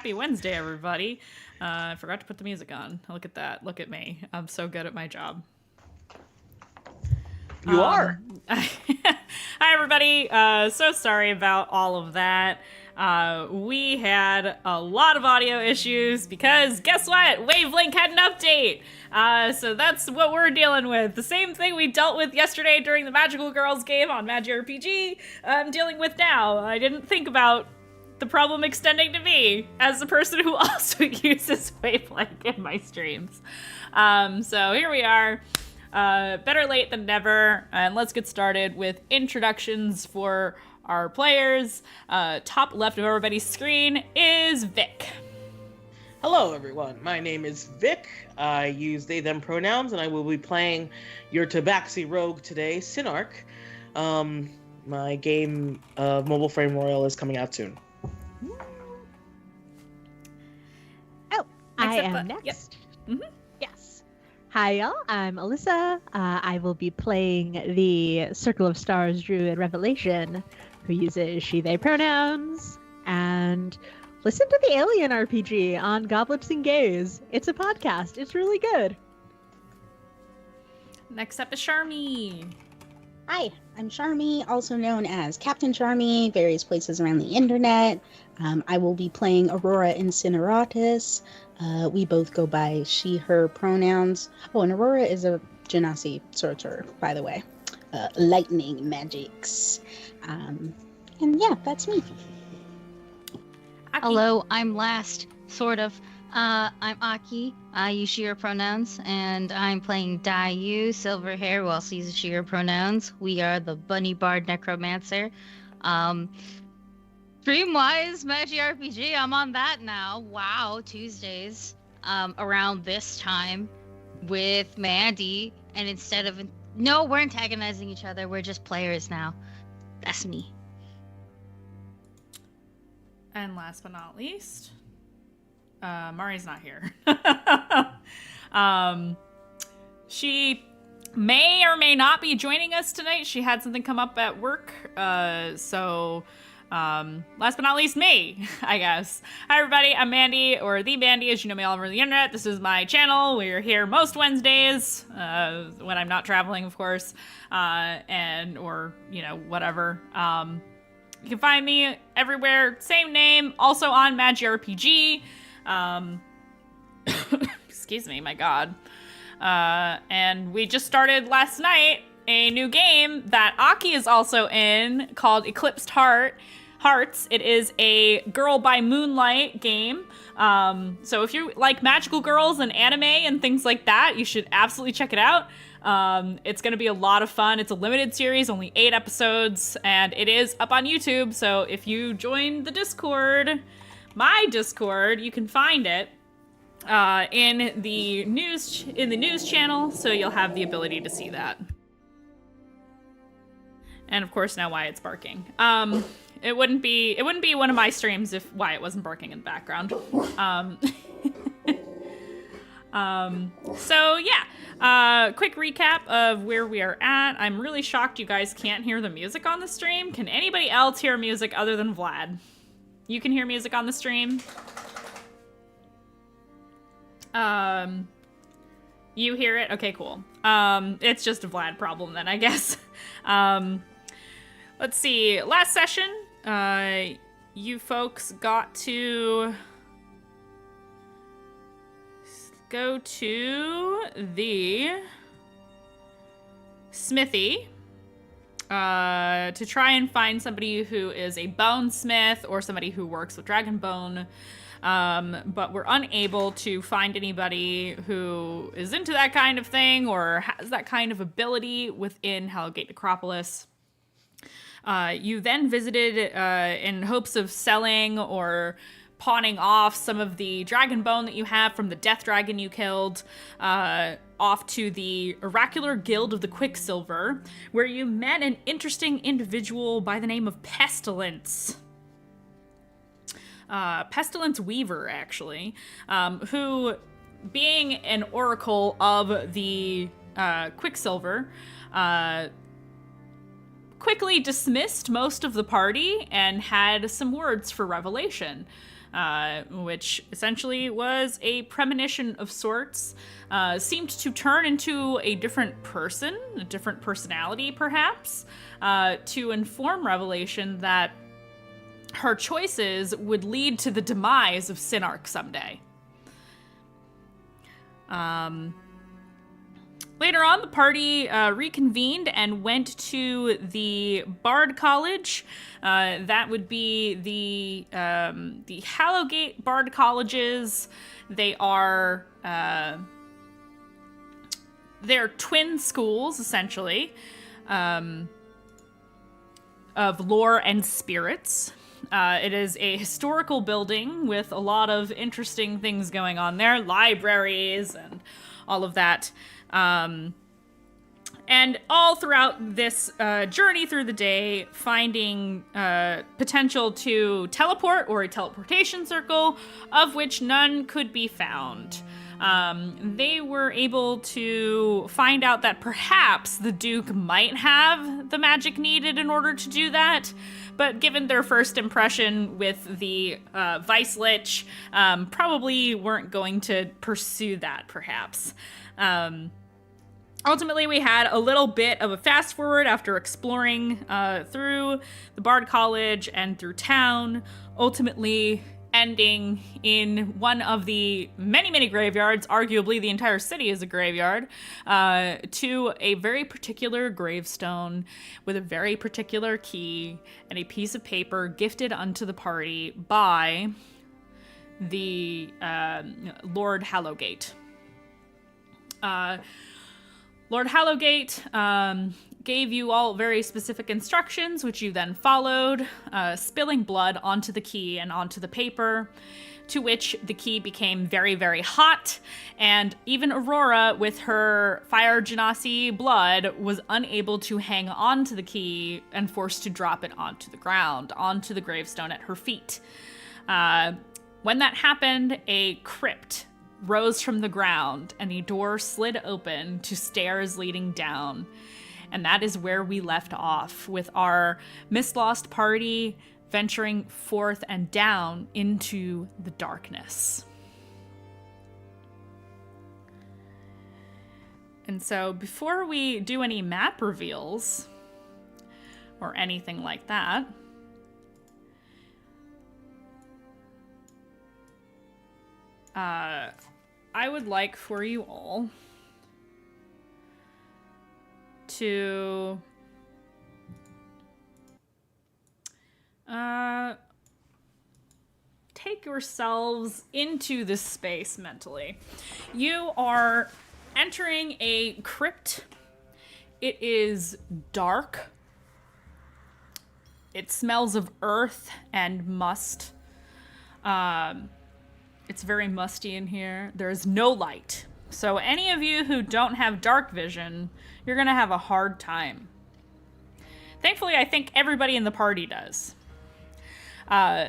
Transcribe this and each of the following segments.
Happy Wednesday, everybody. I forgot to put the music on. Look at that. Look at me. I'm so good at my job. You are. Hi, everybody. So sorry about all of that. We had a lot of audio issues because guess what? Wavelink had an update. So that's what we're dealing with. The same thing we dealt with yesterday during the Magical Girls game on MagiRPG, I'm dealing with now. I didn't think about the problem extending to me as the person who also uses Wavelink in my streams. So here we are. Better late than never, and let's get started with introductions for our players. Top left of everybody's screen is Vic. Hello, everyone. My name is Vic. I use they, them pronouns, and I will be playing your Tabaxi rogue today, Sinark. My game of Mobile Frame Royal is coming out soon. Oh, I am next. Yep. Mm-hmm. Yes. Hi, y'all. I'm Alyssa. I will be playing the Circle of Stars Druid Revelation, who uses she, they pronouns. And listen to the Alien RPG on Goblets and Gays. It's a podcast. It's really good. Next up is Sharmi. Hi, I'm Sharmi, also known as Captain Sharmi, various places around the internet. I will be playing Aurora Incineratus. We both go by she, her pronouns. Oh, and Aurora is a Genasi sorcerer, by the way. Lightning magics. And yeah, that's me. Aki. Hello, I'm last, sort of. I'm Aki. I use she, her pronouns, and I'm playing Dayu, silver hair, who also uses she, her pronouns. We are the Bunny Bard Necromancer. Stream-wise, MagiRPG, I'm on that now. Wow, Tuesdays. Around this time with Mandy, and instead of... No, we're antagonizing each other. We're just players now. That's me. And last but not least, Mari's not here. She may or may not be joining us tonight. She had something come up at work. Last but not least, me, I guess. Hi, everybody. I'm Mandy, or the Mandy, as you know me all over the internet. This is my channel. We're here most Wednesdays, when I'm not traveling, of course, or, whatever. You can find me everywhere, same name, also on MagiRPG. Excuse me, my God. And we just started last night a new game that Aki is also in called Eclipsed Hearts. It is a Girl by Moonlight game. So if you like magical girls and anime and things like that, you should absolutely check it out. It's going to be a lot of fun. It's a limited series, only 8 episodes, and it is up on YouTube. So if you join the Discord, my Discord, you can find it in the news channel, so you'll have the ability to see that. And of course, now Wyatt's barking. It wouldn't be one of my streams if Wyatt wasn't barking in the background. So yeah, quick recap of where we are at. I'm really shocked you guys can't hear the music on the stream. Can anybody else hear music other than Vlad? You can hear music on the stream? You hear it? Okay, cool. It's just a Vlad problem then, I guess. Let's see. Last session, you folks got to go to the smithy to try and find somebody who is a bonesmith or somebody who works with dragon bone. But we're unable to find anybody who is into that kind of thing or has that kind of ability within Hellgate Necropolis. You then visited in hopes of selling or pawning off some of the dragon bone that you have from the death dragon you killed off to the Oracular Guild of the Quicksilver, where you met an interesting individual by the name of Pestilence. Pestilence Weaver, actually, who, being an oracle of the Quicksilver, quickly dismissed most of the party and had some words for revelation, which essentially was a premonition of sorts. Seemed to turn into a different person, a different personality perhaps, to inform Revelation that her choices would lead to the demise of Synarch someday. Later on, the party reconvened and went to the Bard College. That would be the Hallowgate Bard Colleges. They are they're twin schools, essentially, of lore and spirits. It is a historical building with a lot of interesting things going on there, libraries and all of that. And all throughout this journey through the day, finding potential to teleport or a teleportation circle, of which none could be found. They were able to find out that perhaps the Duke might have the magic needed in order to do that, but given their first impression with the Vice Lich, probably weren't going to pursue that, perhaps. Ultimately, we had a little bit of a fast forward after exploring through the Bard College and through town, ultimately ending in one of the many, many graveyards, arguably the entire city is a graveyard, to a very particular gravestone with a very particular key and a piece of paper gifted unto the party by the Lord Hallowgate. Lord Hallowgate gave you all very specific instructions, which you then followed, spilling blood onto the key and onto the paper, to which the key became very, very hot, and even Aurora, with her fire genasi blood, was unable to hang on to the key and forced to drop it onto the ground, onto the gravestone at her feet. When that happened, a crypt rose from the ground, and a door slid open to stairs leading down. And that is where we left off, with our Mistlost party venturing forth and down into the darkness. And so before we do any map reveals, or anything like that, I would like for you all to take yourselves into this space mentally. You are entering a crypt. It is dark. It smells of earth and must. It's very musty in here. There is no light. So any of you who don't have dark vision, you're going to have a hard time. Thankfully, I think everybody in the party does.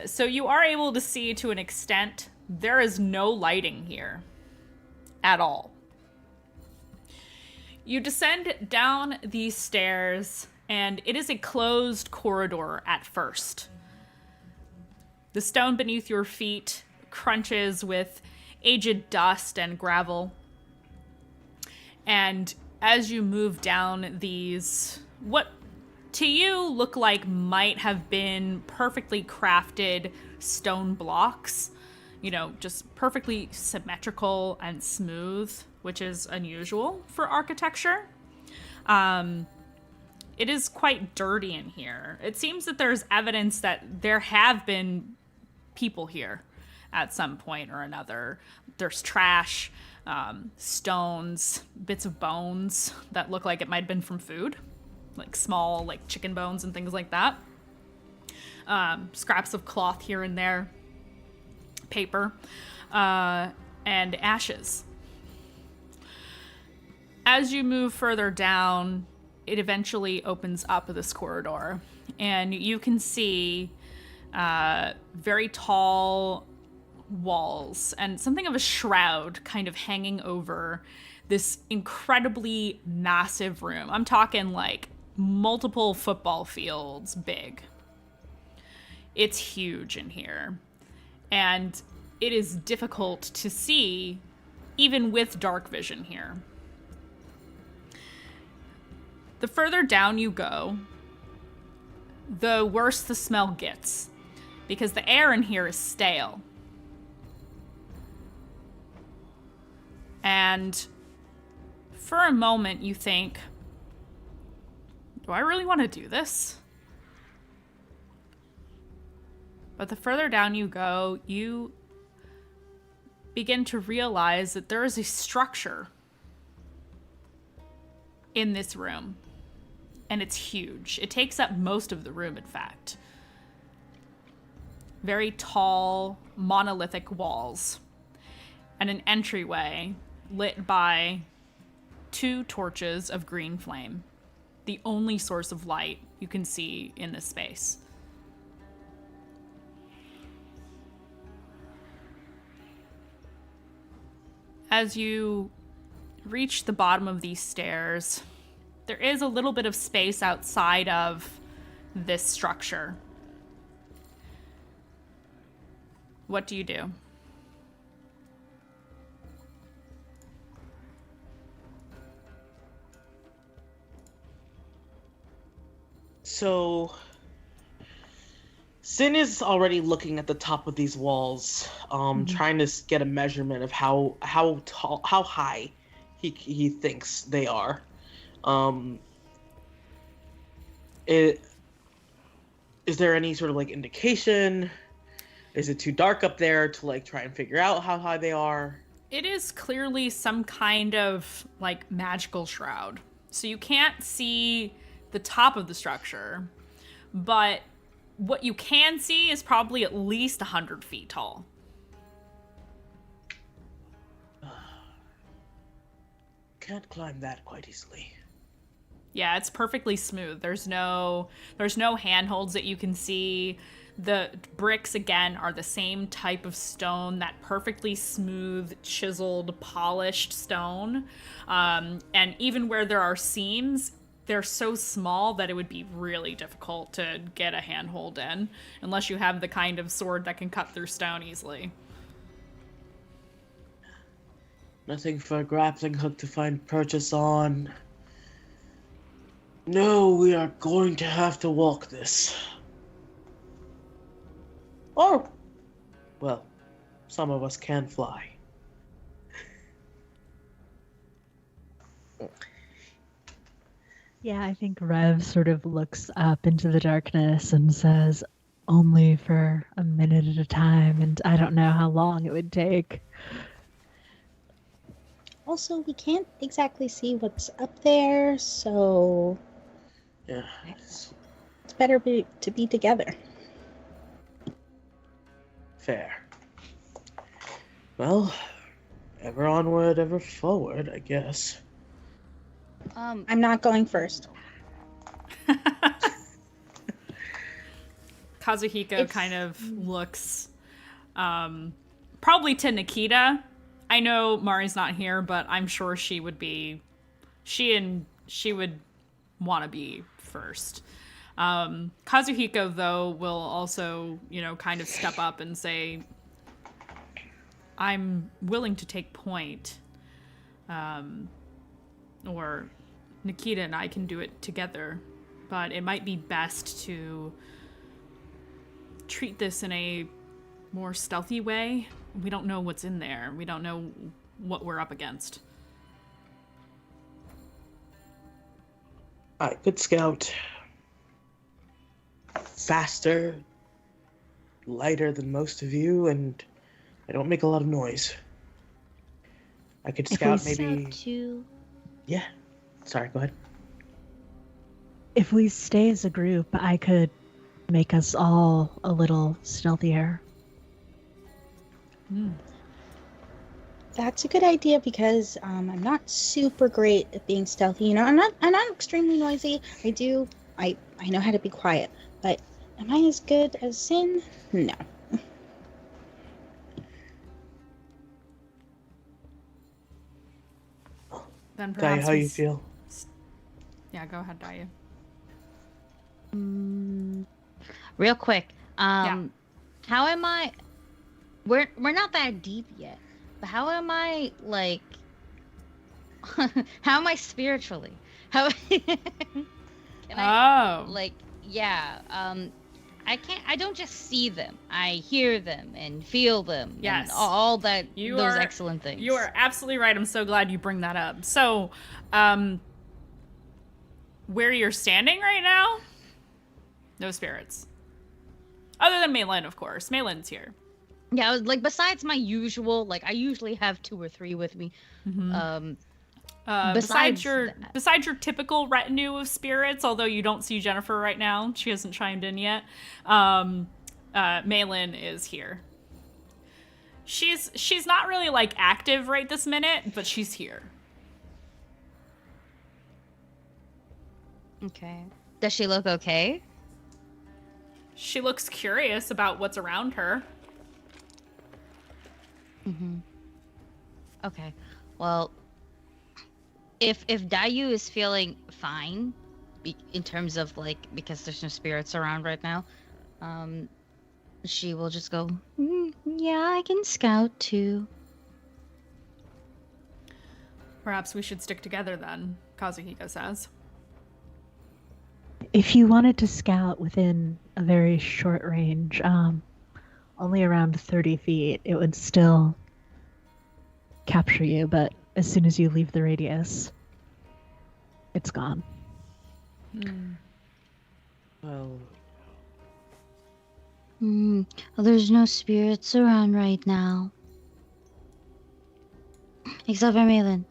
So you are able to see to an extent. There is no lighting here at all. You descend down these stairs, and it is a closed corridor at first. The stone beneath your feet crunches with aged dust and gravel. And as you move down these, what to you look like might have been perfectly crafted stone blocks, you know, just perfectly symmetrical and smooth, which is unusual for architecture. It is quite dirty in here. It seems that there's evidence that there have been people here at some point or another. There's trash, stones, bits of bones that look like it might have been from food, like small, like chicken bones and things like that. Scraps of cloth here and there, paper, and ashes. As you move further down, it eventually opens up this corridor, and you can see very tall walls and something of a shroud kind of hanging over this incredibly massive room. I'm talking like multiple football fields big. It's huge in here. And it is difficult to see even with dark vision here. The further down you go, the worse the smell gets, because the air in here is stale. And for a moment you think, do I really want to do this? But the further down you go, you begin to realize that there is a structure in this room. And it's huge. It takes up most of the room, in fact. Very tall, monolithic walls. And an entryway lit by 2 torches of green flame. The only source of light you can see in this space. As you reach the bottom of these stairs, there is a little bit of space outside of this structure. What do you do? So, Sin is already looking at the top of these walls, trying to get a measurement of how tall, how high he thinks they are. Is there any sort of like indication? Is it too dark up there to like try and figure out how high they are? It is clearly some kind of like magical shroud. So you can't see the top of the structure, but what you can see is probably at least 100 feet tall. Can't climb that quite easily. Yeah, it's perfectly smooth. There's no handholds that you can see. The bricks, again, are the same type of stone, that perfectly smooth, chiseled, polished stone. And even where there are seams, they're so small that it would be really difficult to get a handhold in, unless you have the kind of sword that can cut through stone easily. Nothing for a grappling hook to find purchase on. No, we are going to have to walk this. Or, well, some of us can fly. Yeah, I think Rev sort of looks up into the darkness and says, only for a minute at a time, and I don't know how long it would take. Also, we can't exactly see what's up there, so Yeah. it's better to be together. Fair. Well, ever onward, ever forward, I guess. I'm not going first. Kazuhiko kind of looks probably to Nikita. I know Mari's not here, but I'm sure she would want to be first. Kazuhiko, though, will also, kind of step up and say, I'm willing to take point. Or Nikita and I can do it together, but it might be best to treat this in a more stealthy way. We don't know what's in there. We don't know what we're up against. I could scout. Faster, lighter than most of you, and I don't make a lot of noise. I could scout maybe... Yeah. Sorry, go ahead. If we stay as a group, I could make us all a little stealthier. That's a good idea because I'm not super great at being stealthy. I'm not extremely noisy. I know how to be quiet, but am I as good as Sin? No. Then Dai, perhaps how you feel? Yeah, go ahead, Daya. Real quick, Yeah. how am I? We're not that deep yet, but how am I like? How am I spiritually? How? Can I Oh. like? Yeah. I don't just see them. I hear them and feel them. Yes. And all that. You those are- excellent things. You are absolutely right. I'm so glad you bring that up. So, where you're standing right now, no spirits. Other than Maylin, of course. Maylin's here. Yeah, I was, like besides my usual, like I usually have 2 or 3 with me. Besides Besides your that. besides your typical retinue of spirits, although you don't see Jennifer right now, she hasn't chimed in yet. Maylin is here. She's not really like active right this minute, but she's here. Okay. Does she look okay? She looks curious about what's around her. Okay. Well, if Dayu is feeling fine, in terms of like because there's no spirits around right now, she will just go. Yeah, I can scout too. Perhaps we should stick together then, Kazuhiko says. If you wanted to scout within a very short range, only around 30 feet, it would still capture you, but as soon as you leave the radius, it's gone. Well, Well, there's no spirits around right now. Except for Malin.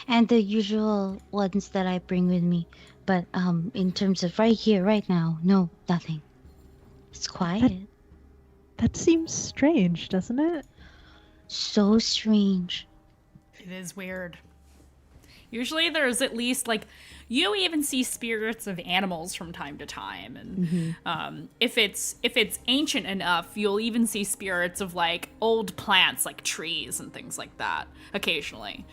And the usual ones that I bring with me. But in terms of right here, right now, no, nothing. It's quiet. That seems strange, doesn't it? So strange. It is weird. Usually there's at least like you even see spirits of animals from time to time, and if it's ancient enough, you'll even see spirits of like old plants like trees and things like that occasionally.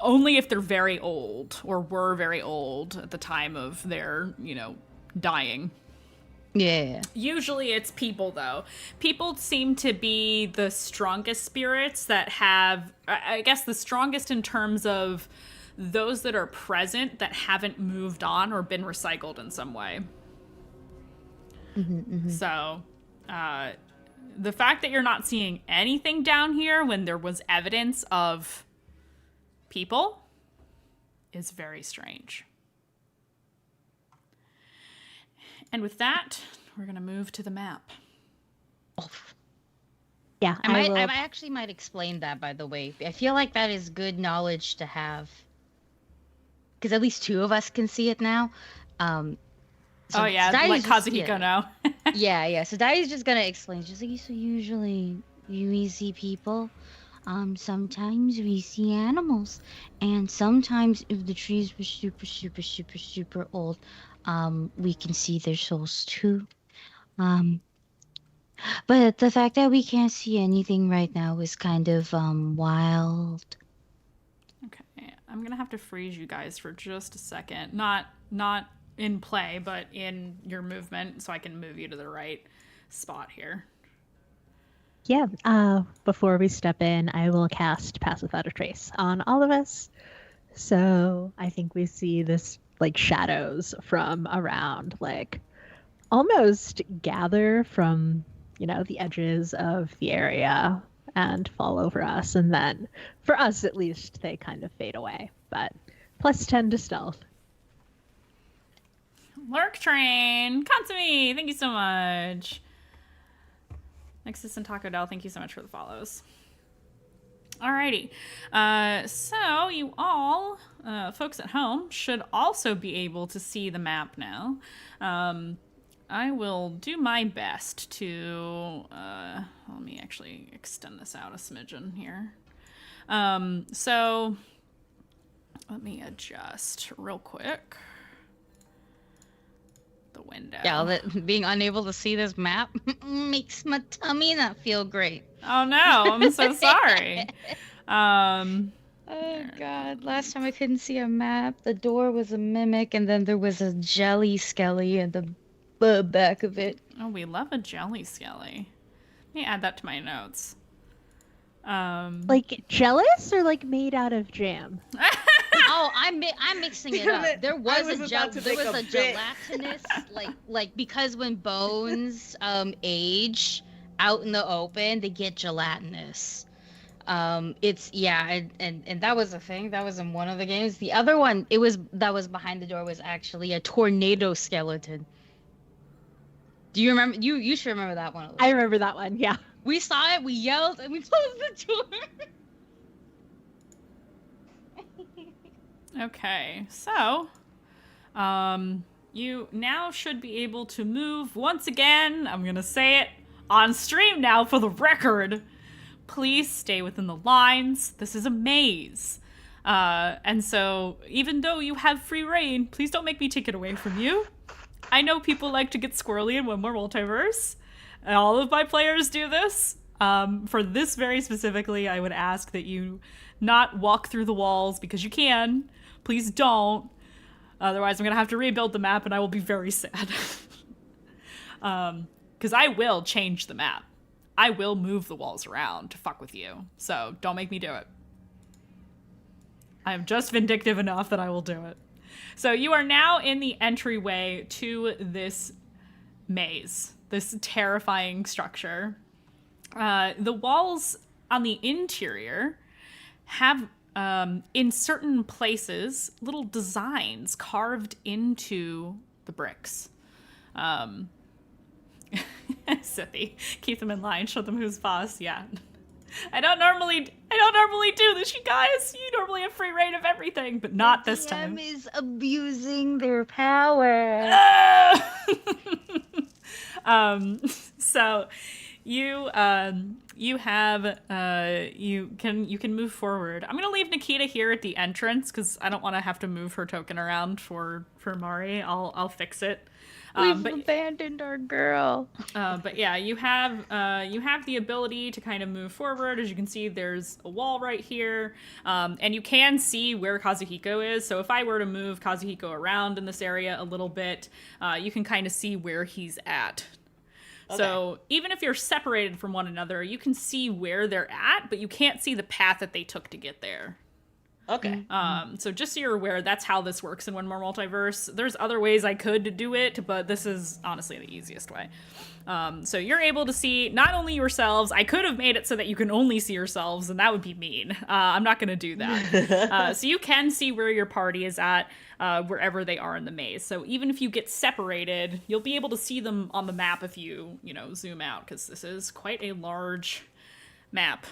Only if they're very old or were very old at the time of their, dying. Yeah. Usually it's people, though. People seem to be the strongest spirits that have, I guess, the strongest in terms of those that are present that haven't moved on or been recycled in some way. So, the fact that you're not seeing anything down here when there was evidence of people is very strange. And with that, we're going to move to the map. Yeah, I will. actually might explain that, by the way. I feel like that is good knowledge to have. Because at least 2 of us can see it now. So Dai's like just- Kazuhiko now. Yeah. So Dai's just gonna explain. She's like, so usually we see people. Sometimes we see animals. And sometimes if the trees were super, super, super, super old, we can see their souls too. But the fact that we can't see anything right now is kind of wild. Okay, I'm going to have to freeze you guys for just a second. Not in play, but in your movement, so I can move you to the right spot here. Yeah, before we step in, I will cast Pass Without a Trace on all of us. So I think we see this, like, shadows from around, like, almost gather from, the edges of the area and fall over us. And then, for us at least, they kind of fade away. But plus 10 to stealth. Lurk Train! Katsumi! Thank you so much. Nexus and Taco Dell, thank you so much for the follows. Alrighty. So you all, folks at home, should also be able to see the map now. I will do my best to, let me actually extend this out a smidgen here. So let me adjust real quick the window. Yeah, being unable to see this map makes my tummy not feel great. Oh no, I'm so sorry. Oh god, last time I couldn't see a map. The door was a mimic and then there was a jelly skelly in the back of it. Oh, we love a jelly skelly. Let me add that to my notes. Like jealous or like made out of jam? Oh, I'm mixing it Damn up. it. There I was was a about to there make was a a bit. gelatinous like because when bones age out in the open, they get gelatinous. It's yeah, and that was a thing. That was in one of the games. The other one, that was behind the door was actually a tornado skeleton. Do you remember? You should remember that one. I remember that one. Yeah. We saw it, we yelled, and we closed the door. Okay, so, you now should be able to move once again. I'm gonna say it on stream now for the record. Please stay within the lines. This is a maze. And so, even though you have free reign, please don't make me take it away from you. I know people like to get squirrely in One More Multiverse. And all of my players do this. For this very specifically, I would ask that you not walk through the walls because you can. Please don't. Otherwise, I'm going to have to rebuild the map and I will be very sad. Because I will change the map. I will move the walls around to fuck with you. So don't make me do it. I am just vindictive enough that I will do it. So you are now in the entryway to this maze, this terrifying structure. The walls on the interior have, in certain places, little designs carved into the bricks. Sithy, keep them in line, show them who's boss. Yeah. I don't normally do this, you guys. You normally have free reign of everything, but not this time. DM is abusing their power. So you can move forward. I'm gonna leave Nikita here at the entrance because I don't want to have to move her token around for Mari. I'll fix it. We've abandoned our girl. But yeah, you have the ability to kind of move forward. As you can see, there's a wall right here, and you can see where Kazuhiko is. So if I were to move Kazuhiko around in this area a little bit, you can kind of see where he's at. Okay. So even if you're separated from one another, you can see where they're at, but you can't see the path that they took to get there. Okay. So just so you're aware, that's how this works in One More Multiverse. There's other ways I could do it, but this is honestly the easiest way. So you're able to see not only yourselves, I could have made it so that you can only see yourselves, and that would be mean. I'm not going to do that. So you can see where your party is at, wherever they are in the maze. So even if you get separated, you'll be able to see them on the map if you zoom out, because this is quite a large map.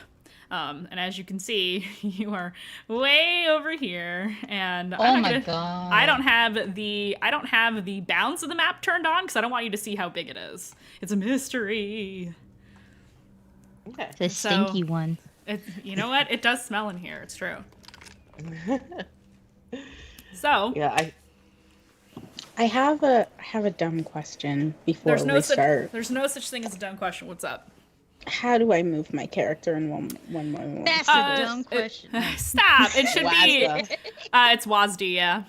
And as you can see, you are way over here, and God. I don't have the bounds of the map turned on because I don't want you to see how big it is. It's a mystery. Okay. The stinky one. You know what? It does smell in here. It's true. So Yeah, I have a dumb question before we start. There's no such thing as a dumb question. What's up? How do I move my character in one more? That's a dumb question. Stop. It should be. Wazda. It's WASD, yeah.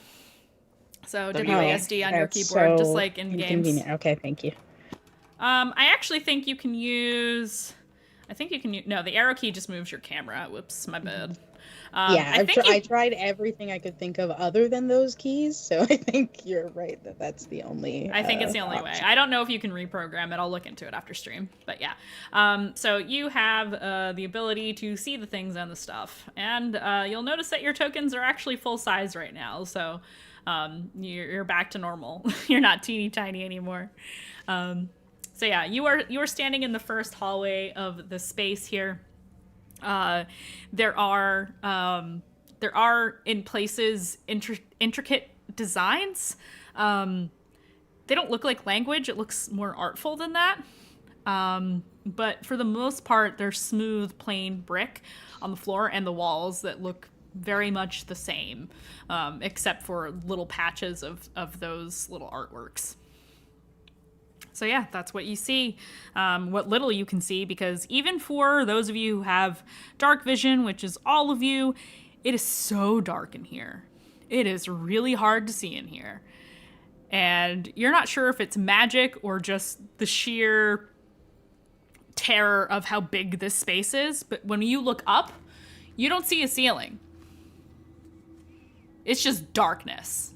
So WASD on your keyboard, just like in games. Okay, thank you. I actually think you can use. No, the arrow key just moves your camera. Whoops, my bad. I tried everything I could think of other than those keys, so I think you're right that's the only. I think it's the only way. I don't know if you can reprogram it. I'll look into it after stream. But yeah, so you have the ability to see the things and the stuff, and you'll notice that your tokens are actually full size right now. So you're back to normal. You're not teeny tiny anymore. So yeah, you are standing in the first hallway of the space here. There are in places intricate designs. They don't look like language. It looks more artful than that. But for the most part, they're smooth, plain brick on the floor and the walls that look very much the same, except for little patches of those little artworks. So yeah, that's what you see, what little you can see, because even for those of you who have dark vision, which is all of you, It is so dark in here. It is really hard to see in here. And you're not sure if it's magic or just the sheer terror of how big this space is, but when you look up, you don't see a ceiling. It's just darkness.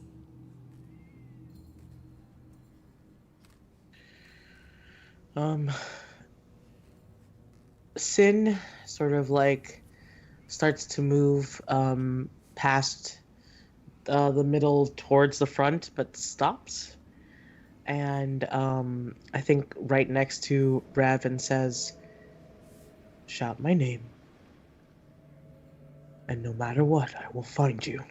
Sin sort of like starts to move past the middle towards the front, but stops. And I think right next to Rev and says, "Shout my name. And no matter what, I will find you."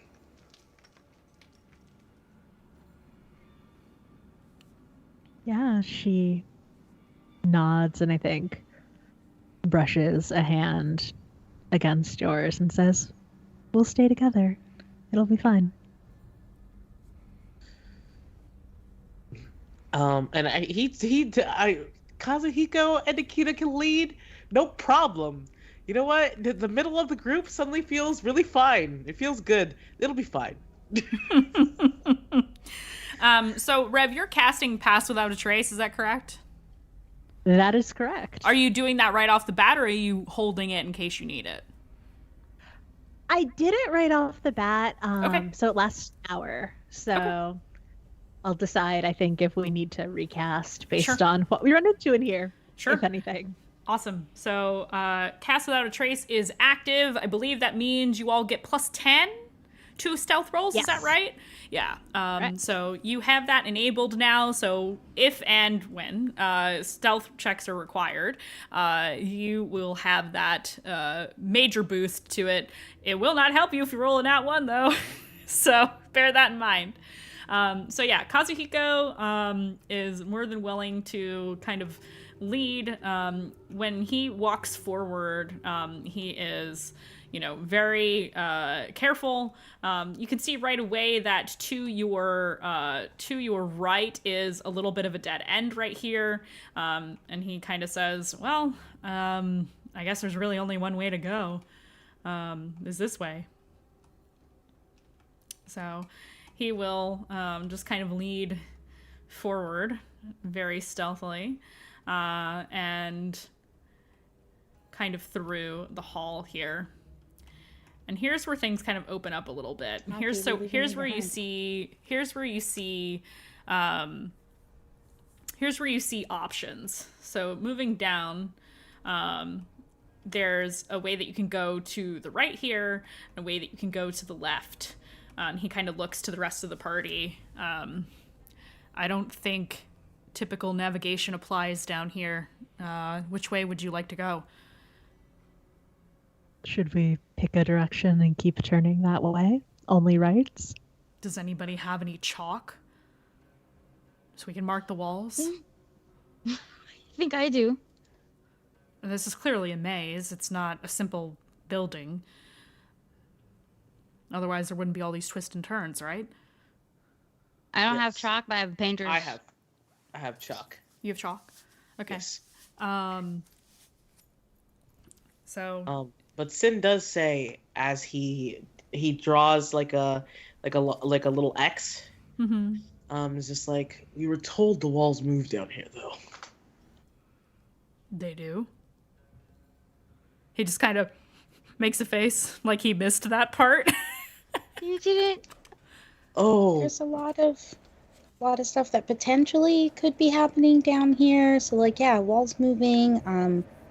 Yeah, she nods and I think brushes a hand against yours and says, "We'll stay together. It'll be fine." And Kazuhiko and Nikita can lead, no problem. You know what? The middle of the group suddenly feels really fine. It feels good. It'll be fine. So Rev, you're casting Pass Without a Trace, is that correct? That is correct. Are you doing that right off the bat, or are you holding it in case you need it? I did it right off the bat, Okay. so it lasts an hour. So Okay. I'll decide, I think, if we need to recast based Sure. on what we run into in here, Sure. if anything. Awesome. So Cast Without a Trace is active. I believe that means you all get +10 to stealth rolls. Is that Yes. right? Yeah. Correct. So you have that enabled now. So if and when stealth checks are required, you will have that major boost to it. It will not help you if you roll a nat 1, though. So bear that in mind. So yeah, Kazuhiko is more than willing to kind of lead. When he walks forward, he is, very careful. You can see right away that to your right is a little bit of a dead end right here. And he kind of says, "Well, I guess there's really only one way to go. Is this way." So he will just kind of lead forward very stealthily and kind of through the hall here. And here's where things kind of open up a little bit. And here's where you see options. So moving down, there's a way that you can go to the right here, and a way that you can go to the left. He kind of looks to the rest of the party. I don't think typical navigation applies down here. Which way would you like to go? Should we pick a direction and keep turning that way? Only rights? Does anybody have any chalk? So we can mark the walls? I think I do. This is clearly a maze. It's not a simple building. Otherwise, there wouldn't be all these twists and turns, right? I don't Yes. have chalk, but I have painters. I have chalk. You have chalk? Okay. Yes. So But Sin does say, as he draws like a little X. It's just like, "We were told the walls move down here, though." they do. He just kind of makes a face like he missed that part. You didn't. Oh, There's a lot of stuff that potentially could be happening down here. So like, yeah, walls moving.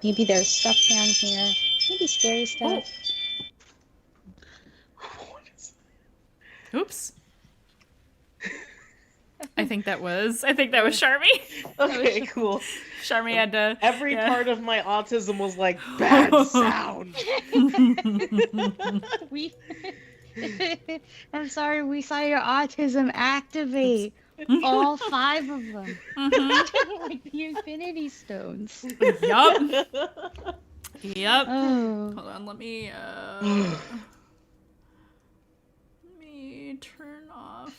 Maybe there's stuff down here. Maybe scary stuff. what is Oops. I think that was Sharmy. Okay, cool. Sharmy had to. Every yeah. part of my autism was like, bad sound. We. I'm sorry, we saw your autism activate. All 5 of them. Like the Infinity Stones. Yup. Yep. Oh. Hold on, let me turn off.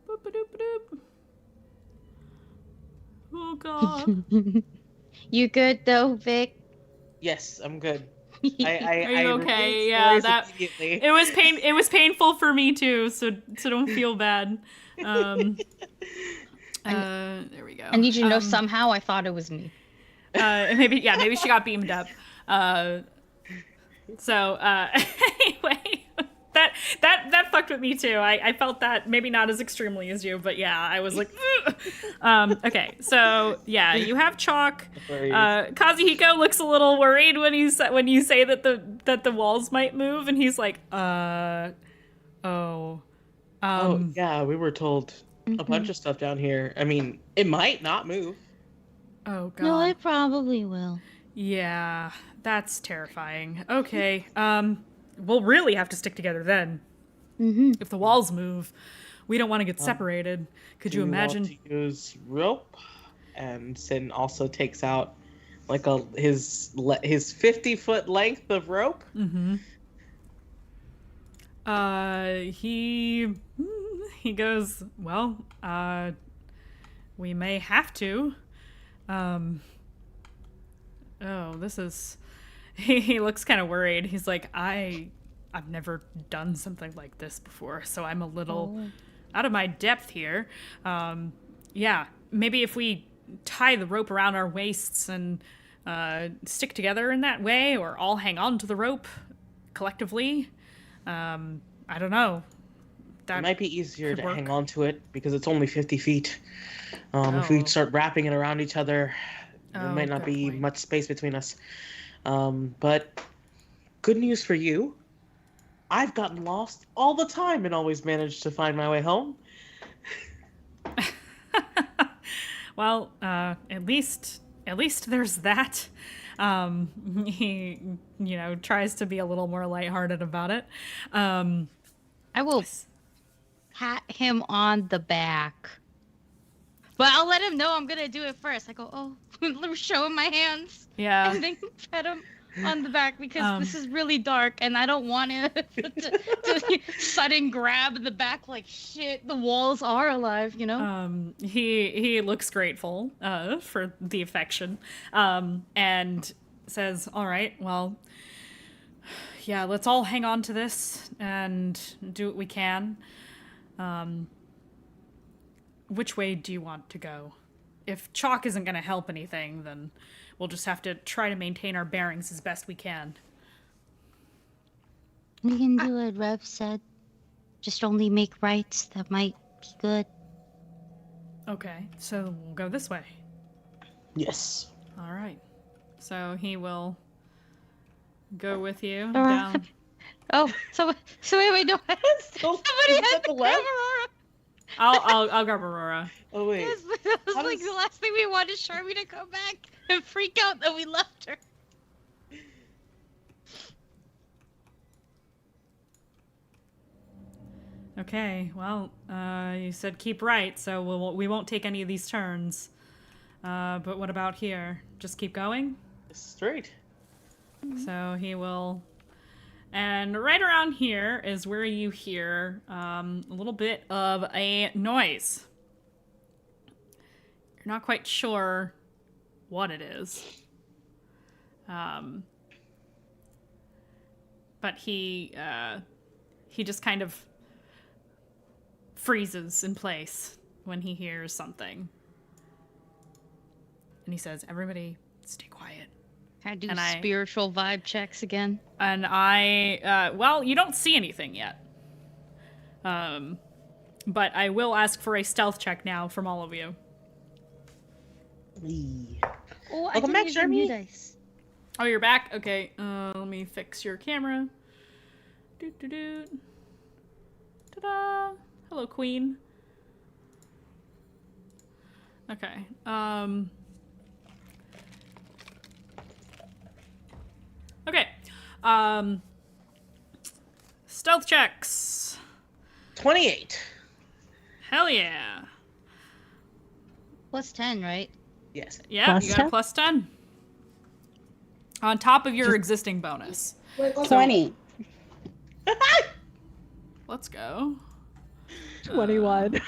Boop-a-doop-a-doop. Oh god. You good though, Vic? Yes, I'm good. I Are you removed okay? Yeah, stories that immediately. it was painful for me too. So don't feel bad. There we go. I need you to know somehow I thought it was me. Maybe she got beamed up. Anyway, that fucked with me too. I felt that maybe not as extremely as you, but yeah, I was like, ugh. Okay, so yeah, you have Chalk. Kazuhiko looks a little worried when you say that the walls might move, and he's like, oh yeah, we were told a bunch of stuff down here. I mean, it might not move. Oh god. No, it probably will. Yeah, that's terrifying. Okay, we'll really have to stick together then. If the walls move, we don't want to get separated. Could you imagine? Want to use rope, and Sin also takes out like his 50-foot length of rope. He goes, well, we may have to. This is. He looks kind of worried. He's like, I've never done something like this before, so I'm a little out of my depth here. Yeah, maybe if we tie the rope around our waists and stick together in that way, or all hang on to the rope collectively. I don't know. That it might be easier to work. hang on to it because it's only 50 feet. If we start wrapping it around each other, there might not be much space between us. But good news for you, I've gotten lost all the time and always managed to find my way home. Well, at least there's that. He, tries to be a little more lighthearted about it. I will pat him on the back. But I'll let him know I'm gonna do it first. I go, let me show him my hands. Yeah. And then pet him on the back because this is really dark and I don't want him to sudden grab the back like shit. The walls are alive, He looks grateful for the affection, and says, "All right, well, yeah, let's all hang on to this and do what we can. Which way do you want to go? If chalk isn't going to help anything, then we'll just have to try to maintain our bearings as best we can." We can do what Rev said. Just only make rights. That might be good. Okay, so we'll go this way. Yes. All right. So he will go with you Alright. down. Oh, so wait, no. Somebody has to grab Aurora. I'll grab Aurora. Oh wait. That was like the last thing we wanted Charmy to come back and freak out that we left her. Okay, well, you said keep right, so we won't take any of these turns. But what about here? Just keep going? Straight. So he will... And right around here is where you hear a little bit of a noise. You're not quite sure what it is. But he just kind of freezes in place when he hears something. And he says, "Everybody, stay quiet." Can I do spiritual vibe checks again? And well, you don't see anything yet. But I will ask for a stealth check now from all of you. Oh, Welcome back, Charmy. Dice. Oh, you're back? Okay, let me fix your camera. Doot. Ta-da! Hello, Queen. Okay, Okay. Stealth checks. 28. Hell yeah. Plus 10, right? Yes. Yeah, Plus you got 10? a plus 10. On top of your existing bonus. 20. Let's go. 21.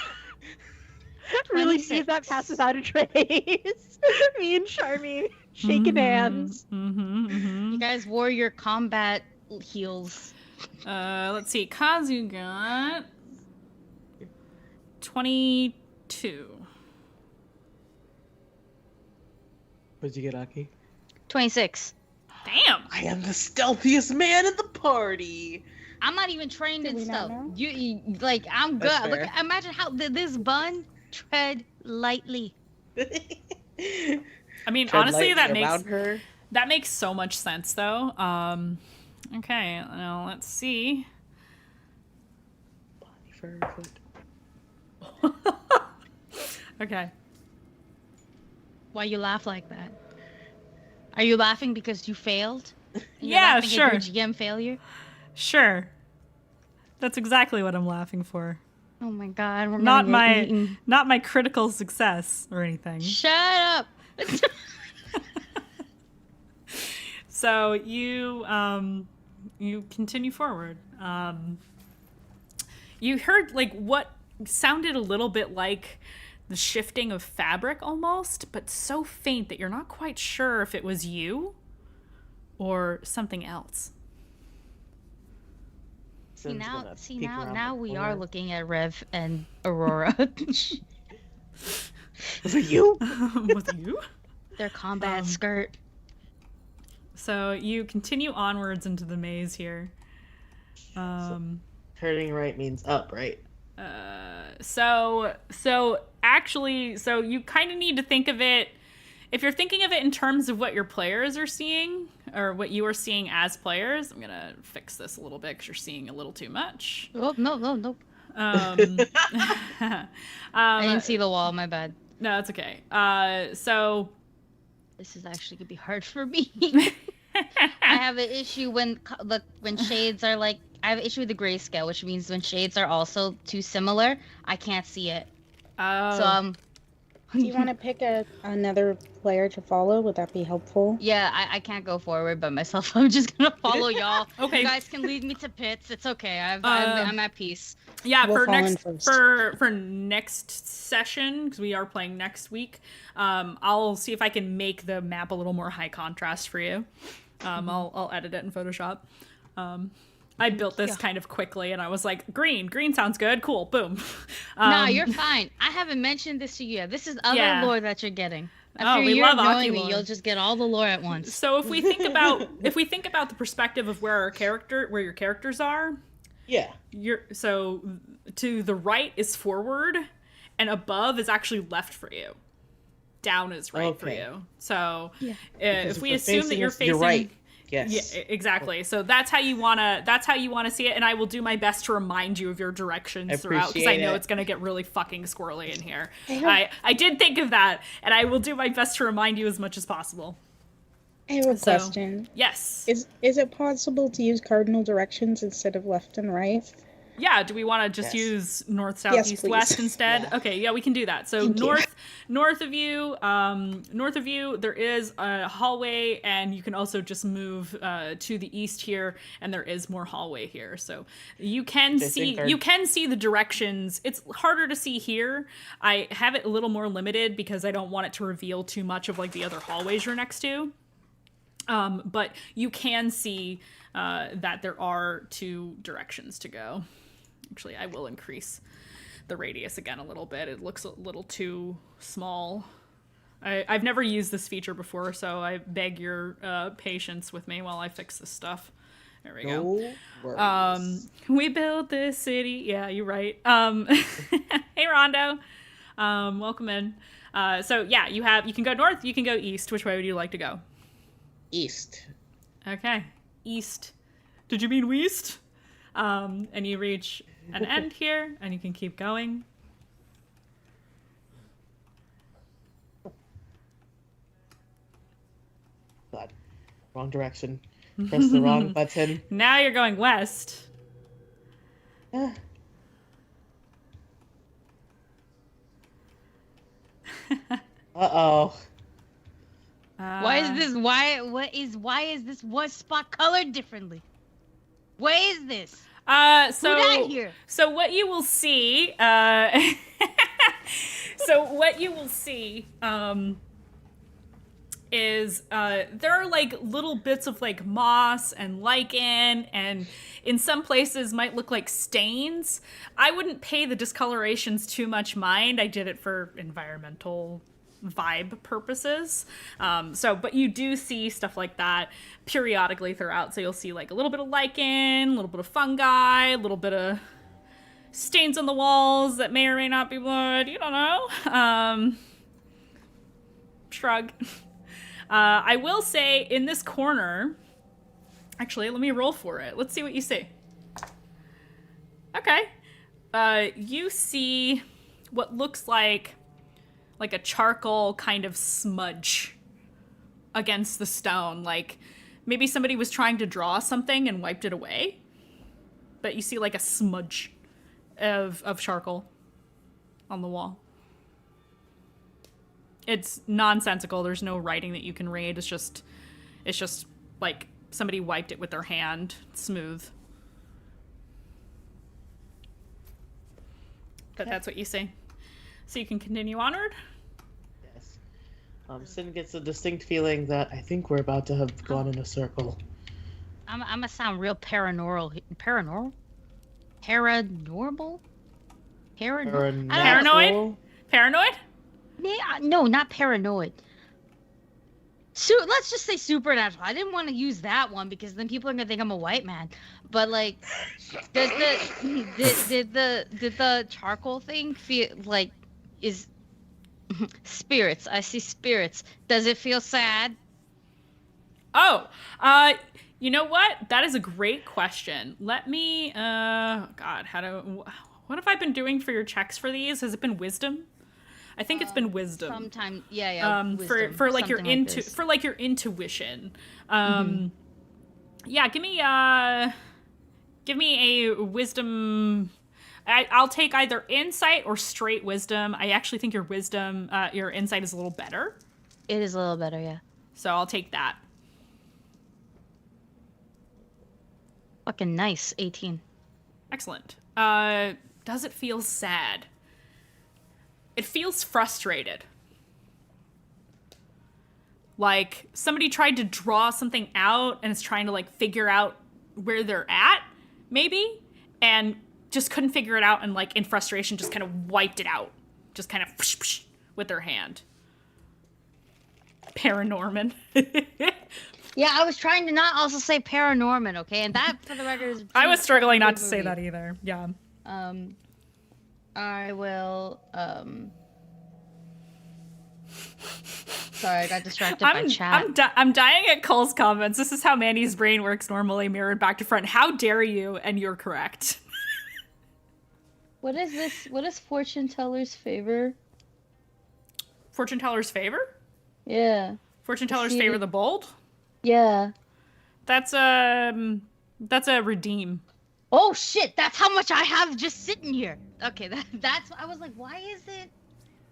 Really see if that 26. passes out a trace. Me and Charmy shaking hands. Mm-hmm. You guys wore your combat heels. Let's see. Kazu got 22. What'd you get, Aki? 26. Damn. I am the stealthiest man in the party. I'm not even trained Did in we not stuff. know? You like, I'm good. That's Look, fair. imagine how this bun tread lightly. I mean, Tread honestly, lightly around her. that makes so much sense, though. Okay, now let's see. Body fur foot. Okay. Why you laugh like that? Are you laughing because you failed? And you're Yeah, laughing sure. At your GM failure. Sure. That's exactly what I'm laughing for. Oh my god, we're Not gonna get my eaten. not my critical success or anything. Shut up. So you continue forward. You heard like what sounded a little bit like the shifting of fabric almost, but so faint that you're not quite sure if it was you or something else. See Sin's now, gonna see peek now, around now the we are corner. looking at Rev and Aurora. Was it you? Was it you? Their combat skirt. So you continue onwards into the maze here. Turning right means up, right? So you kind of need to think of it, if you're thinking of it in terms of what your players are seeing or what you are seeing as players. I'm gonna fix this a little bit because you're seeing a little too much. Oh no. I I didn't see the wall. My bad. No, it's okay. So This is actually gonna be hard for me. I have an issue when shades are like. I have an issue with the grayscale, which means when shades are also too similar, I can't see it. So Do you want to pick another player to follow? Would that be helpful? yeah, I can't go forward by myself. I'm just gonna follow y'all. Okay. You guys can lead me to pits. It's okay. I'm at peace. yeah, We'll for fall in next first. for next session, because we are playing next week, I'll see if I can make the map a little more high contrast for you. I'll edit it in Photoshop. I built this kind of quickly, and I was like, green sounds good, cool, boom. Nah, you're fine. I haven't mentioned this to you yet. This is other Yeah. lore that you're getting. Oh, After we you're love Aki knowing me, lore. you'll just get all the lore at once. So if we think about the perspective of where your characters are, Yeah. so to the right is forward, and above is actually left for you. Down is right for Okay. you. So Because if we we're assume that facing you're us, facing right. Yes. Yeah, exactly. So that's how you wanna see it, and I will do my best to remind you of your directions throughout, because I appreciate know it. it's gonna get really fucking squirrely in here. I did think of that, and I will do my best to remind you as much as possible. I have a So- question. Yes. Is it possible to use cardinal directions instead of left and right? Yeah, do we want to just Yes. use north, south, Yes, east, please. west instead? Yeah. Okay, yeah, we can do that. So Thank you. north of you, there is a hallway, and you can also just move to the east here, and there is more hallway here. So you can see the directions. It's harder to see here. I have it a little more limited because I don't want it to reveal too much of like the other hallways you're next to. But you can see that there are two directions to go. Actually, I will increase the radius again a little bit. It looks a little too small. I've never used this feature before, so I beg your patience with me while I fix this stuff. There we go. No worries. We built this city. Yeah, you're right. Hey, Rondo. Welcome in. So yeah, you can go north, you can go east. Which way would you like to go? East. Okay, east. Did you mean west? And you reach an end here, and you can keep going. God. Wrong direction. Press the wrong button. Now you're going west. Ah. Uh-oh. Why is this one spot colored differently? Why is this? Who died here? So what you will see, is there are like little bits of like moss and lichen, and in some places might look like stains. I wouldn't pay the discolorations too much mind. I did it for environmental vibe purposes. But you do see stuff like that periodically throughout. So you'll see like a little bit of lichen, a little bit of fungi, a little bit of stains on the walls that may or may not be blood. You don't know. Shrug. I will say in this corner, actually, let me roll for it. Let's see what you see. Okay. You see what looks like a charcoal kind of smudge against the stone. Like maybe somebody was trying to draw something and wiped it away. But you see like a smudge of charcoal on the wall. It's nonsensical. There's no writing that you can read. It's just like somebody wiped it with their hand. It's smooth. But that's what you see. So you can continue onward. Yes. Sin gets a distinct feeling that I think we're about to have gone in a circle. I'm gonna sound real paranormal. Paranormal? Paranormal? Paranoid? Paranoid? Yeah, no, not paranoid. Let's just say supernatural. I didn't want to use that one because then people are gonna think I'm a white man. But like, did the charcoal thing feel like is spirits? I see spirits. Does it feel sad? Oh, you know what? That is a great question. Let me. God, what have I been doing for your checks for these? Has it been wisdom? I think it's been wisdom. Sometimes, yeah. Wisdom, for like your like your intuition. Yeah, give me a wisdom. I'll take either insight or straight wisdom. I actually think your insight is a little better. It is a little better, yeah. So I'll take that. Fucking nice, 18. Excellent. Does it feel sad? It feels frustrated. Like somebody tried to draw something out and is trying to like figure out where they're at, maybe, and just couldn't figure it out and like in frustration just kind of wiped it out. Just kind of with their hand. Paranorman. Yeah, I was trying to not also say paranorman, okay? And that, for the record, is... I was struggling not to say that either. Yeah. I will, Sorry, I got distracted by chat. I'm dying at Cole's comments. This is how Mandy's brain works normally, mirrored back to front. How dare you? And you're correct. What is this? What is fortune teller's favor? Fortune teller's favor? Yeah. Fortune teller's favor the bold? Yeah. That's a redeem. Oh shit, that's how much I have just sitting here. Okay, that's I was like, why is it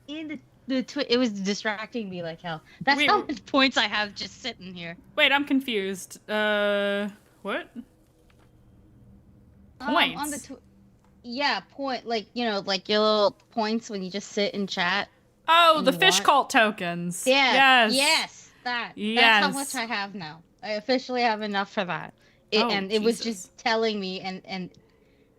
in the it was distracting me like hell. That's how many points I have just sitting here. Wait, I'm confused. What? Points? On the point, like, you know, like your little points when you just sit and chat. Oh, the fish cult tokens. Yeah. Yes. That's how much I have now. I officially have enough for that. It was just telling me, and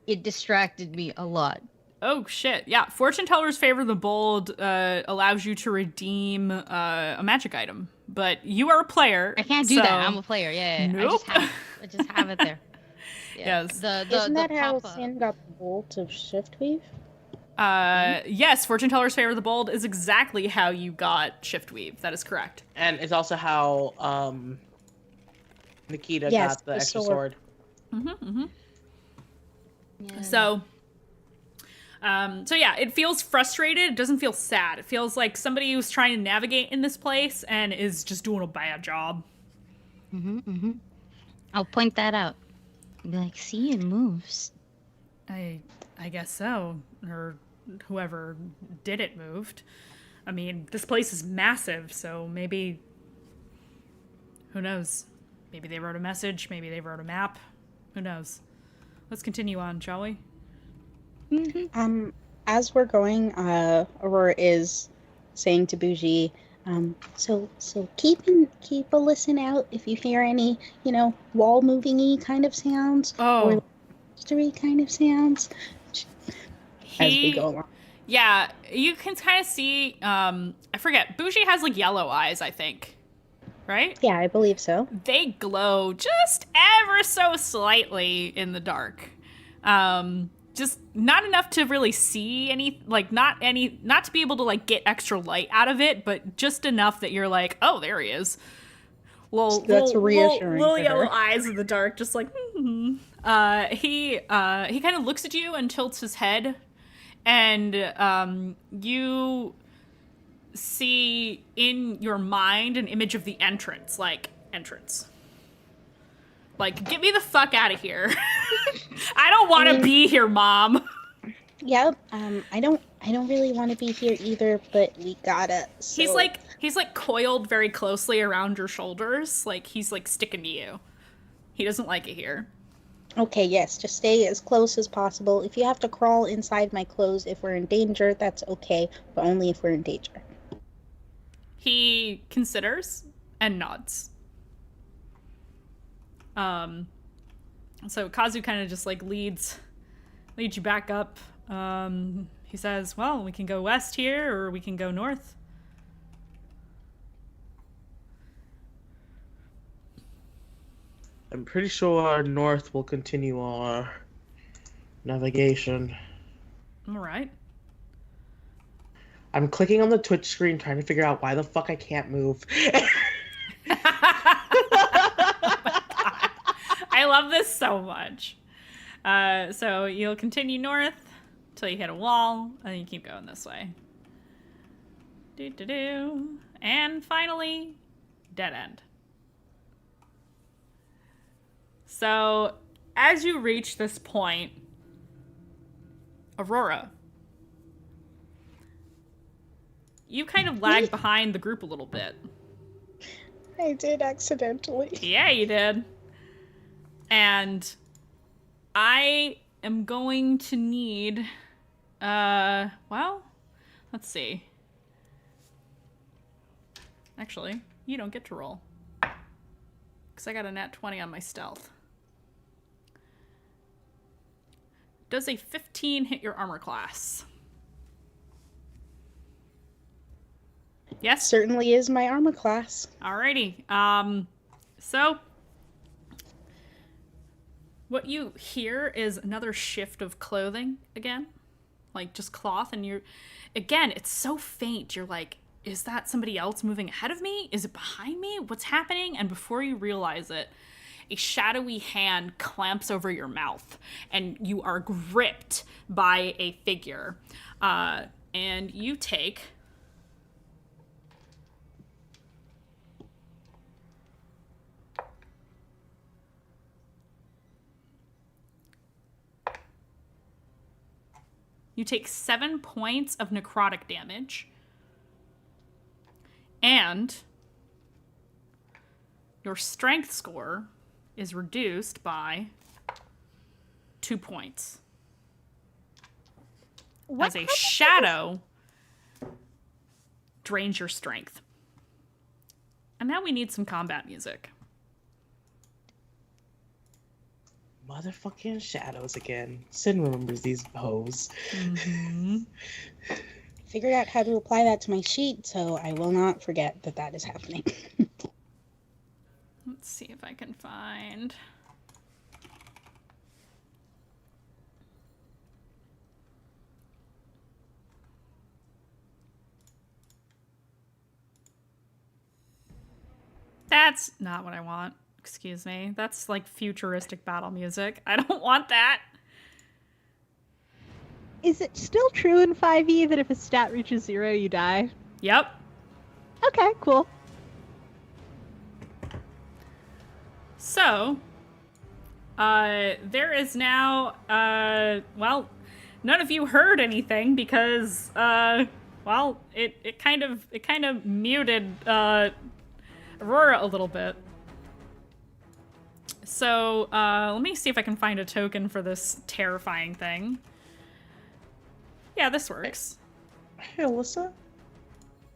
it distracted me a lot. Oh shit! Yeah, fortune tellers favor the bold allows you to redeem a magic item, but you are a player. I can't do that. I'm a player. Yeah. Nope. I just have it there. Yeah. Yes. Isn't that how Sin got the bolt of Shiftweave? Yes, fortune tellers favor the bold is exactly how you got Shiftweave. That is correct. And it's also how Nikita got the extra sword. Yeah. So yeah, it feels frustrated. It doesn't feel sad. It feels like somebody who's trying to navigate in this place and is just doing a bad job. I'll point that out. Be like, see, it moves. I guess so. Or whoever did it moved. I mean, this place is massive, so maybe... Who knows? Maybe they wrote a message. Maybe they wrote a map. Who knows? Let's continue on, shall we? As we're going, Aurora is saying to Bougie, So keep a listen out if you hear any, wall moving-y kind of sounds or mystery kind of sounds as we go along. Yeah, you can kind of see, I forget, Bougie has like yellow eyes, I think, right? Yeah, I believe so. They glow just ever so slightly in the dark. Just not enough to really see any, like not to be able to like get extra light out of it, but just enough that you're like, oh, there he is. That's reassuring. Little yellow eyes in the dark, just like, he kind of looks at you and tilts his head. And you see in your mind an image of the entrance. Like, get me the fuck out of here. I don't want to be here, Mom. Yeah, I don't really want to be here either, but we gotta. So. He's like coiled very closely around your shoulders. Like, he's like sticking to you. He doesn't like it here. Okay, yes, just stay as close as possible. If you have to crawl inside my clothes if we're in danger, that's okay, but only if we're in danger. He considers and nods. So Kazu kind of just like leads you back up. He says, well, we can go west here or we can go north. I'm pretty sure our north will continue our navigation. All right. I'm clicking on the Twitch screen trying to figure out why the fuck I can't move. I love this so much. So you'll continue north until you hit a wall, and then you keep going this way. And finally, dead end. So, as you reach this point, Aurora, you kind of lag behind the group a little bit. I did accidentally. Yeah, you did. And I am going to need, well, let's see. Actually, you don't get to roll. Because I got a nat 20 on my stealth. Does a 15 hit your armor class? Yes? Certainly is my armor class. Alrighty. So what you hear is another shift of clothing again. Like just cloth, and again, it's so faint. You're like, is that somebody else moving ahead of me? Is it behind me? What's happening? And before you realize it, a shadowy hand clamps over your mouth, and you are gripped by a figure. And you take 7 points of necrotic damage. And your strength score is reduced by 2 points. As a shadow drains your strength. And now we need some combat music. Motherfucking shadows again. Sin remembers these hoes. Mm-hmm. Figured out how to apply that to my sheet, so I will not forget that that is happening. Let's see if I can find... That's not what I want. Excuse me. That's like futuristic battle music. I don't want that. Is it still true in 5e that if a stat reaches 0, you die? Yep. Okay, cool. So, there is now, well, none of you heard anything because, well, it kind of muted, Aurora a little bit. So, let me see if I can find a token for this terrifying thing. Yeah, this works. Hey, Alyssa?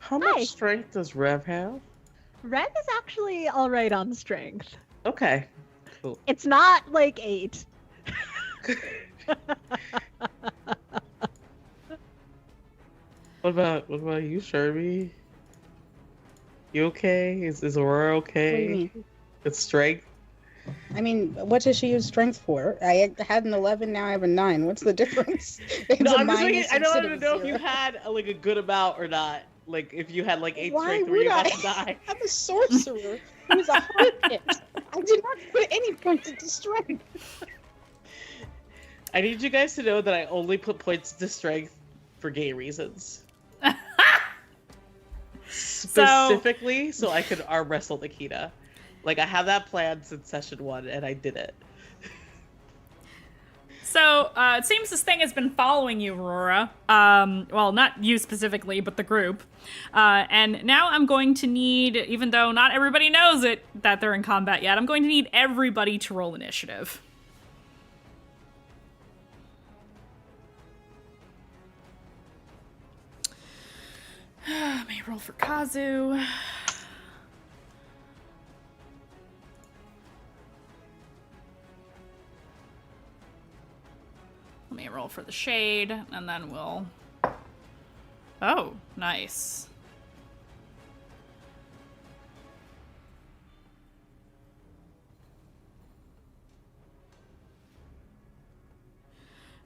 How Hi. much strength does Rev have? Red is actually all right on strength. Okay. Cool. It's not like 8. What about you, Sherby? You okay? Is Aurora okay? What do you mean? It's strength. I mean, what does she use strength for? I had an 11, now I have a 9. What's the difference? It's No, a I'm just minus thinking, I don't instead even of know a if you 0. had like a good amount or not. Like if you had like 8 Why strength, were you would about I? to die? I'm a sorcerer. It was a hard hit. I did not put any points into strength. I need you guys to know that I only put points into strength for gay reasons. Specifically, so I could arm wrestle Nikita. Like I have that planned since session 1, and I did it. So, it seems this thing has been following you, Aurora. Well, not you specifically, but the group. And now I'm going to need, even though not everybody knows it, that they're in combat yet, I'm going to need everybody to roll initiative. Let me roll for Kazu. Let me roll for the shade, and then we'll... Oh, nice.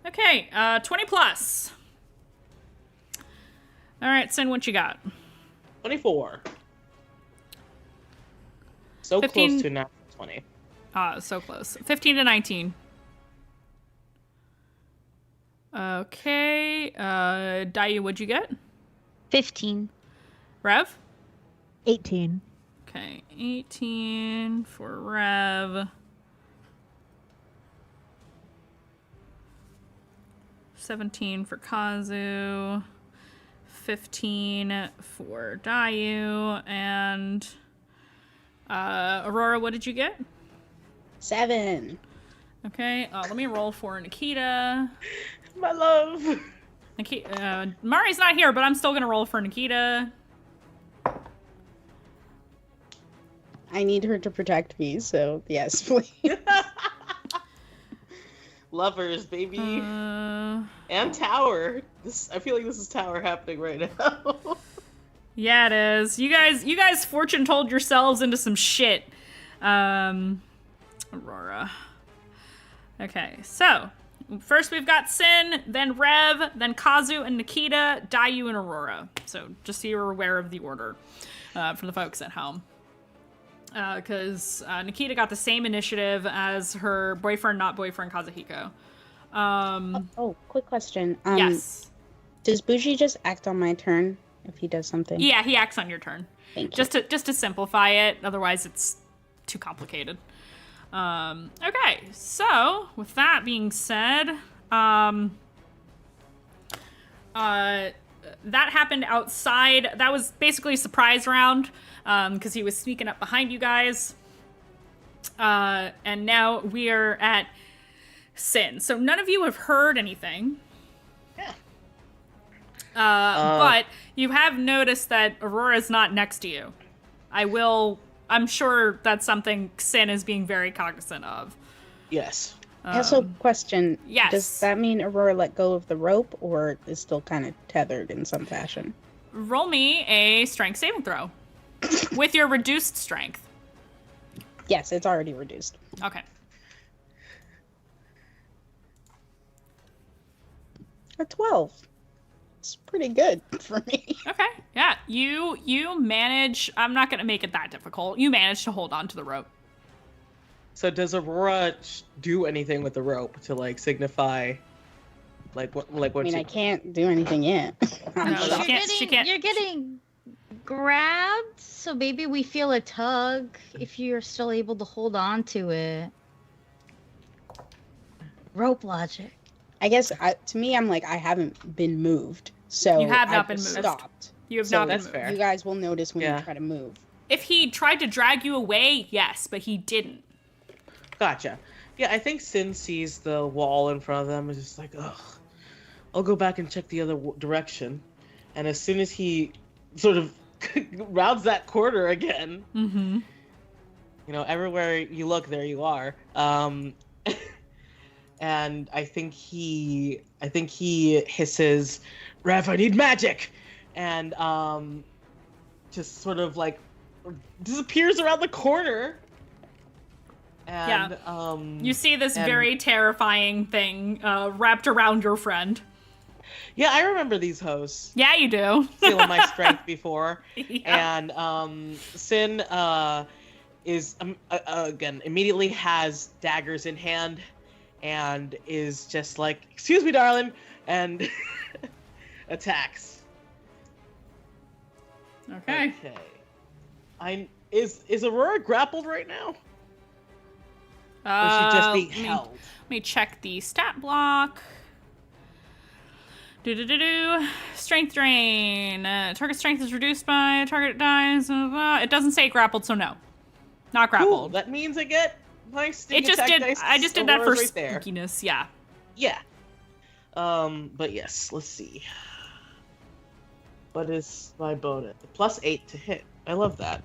Okay, 20 plus. All right, Sin, what you got? 24. So 15. close to not 20. So close. 15 to 19. Okay, Dayu, what'd you get? 15. Rev? 18. Okay, 18 for Rev. 17 for Kazu. 15 for Dayu. And Aurora, what did you get? 7. Okay, let me roll for Nikita. My love. Mari's not here, but I'm still gonna roll for Nikita. I need her to protect me, so yes, please. Lovers, baby. Uh, And Tower. I feel like this is Tower happening right now. yeah, it is. You guys fortune told yourselves into some shit. Aurora. Okay, so first we've got Sin, then Rev, then Kazu and Nikita, Dayu and Aurora. So just so you're aware of the order for the folks at home. Because Nikita got the same initiative as her boyfriend, not boyfriend, Kazuhiko. Quick question. Yes. Does Bougie just act on my turn if he does something? Yeah, he acts on your turn. Thank you. Just to simplify it, otherwise it's too complicated. Okay, so with that being said, that happened outside. That was basically a surprise round, because he was sneaking up behind you guys. And now we are at Sin. So none of you have heard anything. Yeah. But you have noticed that Aurora's not next to you. I'm sure that's something Sin is being very cognizant of. Yes. Also, question. yes. Does that mean Aurora let go of the rope, or is still kind of tethered in some fashion? Roll me a strength saving throw with your reduced strength. Yes, it's already reduced. Okay. A 12. It's pretty good for me. Okay. Yeah. You manage. I'm not gonna make it that difficult. You manage to hold on to the rope. So does Aurora do anything with the rope to like signify, like what? I mean, I can't do anything yet. No, she can't. You're getting grabbed, so maybe we feel a tug if you're still able to hold on to it. Rope logic. I guess to me, I'm like, I haven't been moved. So You have not I've been moved. Stopped. You have So not been that's moved. fair. You guys will notice when Yeah. you try to move. If he tried to drag you away, yes, but he didn't. Gotcha. Yeah, I think Sin sees the wall in front of them and is just like, ugh, I'll go back and check the other direction. And as soon as he sort of rounds that corner again. Mm-hmm. You know, everywhere you look, there you are. And I think he hisses, "Rev, I need magic," and just sort of like disappears around the corner. And you see this and- very terrifying thing wrapped around your friend. Yeah, I remember these hosts. Yeah, you do. Feeling my strength before. Yeah. And Sin is again immediately has daggers in hand and is just like, "Excuse me, darling," and attacks. Okay. Is Aurora grappled right now? Or is she just being held? Let me check the stat block. Strength drain. Target strength is reduced by target dies. It doesn't say grappled, so no. Not Cool. grappled. That means I get my sting It just attack did. dice. I just did that for Aurora's right there. spookiness. Yeah. Yeah. But yes, let's see. What is my bonus? +8 to hit. I love that.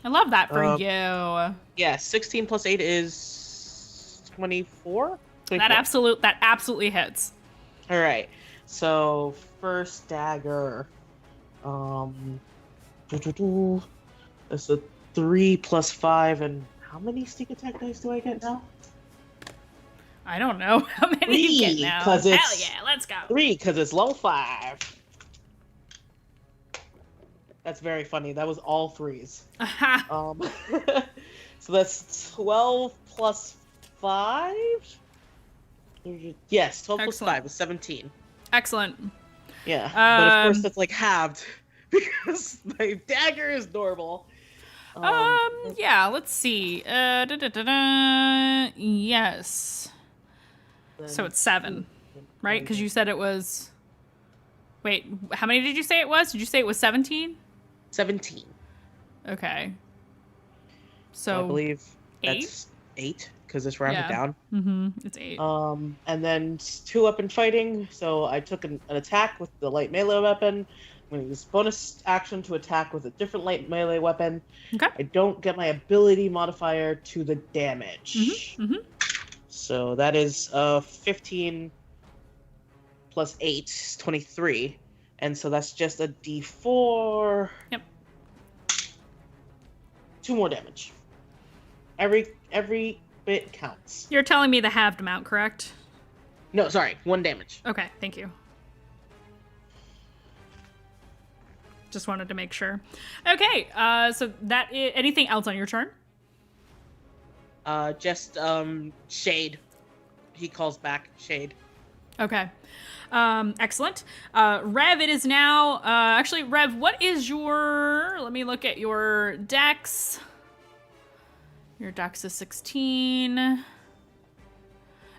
I love that for you. Yeah, 16 + 8 is 24? That absolutely hits. All right. So first dagger. That's a 3 + 5, and how many sneak attack dice do I get now? I don't know how many you get 3, now. 'cause Hell it's- yeah, let's go. 3, because it's level 5. That's very funny. That was all 3s. So that's 12 + 5? Yes, 12 + Excellent. 5 is 17. Excellent. Yeah, but of course that's like halved because my dagger is normal. Yeah, let's see. Yes. So it's 7, right? Because you said it was... Wait, how many did you say it was? Did you say it was 17? 17. Okay. So I believe 8? that's 8 because it's rounded Yeah. down. Mm-hmm. It's 8. And then 2 weapon fighting. So I took an attack with the light melee weapon. I'm going to use bonus action to attack with a different light melee weapon. Okay. I don't get my ability modifier to the damage. Mm-hmm. Mm-hmm. So that is 15 + 8 is 23. And so that's just a D4. Yep. 2 more damage. Every bit counts. You're telling me the halved amount, correct? No, sorry, 1 damage. Okay, thank you. Just wanted to make sure. Okay, so anything else on your turn? Just Shade. He calls back Shade. Okay. Excellent. Rev, it is now... actually, Rev, what is your... Let me look at your dex. Your dex is 16.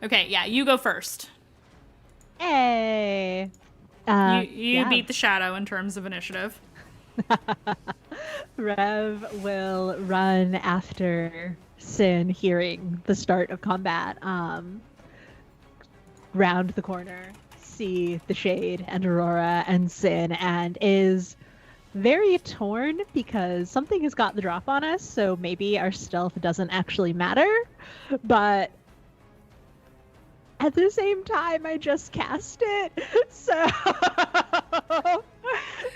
Okay, yeah, you go first. Hey. You beat the shadow in terms of initiative. Rev will run after Sin, hearing the start of combat. Round the corner, see the Shade and Aurora and Sin, and is very torn because something has got the drop on us, so maybe our stealth doesn't actually matter. But at the same time, I just cast it. So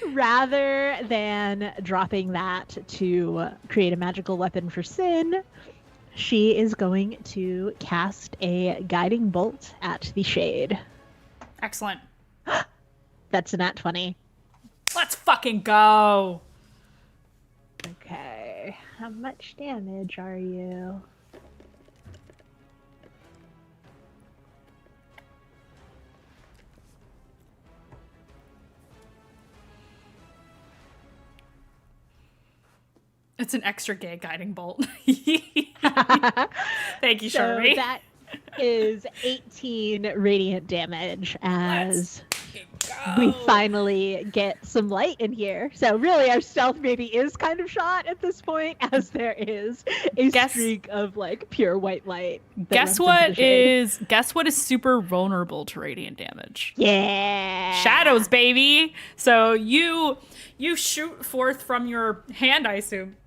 rather than dropping that to create a magical weapon for Sin, she is going to cast a guiding bolt at the Shade. Excellent. That's a nat 20. Let's fucking go. Okay. How much damage are you? It's an extra gay guiding bolt. Thank you, So Sharpie. that is 18 radiant damage as we finally get some light in here. So really our stealth maybe is kind of shot at this point, as there is a streak of like pure white light. Guess what is super vulnerable to radiant damage? Yeah. Shadows, baby. So you shoot forth from your hand, I assume,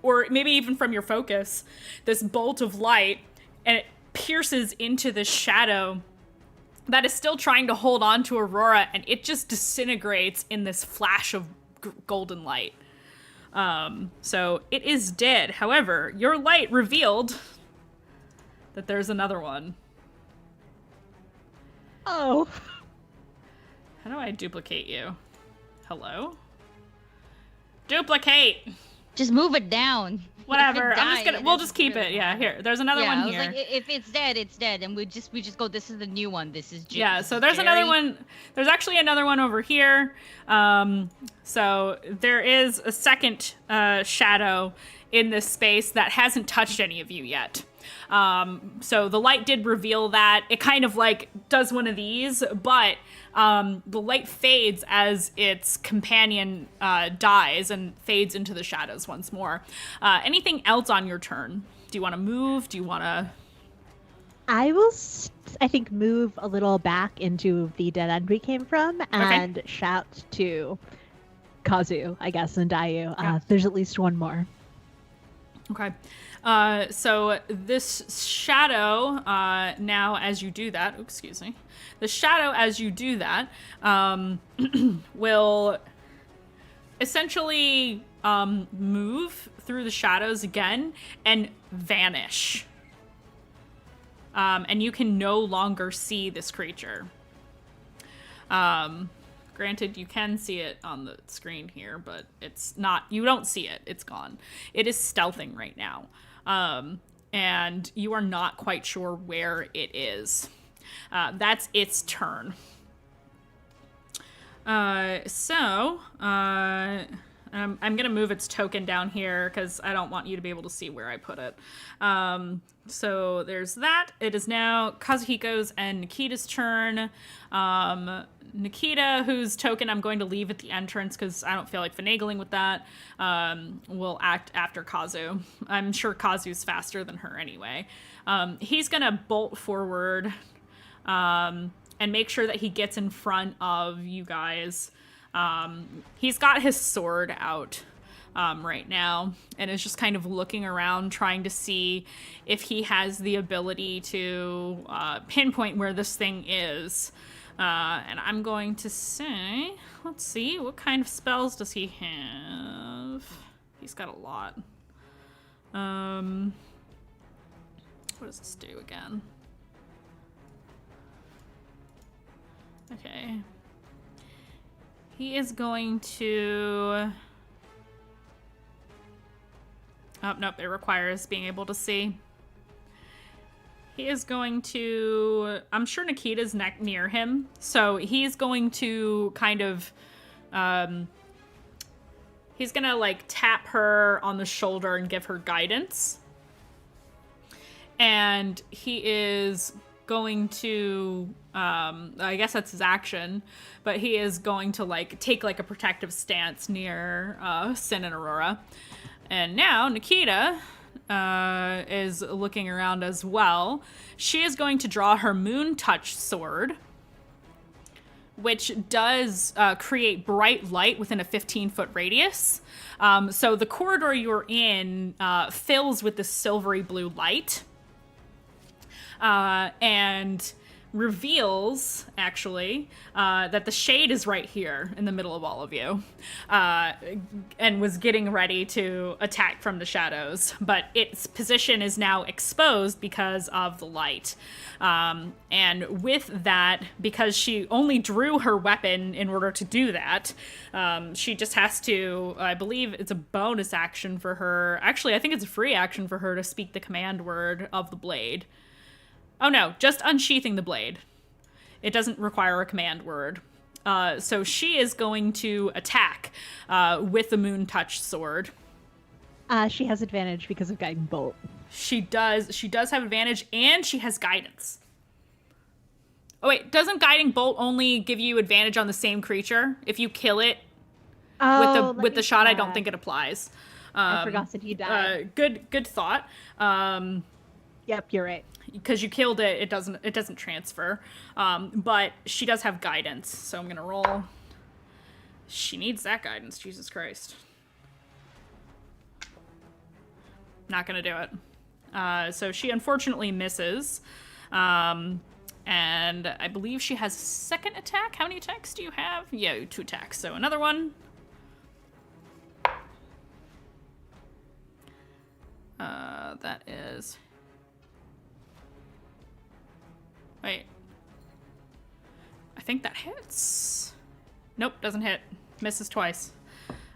or maybe even from your focus, this bolt of light, and it pierces into the shadow that is still trying to hold on to Aurora, and it just disintegrates in this flash of golden light. So it is dead. However, your light revealed that there's another one. Oh. How do I duplicate you? Hello? Duplicate! Just move it down. Whatever. We'll just keep really it. Yeah, here. There's another one here. I was like, if it's dead, it's dead, and we just go. This is the new one. This is yeah. So there's another one. There's actually another one over here. So there is a second shadow in this space that hasn't touched any of you yet. So the light did reveal that. It kind of like does one of these, but the light fades as its companion dies and fades into the shadows once more. Anything else on your turn? Do you want to move? Do you want to... I will, I think, move a little back into the dead end we came from and shout to Kazu, I guess, and Dayu. There's at least one more. Okay. So this shadow, now as you do that, excuse me, the shadow as you do that, will essentially move through the shadows again and vanish. And you can no longer see this creature. Granted, you can see it on the screen here, but it's not, you don't see it. It's gone. It is stealthing right now. And you are not quite sure where it is. That's its turn. I'm going to move its token down here because I don't want you to be able to see where I put it. So there's that. It is now Kazuhiko's and Nikita's turn. Nikita, whose token I'm going to leave at the entrance because I don't feel like finagling with that, will act after Kazu. I'm sure Kazu's faster than her anyway. He's going to bolt forward and make sure that he gets in front of you guys. He's got his sword out right now and is just kind of looking around trying to see if he has the ability to pinpoint where this thing is. And I'm going to say, let's see, what kind of spells does he have? He's got a lot. What does this do again? Okay. He is going to... Oh, nope, it requires being able to see. He is going to... I'm sure Nikita's near him, so he's going to kind of... he's gonna, like, tap her on the shoulder and give her guidance. And he is going to... I guess that's his action, but he is going to, like, take, like, a protective stance near Sin and Aurora. And now Nikita... is looking around as well. She is going to draw her Moon Touch sword, which does create bright light within a 15-foot radius. So the corridor you're in fills with this silvery blue light and reveals, actually, that the shade is right here in the middle of all of you and was getting ready to attack from the shadows, but its position is now exposed because of the light. And with that, because she only drew her weapon in order to do that, she just has to, I believe it's a bonus action for her. Actually, I think it's a free action for her to speak the command word of the blade. Oh no, just unsheathing the blade. It doesn't require a command word. So she is going to attack with the Moon Touch sword. She has advantage because of Guiding Bolt. She does have advantage, and she has guidance. Oh wait, doesn't guiding bolt only give you advantage on the same creature if you kill it Oh, with the shot? I don't think it applies. I forgot that he died. Good thought. Yep, you're right. Because you killed it, it doesn't transfer. But she does have guidance, so I'm gonna roll. She needs that guidance. Jesus Christ. Not gonna do it. So she unfortunately misses. And I believe she has second attack. How many attacks do you have? Yeah, 2 attacks. So another one. That is... Wait. I think that hits. Nope, doesn't hit. Misses twice.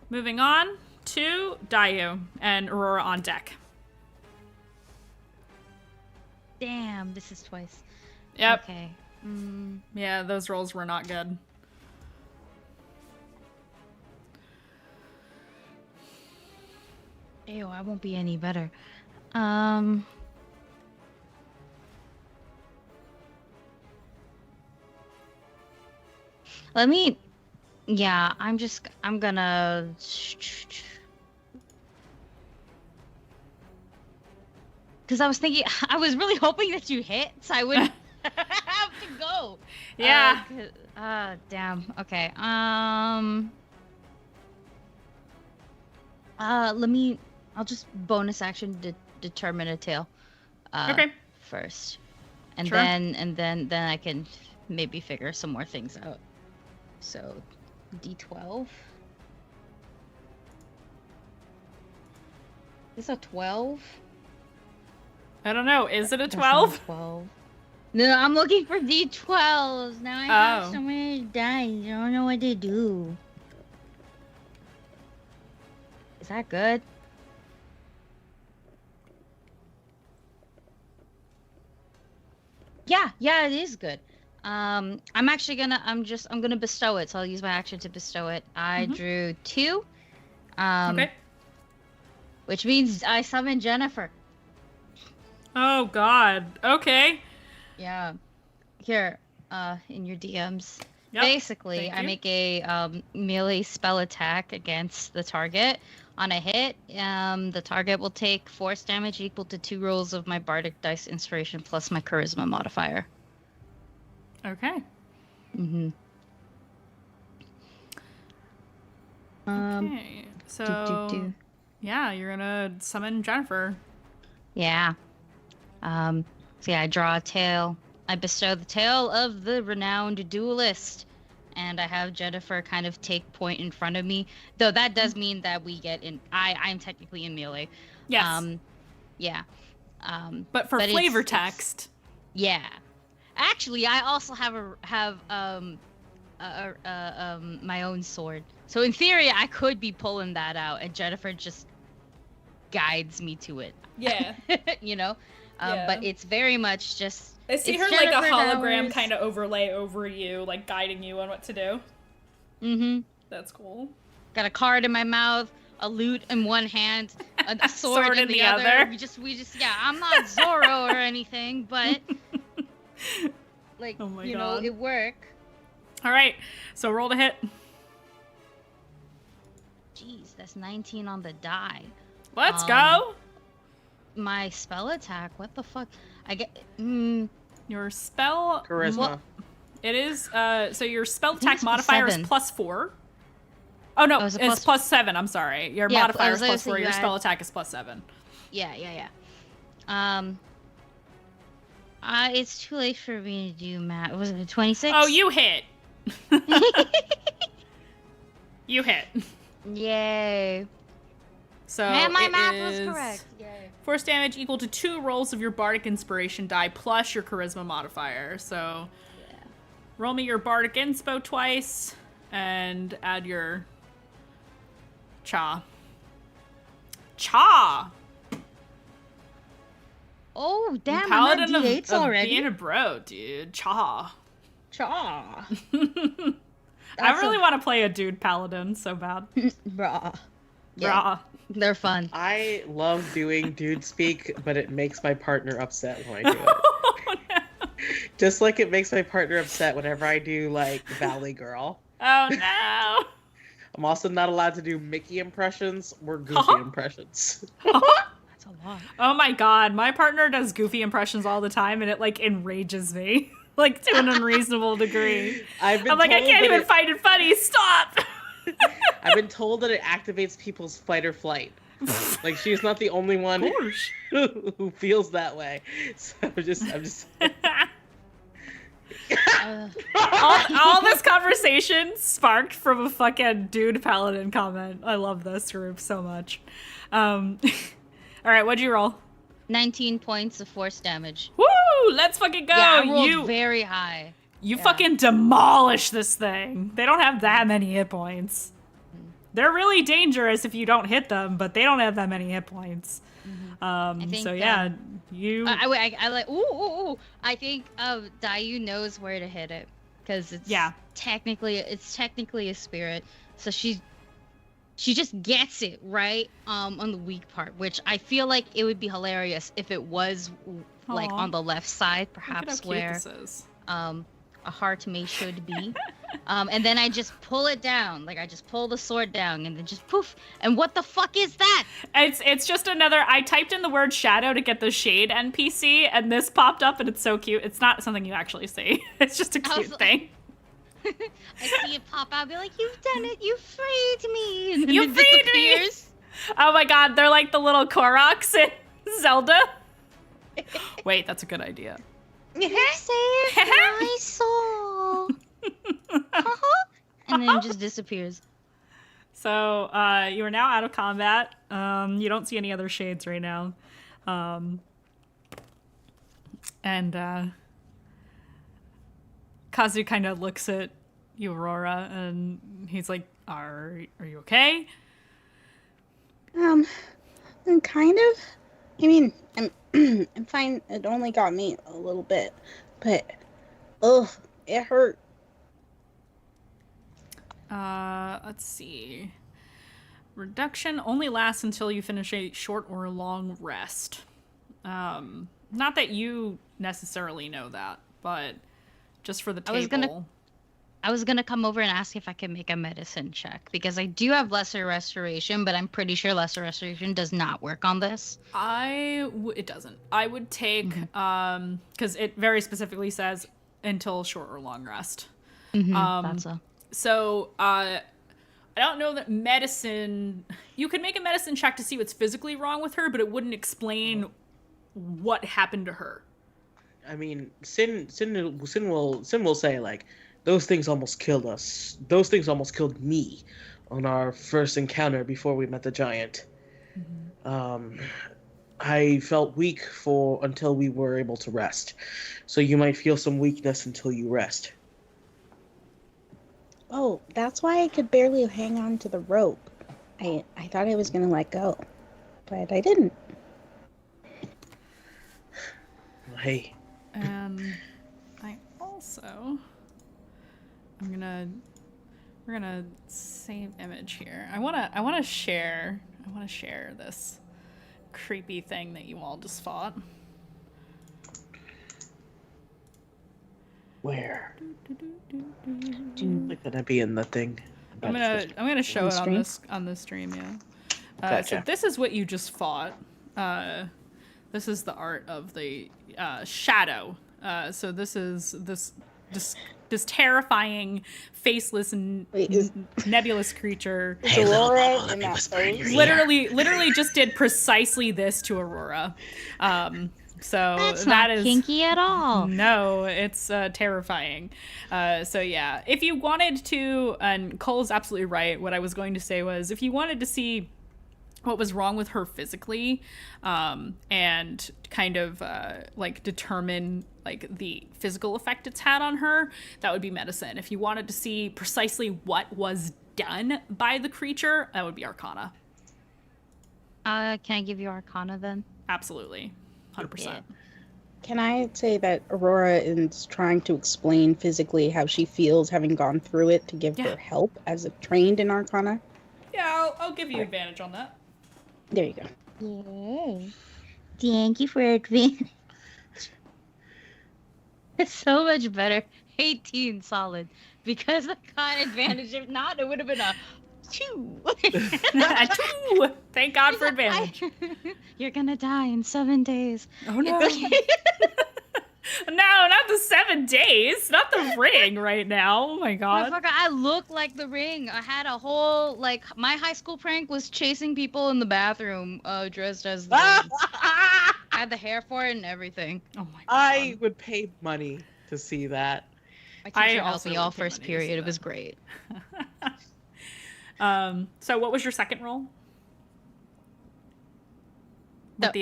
Moving on to Dayu and Aurora on deck. Damn, this is twice. Yep. Okay. Yeah, those rolls were not good. Ew, I won't be any better. Let me... Yeah, I'm gonna... Because I was thinking... I was really hoping that you hit, so I wouldn't have to go. Yeah. Damn. Okay. I'll just bonus action determine a tail. Okay. First, and Sure. then I can maybe figure some more things out. So, D12. Is a 12? I don't know. Is it a That's not 12? 12. No, I'm looking for D12s. Now I have Oh. so many dice. I don't know what they do. Is that good? Yeah, it is good. I'm gonna bestow it, so I'll use my action to bestow it. I drew 2. Okay. Which means I summon Jennifer. Oh, God. Okay. Yeah. Here, in your DMs. Yep. Basically, Thank I you. make a melee spell attack against the target. On a hit, the target will take force damage equal to 2 rolls of my bardic dice inspiration plus my charisma modifier. Okay. Okay. So, yeah, you're gonna summon Jennifer. Yeah. So yeah, I draw a tail. I bestow the tail of the renowned duelist. And I have Jennifer kind of take point in front of me. Though that does mean that we get in... I'm technically in melee. Yes. Yeah. But for it's- flavor it's- text. Yeah. Actually, I also have my own sword. So in theory, I could be pulling that out, and Jennifer just guides me to it. Yeah. You know? Yeah. But it's very much just... I see it's her like a Jennifer hologram Towers. kind of overlay over you, like guiding you on what to do. Mm-hmm. That's cool. Got a card in my mouth, a lute in one hand, a sword in the other. other. We just, yeah, I'm not Zorro or anything, but like, Oh my you God. know, it work. All right. So roll to hit. Jeez, that's 19 on the die. Let's go. My spell attack, what the fuck? I get, Your spell. Charisma. What? It is. So your spell think attack it's modifier is +7. +4. Oh no, Oh, is it it's +7. I'm sorry. Your Yeah, modifier I is was gonna +4. say Your you spell had- attack is +7. yeah. It's too late for me to do math. Was it a 26? Oh, you hit. You hit. Yay. So Man, my it math is was correct. Yay. Force damage equal to 2 rolls of your bardic inspiration die plus your charisma modifier. So roll me your bardic inspo twice and add your cha. Oh, damn, Paladin I'm at D8s of already. being a bro, dude. Cha. Chaw. I really want to play a dude paladin so bad. Bruh. Brah. They're fun. I love doing dude speak, but it makes my partner upset when I do it. Oh, no. Just like it makes my partner upset whenever I do like Valley Girl. Oh no. I'm also not allowed to do Mickey impressions or Goofy impressions. That's a lot. Oh my god, my partner does Goofy impressions all the time, and it like enrages me, like to an unreasonable degree. I'm like, I can't even find it funny. Stop. I've been told that it activates people's fight or flight. Like she's not the only one who feels that way. So I'm just. all this conversation sparked from a fucking dude paladin comment. I love this group so much. All right, what'd you roll? 19 points of force damage. Woo! Let's fucking go. Yeah, I rolled very high. You fucking demolish this thing. They don't have that many hit points. They're really dangerous if you don't hit them, but they don't have that many hit points. So yeah, you. I like. Ooh. I think Dayu knows where to hit it because it's technically a spirit. So she just gets it right on the weak part, which I feel like it would be hilarious if it was like on the left side, perhaps where a heart should be. And then I just pull it down, like I just pull the sword down, and then just poof. And what the fuck is that? It's just another. I typed in the word shadow to get the shade NPC, and this popped up, and it's so cute. It's not something you actually see. It's just a cute thing. I see it pop out, be like, "You've done it! You freed me!" And then You it freed disappears. me! Oh my god, they're like the little Koroks in Zelda. Wait, that's a good idea. You saved my soul. And then it just disappears. So you are now out of combat. You don't see any other shades right now. And Kazu kind of looks at you, Aurora, and he's like, are you okay? I'm kind of. I mean, I'm fine. It only got me a little bit, but it hurt. Let's see. Reduction only lasts until you finish a short or long rest. Not that you necessarily know that, but just for the table. I was gonna come over and ask if I could make a medicine check because I do have lesser restoration, but I'm pretty sure lesser restoration does not work on this. It doesn't. I would take because it very specifically says until short or long rest. That's a... So I don't know that medicine. You could make a medicine check to see what's physically wrong with her, but it wouldn't explain what happened to her. I mean, Sin will say like, those things almost killed us. Those things almost killed me on our first encounter before we met the giant. I felt weak until we were able to rest. So you might feel some weakness until you rest. Oh, that's why I could barely hang on to the rope. I thought I was gonna let go, but I didn't. Hey. And I also... we're gonna save image here. I wanna share this creepy thing that you all just fought. Where? Like, could I be in the thing? I'm gonna show it on the stream, yeah. Gotcha. So this is what you just fought. This is the art of the shadow. So this is this terrifying, faceless, nebulous creature. Hey, Aurora let me whisper in your ear. Literally just did precisely this to Aurora. So That's that not is kinky at all. No, it's terrifying. So yeah, if you wanted to, and Cole's absolutely right. What I was going to say was, if you wanted to see what was wrong with her physically, and kind of like determine like the physical effect it's had on her, that would be medicine. If you wanted to see precisely what was done by the creature, that would be Arcana. Can I give you Arcana then? Absolutely. 100%. Yeah. Can I say that Aurora is trying to explain physically how she feels having gone through it to give her help as a trained in Arcana? Yeah, I'll give you advantage on that. There you go. Yay. Thank you for advantage. It's so much better. 18 solid. Because I got advantage. If not, it would have been a 2. Two. Thank God for advantage. You're gonna die in 7 days. Oh no. No, not the 7 days. Not the ring right now. Oh my God. Motherfucker, I look like the ring. I had a whole, like, my high school prank was chasing people in the bathroom dressed as the ring. I had the hair for it and everything. Oh my God. I would pay money to see that. My I teacher also helped me would all pay first money to see period. It that. was great. So what was your second roll?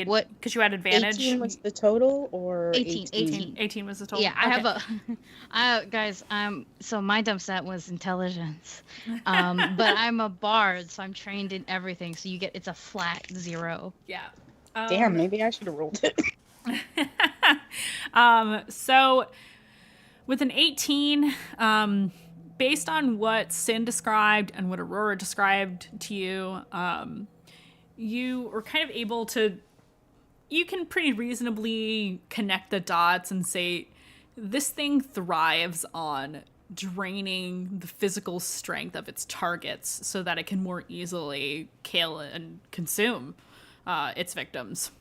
What? Because you had advantage. 18 was the total, or 18, 18. 18 was the total. Yeah, I Okay. have a guys, so my dump set was intelligence. But I'm a bard, so I'm trained in everything. So it's a flat 0. Yeah. Damn, maybe I should have rolled it. So with an 18, based on what Sin described and what Aurora described to you, you were kind of able to, you can pretty reasonably connect the dots and say, this thing thrives on draining the physical strength of its targets so that it can more easily kill and consume its victims.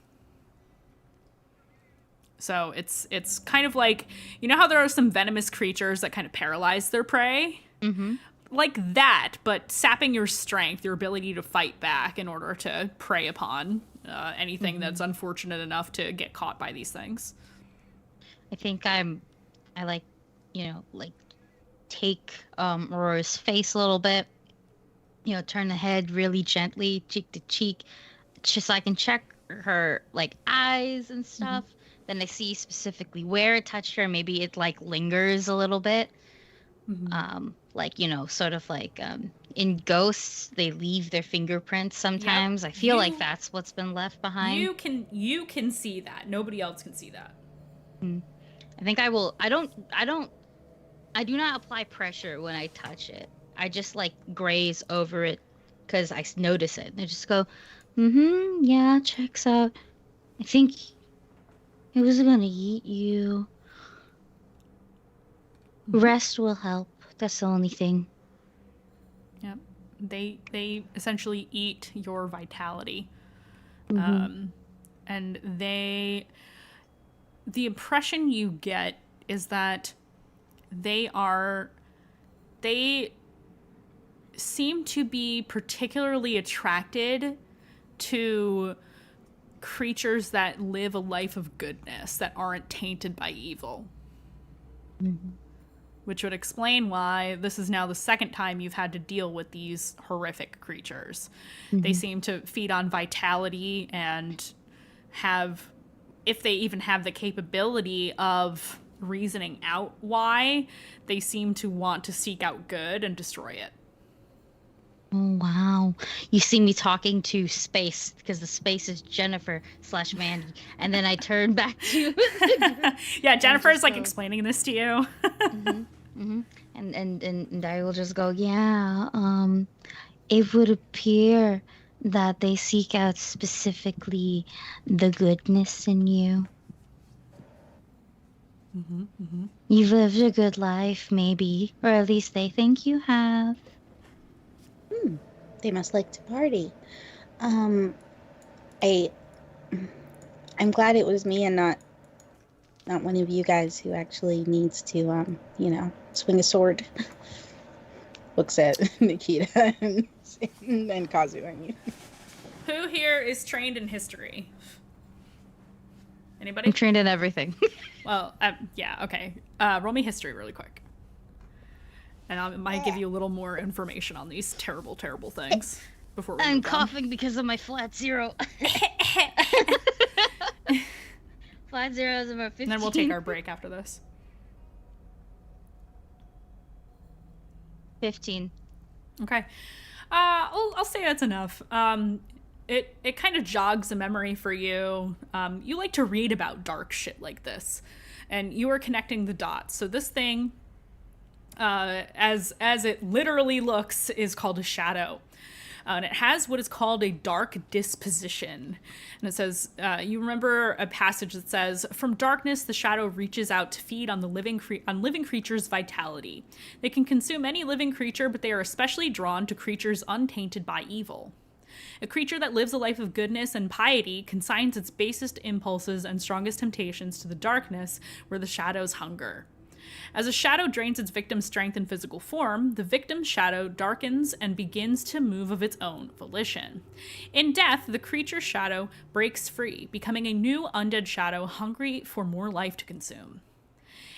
So it's kind of like, you know how there are some venomous creatures that kind of paralyze their prey? Mm-hmm. Like that, but sapping your strength, your ability to fight back in order to prey upon anything that's unfortunate enough to get caught by these things. I think I like, take Aurora's face a little bit, turn the head really gently, cheek to cheek, just so I can check her, like, eyes and stuff. Then I see specifically where it touched her. Maybe it, like, lingers a little bit. Sort of like in ghosts, they leave their fingerprints sometimes. I feel like that's what's been left behind. You can see that. Nobody else can see that. I think I will. I do not apply pressure when I touch it. I just like graze over it because I notice it. I just go, yeah, checks out. I think it was gonna eat you. Rest will help. That's the only thing. Yep. They essentially eat your vitality. And the impression you get is that they seem to be particularly attracted to creatures that live a life of goodness, that aren't tainted by evil. Which would explain why this is now the second time you've had to deal with these horrific creatures. They seem to feed on vitality and have, if they even have the capability of reasoning out why, they seem to want to seek out good and destroy it. Oh, wow. You see me talking to space, because the space is Jennifer/Mandy. And then I turn back to... Yeah, Jennifer's like explaining this to you. And I will just go, yeah, it would appear that they seek out specifically the goodness in you. You've lived a good life, maybe, or at least they think you have. They must like to party. I'm glad it was me and not one of you guys who actually needs to, swing a sword. Looks at Nikita and Kazu, I mean. Who here is trained in history? Anybody? I'm trained in everything. Well, yeah, okay. Roll me history really quick. And I might give you a little more information on these terrible, terrible things before we I'm move on. coughing because of my flat 0. Flat 0 is about 15. And then we'll take our break after this. 15. Okay. I'll say that's enough. It kind of jogs a memory for you. You like to read about dark shit like this, and you are connecting the dots. So this thing, as it literally looks, is called a shadow. and it has what is called a dark disposition. And it says, you remember a passage that says, "From darkness, the shadow reaches out to feed on the living creature's vitality. They can consume any living creature, but they are especially drawn to creatures untainted by evil. A creature that lives a life of goodness and piety consigns its basest impulses and strongest temptations to the darkness where the shadows hunger. As a shadow drains its victim's strength and physical form, the victim's shadow darkens and begins to move of its own volition. In death, the creature's shadow breaks free, becoming a new undead shadow hungry for more life to consume.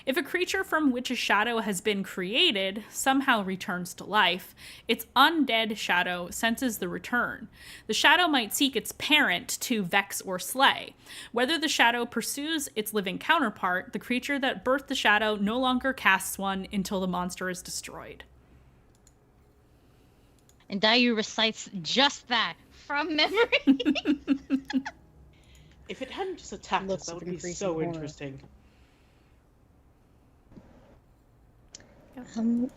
If a creature from which a shadow has been created somehow returns to life, its undead shadow senses the return. The shadow might seek its parent to vex or slay. Whether the shadow pursues its living counterpart, the creature that birthed the shadow no longer casts one until the monster is destroyed." And Dayu recites just that from memory. If it hadn't just attacked us, Looks that would like be increasing so horror. interesting.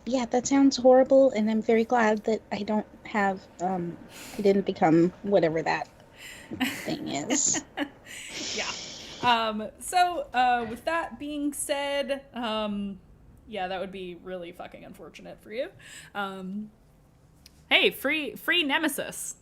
Yeah, that sounds horrible, and I'm very glad that I don't have, I didn't become whatever that thing is. Yeah. So with that being said, yeah, that would be really fucking unfortunate for you. Hey, free Nemesis.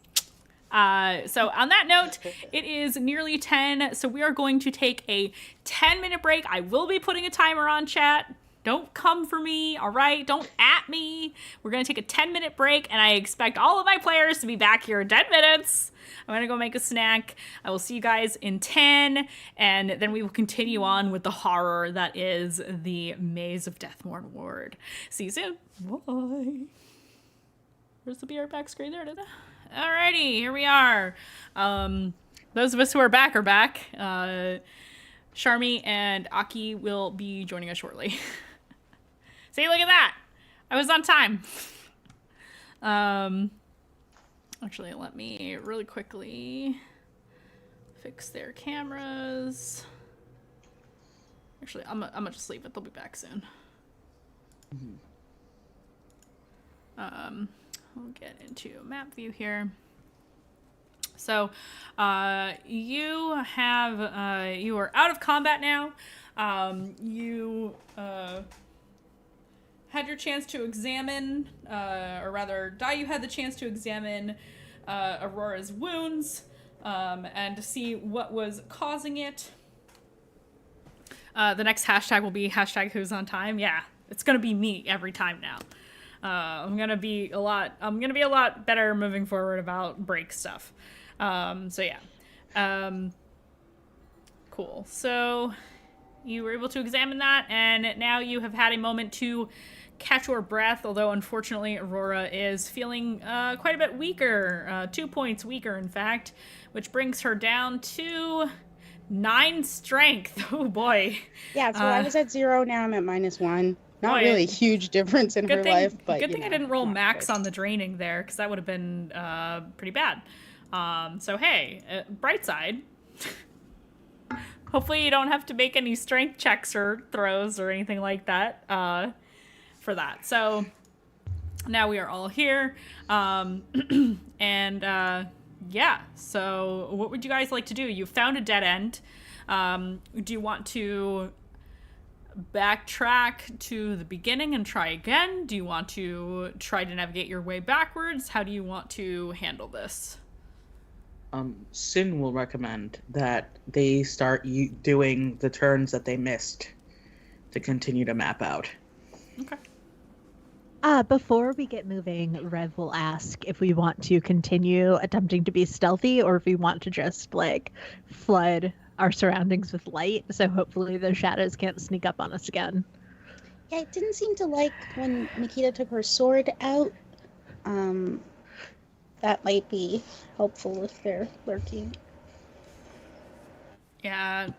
So on that note, it is nearly 10, so we are going to take a 10-minute break. I will be putting a timer on, chat. Don't come for me, all right? Don't at me. We're going to take a 10-minute break, and I expect all of my players to be back here in 10 minutes. I'm going to go make a snack. I will see you guys in 10, and then we will continue on with the horror that is the Maze of Deathmorn Ward. See you soon. Bye. Where's the BR back screen? There it is. Alrighty, here we are. Those of us who are back are back. Sharmi and Aki will be joining us shortly. See, look at that. I was on time. Actually, let me really quickly fix their cameras. Actually, I'm gonna just leave it. They'll be back soon. We'll get into map view here. So, you are out of combat now. You had your chance to examine, or rather, Dayu had the chance to examine Aurora's wounds, and to see what was causing it. The next hashtag will be hashtag who's on time. Yeah, it's gonna be me every time now. I'm gonna be a lot better moving forward about break stuff. So yeah. Cool. So you were able to examine that, and now you have had a moment to catch your breath, although unfortunately Aurora is feeling quite a bit weaker, 2 points weaker in fact, which brings her down to 9 strength. Oh boy. Yeah, so I was at 0, now I'm at -1. Not boy, really a huge difference in her life, but good thing I didn't roll not max great. on the draining there, because that would have been pretty bad. So hey, bright side. Hopefully you don't have to make any strength checks or throws or anything like that for that. So now we are all here. And yeah, so what would you guys like to do? You found a dead end. Do you want to backtrack to the beginning and try again? Do you want to try to navigate your way backwards? How do you want to handle this? Sin will recommend that they start doing the turns that they missed to continue to map out. Okay. Before we get moving, Rev will ask if we want to continue attempting to be stealthy or if we want to just, like, flood our surroundings with light, so hopefully the shadows can't sneak up on us again. Yeah, it didn't seem to like when Nikita took her sword out. That might be helpful if they're lurking. Yeah,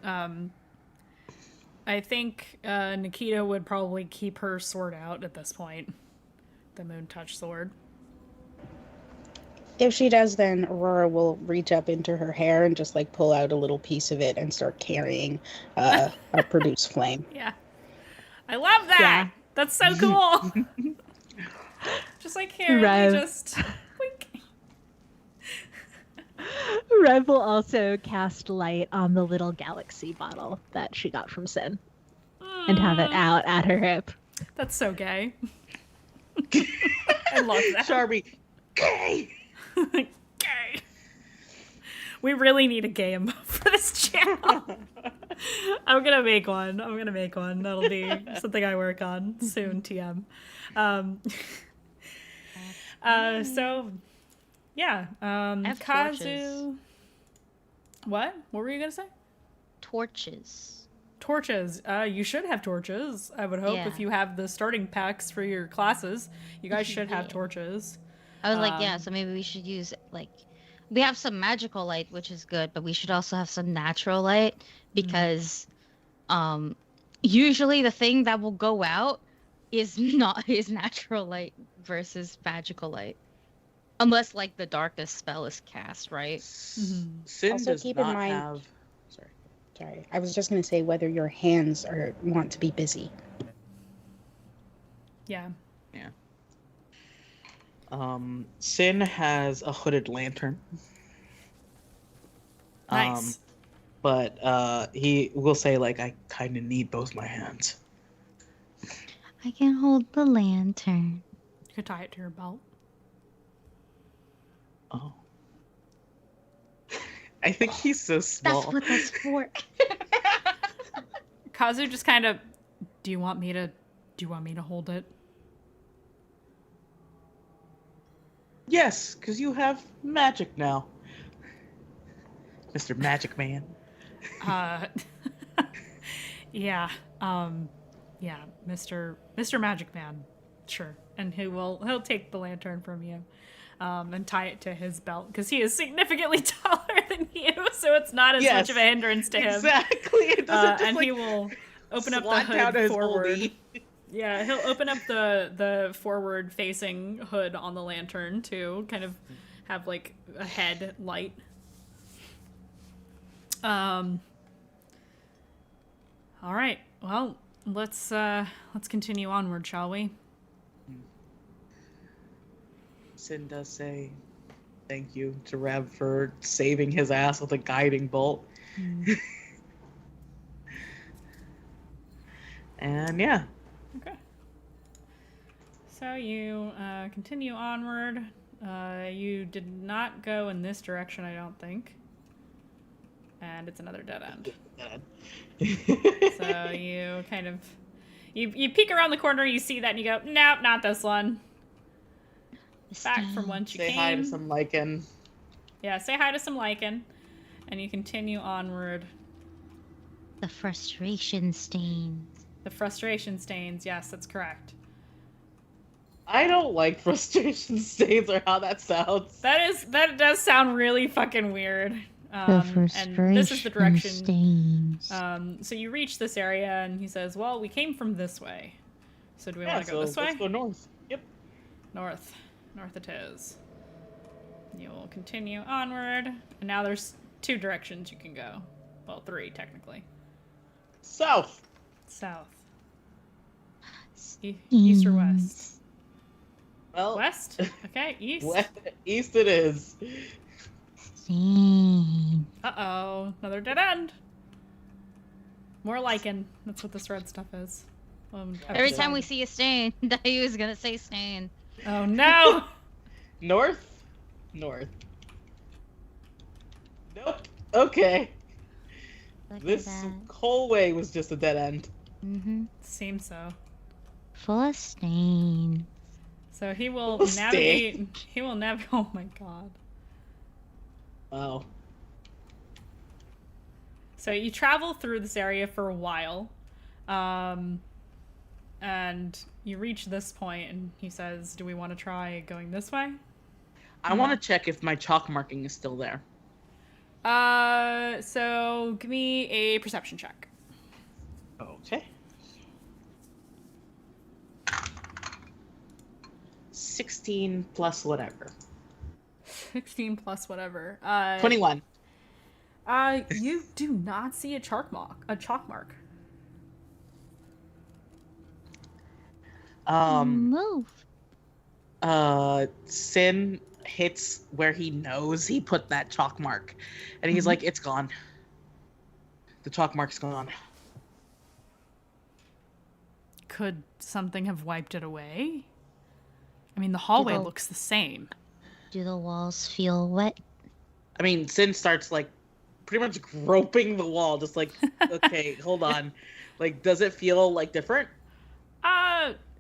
I think Nikita would probably keep her sword out at this point. The Moon Touch sword. If she does, then Aurora will reach up into her hair and just, like, pull out a little piece of it and start carrying a produce flame. Yeah. I love that! Yeah. That's so cool! Just like here, Rev. you just... Wink. Rev will also cast light on the little galaxy bottle that she got from Sin and have it out at her hip. That's so gay. I love that. Sharpie, gay. Gay. We really need a game for this channel. I'm gonna make one. That'll be something I work on soon. TM. So, yeah. have Kazu. torches. What? What were you gonna say? Torches. Torches. You should have torches. I would hope Yeah. if you have the starting packs for your classes, you guys should have Yeah. torches. I was like, yeah, Um, so maybe we should use like we have some magical light, which is good, but we should also have some natural light because usually the thing that will go out is natural light versus magical light. Unless like the darkest spell is cast, right? Sin Also does keep in not mind- have. Sorry, I was just gonna say whether your hands want to be busy. Yeah. Sin has a hooded lantern. Nice. But he will say like, I kind of need both my hands. I can hold the lantern. You could tie it to your belt. Oh. I think he's so small. That's what that's for. Kazu just kind of, do you want me to hold it? Yes, because you have magic now, Mr. Magic Man. Yeah. Yeah, Mr. Magic Man. Sure. And he'll take the lantern from you. And tie it to his belt because he is significantly taller than you, so it's not as much of a hindrance to him. Exactly. It doesn't just, And like, he will open up the slide down hood his forward. oldie. Yeah, he'll open up the forward facing hood on the lantern to kind of have like a head light. All right. Well, let's continue onward, shall we? Sin does say thank you to Rev for saving his ass with a guiding bolt. And yeah. Okay. So you continue onward. You did not go in this direction, I don't think. And it's another dead end. So you kind of you peek around the corner, you see that, and you go, nope, not this one. Back from whence you Say came. hi to some lichen. Yeah, say hi to some lichen, and you continue onward. The frustration stains. The frustration stains. Yes, that's correct. I don't like frustration stains or how that sounds. That does sound really fucking weird. The frustration and this is the direction. stains. So you reach this area, and he says, "Well, we came from this way. So do we want to go this way? Let's go north. Yep. North. North it is. You will continue onward, and now there's 2 directions you can go. Well, 3 technically. South. South. East or west? Well, West? Okay, east. East it is. Stain. Uh-oh, another dead end. More lichen. That's what this red stuff is. Every time we see a stain, Dayu is gonna say stain. Oh no! North? North. Nope. Okay. Look This at that. whole way was just a dead end. Mm-hmm. Seems so. Full of stain. So he will Little navigate. He will navigate. Oh my god. Wow. So you travel through this area for a while, and you reach this point, and he says, "Do we want to try going this way?" I want to check if my chalk marking is still there. So give me a perception check. Okay. 16 plus whatever. 16 plus whatever. 21. You do not see a chalk mark. Move. Sin hits where he knows he put that chalk mark. And he's like, it's gone. The chalk mark's gone. Could something have wiped it away? I mean, the hallway Well- looks the same. Do the walls feel wet? I mean, Sin starts like pretty much groping the wall, just like, okay, hold on. Like, does it feel like different?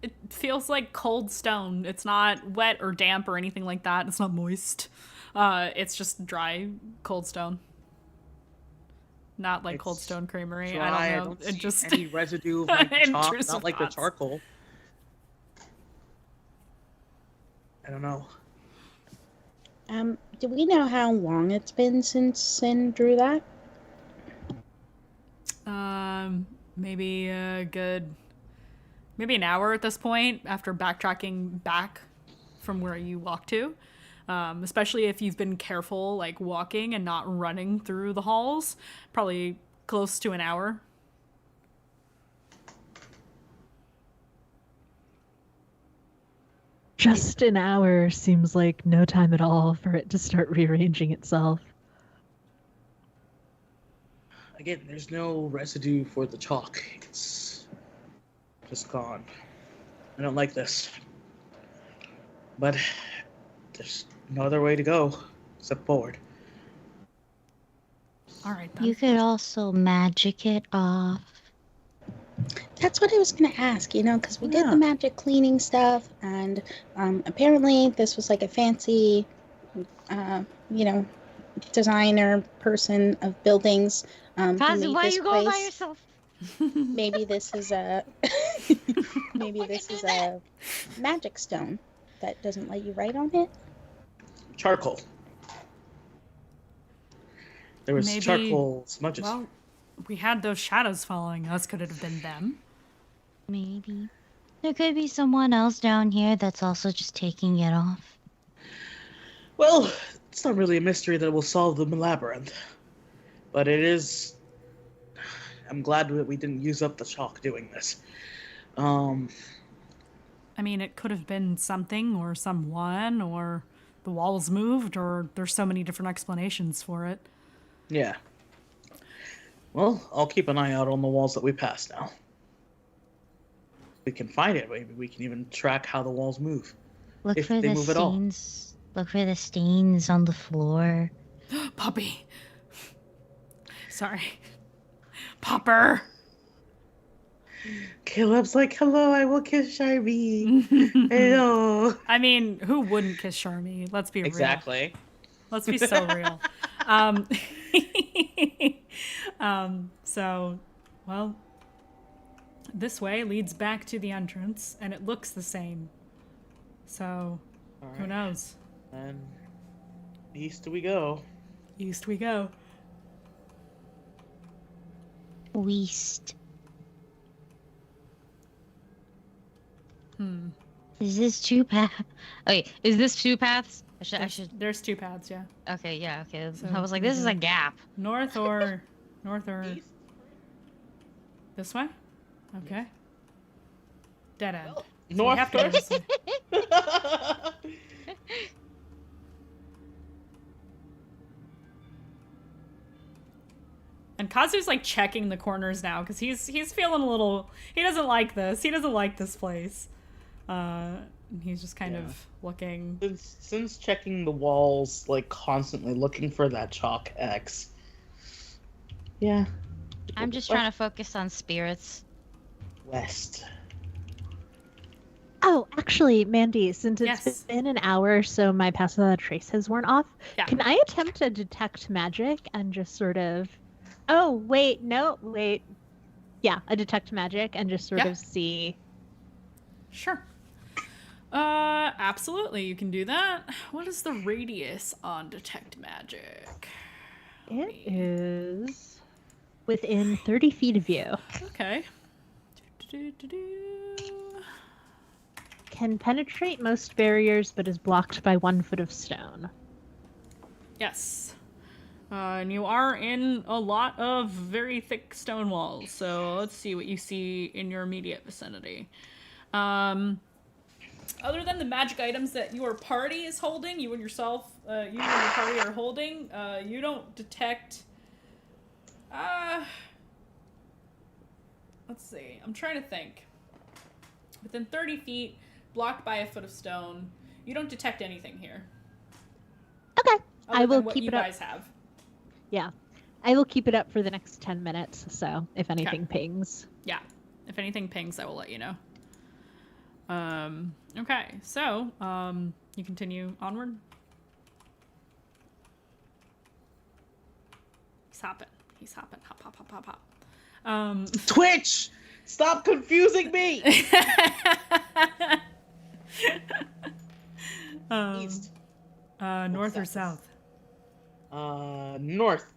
It feels like cold stone. It's not wet or damp or anything like that. It's not moist. It's just dry, cold stone. Not like Cold It's Stone Creamery. Dry, I don't know. see It just any residue of like, the chalk, Intrusive not like the thoughts. charcoal. I don't know. Do we know how long it's been since Sin drew that? Maybe maybe an hour at this point after backtracking back from where you walked to. Especially if you've been careful, like walking and not running through the halls. Probably close to an hour. Just an hour seems like no time at all for it to start rearranging itself. Again, there's no residue for the chalk. It's just gone. I don't like this. But there's no other way to go except forward. All right, then. You could also magic it off. That's what I was going to ask, you know, because we did Yeah. the magic cleaning stuff, and apparently this was like a fancy, you know, designer person of buildings. Who Kazu, made why are this you going by place. yourself? Maybe this is a maybe this is a magic stone that doesn't let you write on it. Charcoal. There was Maybe- charcoal smudges. Well, we had those shadows following us. Could it have been them? Maybe. There could be someone else down here that's also just taking it off. Well, it's not really a mystery that will solve the labyrinth. But it is... I'm glad that we didn't use up the chalk doing this. I mean, it could have been something or someone, or the walls moved, or there's so many different explanations for it. Yeah. Well, I'll keep an eye out on the walls that we pass now. We can find it. Maybe we can even track how the walls move. Look If for they the move at all. stains. Look for the stains on the floor. Puppy. Sorry. Popper. Caleb's like, hello, I will kiss Sharby. Hello. I mean, who wouldn't kiss Charmy? Let's be real. Exactly. Let's be so real. So, well, this way leads back to the entrance, and it looks the same. So, who knows? And east we go. East we go. West. Hmm. Is this two paths? Okay, is this two paths? I should. There's two paths, yeah. Okay, yeah, okay. So, I was like, this is a gap. North or East? this way? Okay. Dead end. Well, So we north have to go first. this way. And Kazu's like checking the corners now because he's feeling a little. He doesn't like this. He doesn't like this place. He's just kind Yeah. of looking. Since checking the walls, like constantly looking for that chalk X. Yeah. I'm just trying to focus on spirits. West. Oh, actually, Mandy, since it's Yes. been an hour, so my pass without a trace has worn off, Yeah. can I attempt to detect magic and just sort of... Oh, wait, no, wait. Yeah, a detect magic and just sort Yeah. of see... Sure. Absolutely, you can do that. What is the radius on detect magic? It is within 30 feet of you. Okay. Do-do-do-do-do. Can penetrate most barriers, but is blocked by 1 foot of stone. Yes. And you are in a lot of very thick stone walls, so let's see what you see in your immediate vicinity. other than the magic items that your party is holding, you and yourself, you and your party are holding, you don't detect. Let's see. I'm trying to think. Within 30 feet, blocked by a foot of stone, you don't detect anything here. Okay. Other I will than what keep you it up. guys have. Yeah. I will keep it up for the next 10 minutes, so if anything pings. Yeah. If anything pings, I will let you know. Okay. So, you continue onward. He's hopping. He's hopping. Hop, hop, hop, hop, hop. Twitch! Stop confusing me! East. North or South? south? North.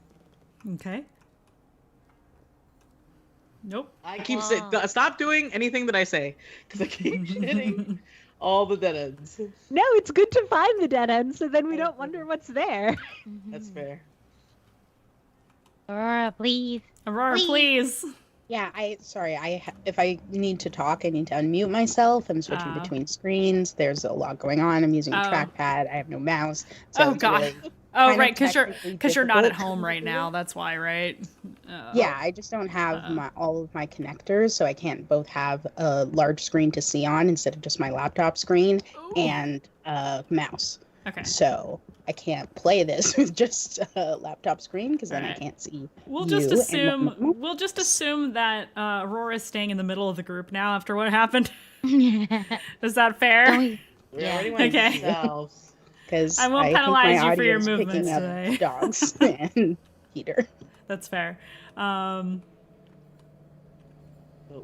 Okay. Nope. I keep saying, stop doing anything that I say, because I keep hitting all the dead ends. No, it's good to find the dead end, so then we don't wonder what's there. That's fair. Aurora, please. Aurora, please. Yeah, if I need to talk, I need to unmute myself. I'm switching between screens. There's a lot going on. I'm using a trackpad. I have no mouse. So it's God. really Oh, kind right, of because you're not at difficult. home right now. That's why, right? Yeah, I just don't have all of my connectors, so I can't both have a large screen to see on instead of just my laptop screen and a mouse. Okay. So I can't play this with just a laptop screen because then I can't see. We'll just assume that Aurora is staying in the middle of the group now after what happened. Is that fair? We already went south. Because I won't penalize you for your movements picking today. up dogs and heater. That's fair. But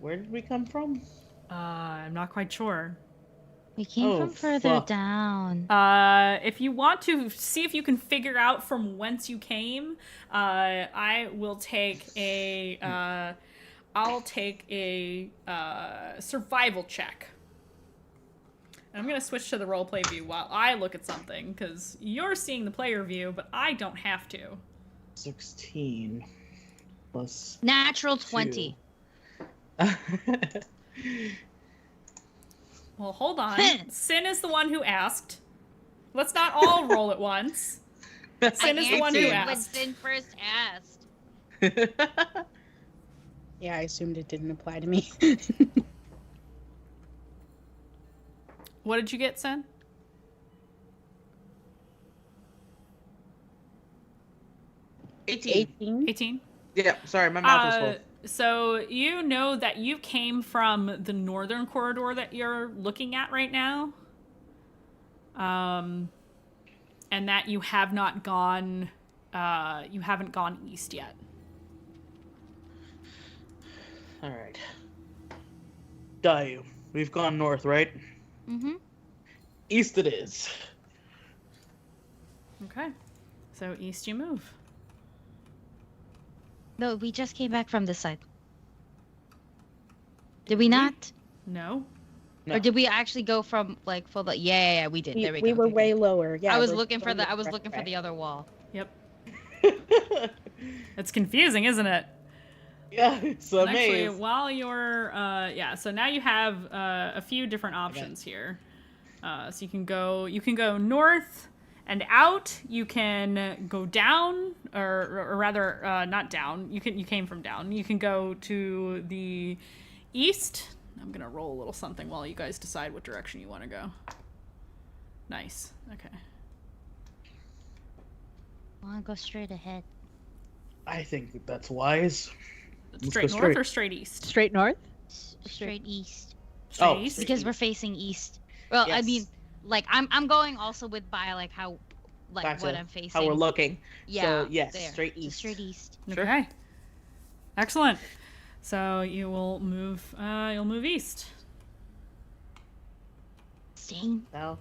where did we come from? I'm not quite sure. We came from further down. If you want to see if you can figure out from whence you came, I will take a survival check. And I'm gonna switch to the roleplay view while I look at something, because you're seeing the player view, but I don't have to. 16 plus Natural 20. 2. Well, hold on. Sin is the one who asked. Let's not all roll at once. Sin is the one who When asked. Sin first asked. Yeah, I assumed it didn't apply to me. What did you get, Sin? 18. 18? Yeah, sorry, my mouth was full. So you know that you came from the northern corridor that you're looking at right now. And that you have not gone, you haven't gone east yet. Alright. Dayu, we've gone north, right? Mm-hmm. East it is. Okay. So east you move. No, we just came back from this side. Did we not? No. No. Or did we actually go from like full? Yeah, we did. There we go. We were Okay, way good. lower. Yeah, I was we're looking for going the. I was correct looking for way. the other wall. Yep. It's confusing, isn't it? Yeah, it's a And actually, maze. while you're, so now you have a few different options here. So you can go north and out. You can go down, or rather, not down. You came from down. You can go to the east. I'm gonna roll a little something while you guys decide what direction you want to go. Nice. Okay. I want to go straight ahead. I think that's wise. Let's Straight go north or straight east? Straight north? Straight east. Straight east. straight Because we're facing east. Well, I Yes. mean, like I'm going also with by like how, like Gotcha. what I'm facing. How we're looking. Yeah. So, yes, there. straight So east. straight east. Sure. Okay. Excellent. So you will move. You'll move east. Stain. South.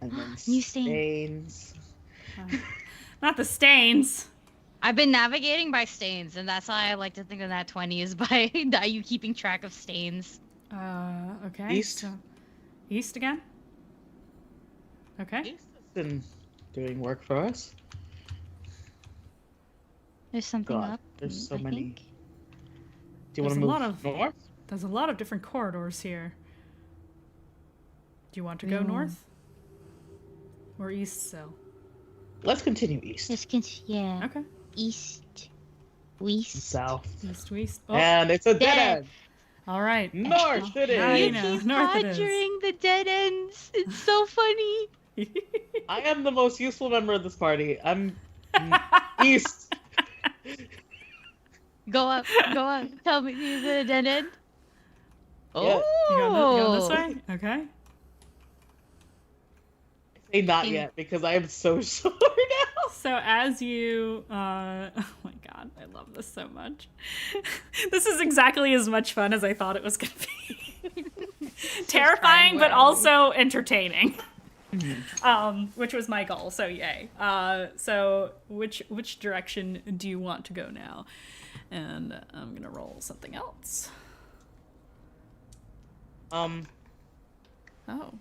And then New stain. stains. Not the stains. I've been navigating by stains, and that's why I like to think of that 20 is by you keeping track of stains. Okay. East. So, east again. Okay. East has been doing work for us. There's something God, up. there's so I many. think. Do you There's want a to lot move of- north? There's a lot of different corridors here. Do you want to go north? Or east still? Let's continue east. Yeah. Okay. East. West. South. East, west. Oh, And it's a dead Dead. end. all right. North it I is. know. He's North it is. conjuring the dead ends. It's so funny. I am the most useful member of this party. I'm east. Go up. Tell me the dead end. Yeah. You go this way? Okay. Say not yet because I am so sure now. So as you, oh my god, I love this so much. This is exactly as much fun as I thought it was going to be. Terrifying, but also entertaining. Which was my goal, so yay. So which direction do you want to go now? And I'm gonna roll something else. Oh. Okay.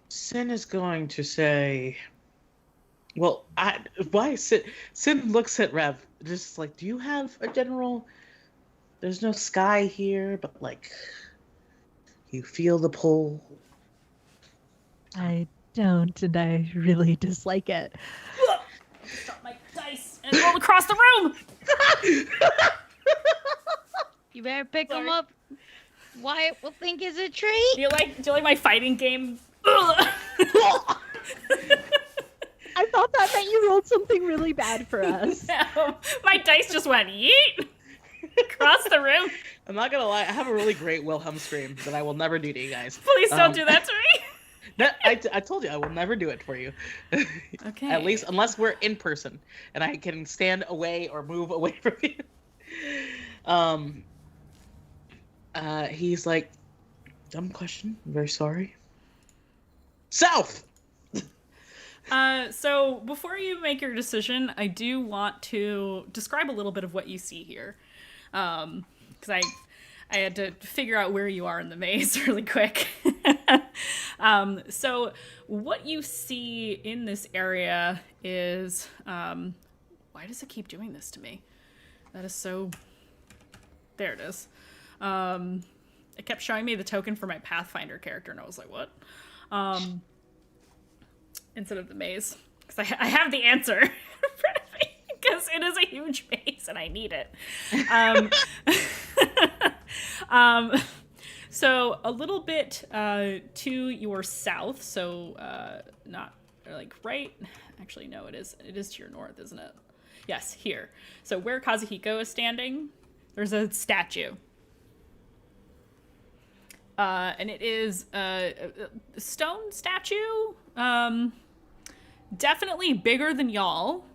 Sin is going to say, well, why Sin looks at Rev, just like, do you have a general? There's no sky here, but like, you feel the pull. I don't, and I really dislike it. Drop my dice and roll across the room. You better pick them up. Wyatt will think it's a tree. Do you like my fighting game? I thought that meant you rolled something really bad for us. No, my dice just went yeet across the room. I'm not gonna lie, I have a really great Wilhelm scream that I will never do to you guys. Please don't do that to me. I told you I will never do it for you. Okay. At least unless we're in person and I can stand away or move away from you. He's like, dumb question. I'm very sorry. South. So before you make your decision, I do want to describe a little bit of what you see here. Because I had to figure out where you are in the maze really quick. So what you see in this area is, why does it keep doing this to me? That is so, there it is. It kept showing me the token for my Pathfinder character and I was like, what? Instead of the maze. Because I have the answer in front of me. Because it is a huge maze and I need it. So a little bit to your south, so not like right. Actually, no, it is to your north, isn't it? Yes, here. So where Kazuhiko is standing, there's a statue. And it is a stone statue. Definitely bigger than y'all.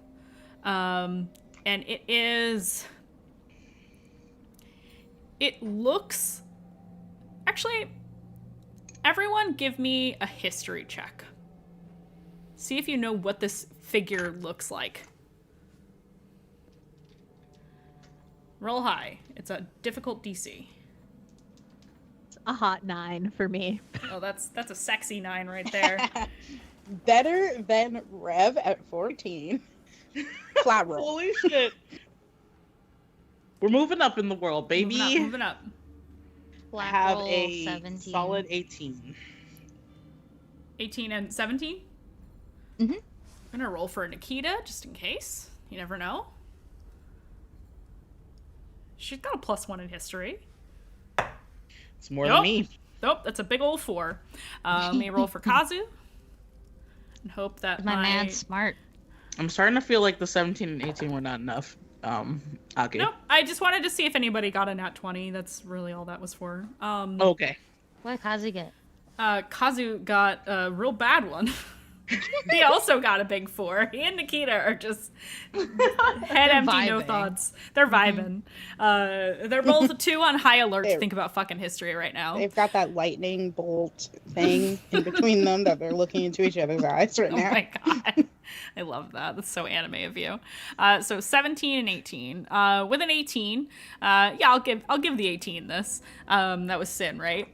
And it looks, actually, everyone give me a history check. See if you know what this figure looks like. Roll high. It's a difficult DC. It's a hot 9 for me. Oh, that's a sexy 9 right there. Better than Rev at 14. Flat roll. Holy shit. We're moving up in the world, baby. Moving up. I Flat have roll, a 17. solid 18. 18 and 17? Mm-hmm. I'm gonna roll for Nikita, just in case. You never know. She's got a +1 in history. It's more than me. Nope, that's a big old 4. Let me roll for Kazu. And hope that My man's smart. I'm starting to feel like the 17 and 18 were not enough. Aki. Nope, I just wanted to see if anybody got a nat 20. That's really all that was for. Okay. What did Kazu get? Kazu got a real bad one. He also got a big 4. He and Nikita are just head empty, no vibing. thoughts. They're vibing. They're both 2 on high alert to think about fucking history right now. They've got that lightning bolt thing in between them that they're looking into each other's eyes right Oh now. my god. I love that. That's so anime of you. So 17 and 18. With an 18, I'll give the 18 this. That was Sin, right?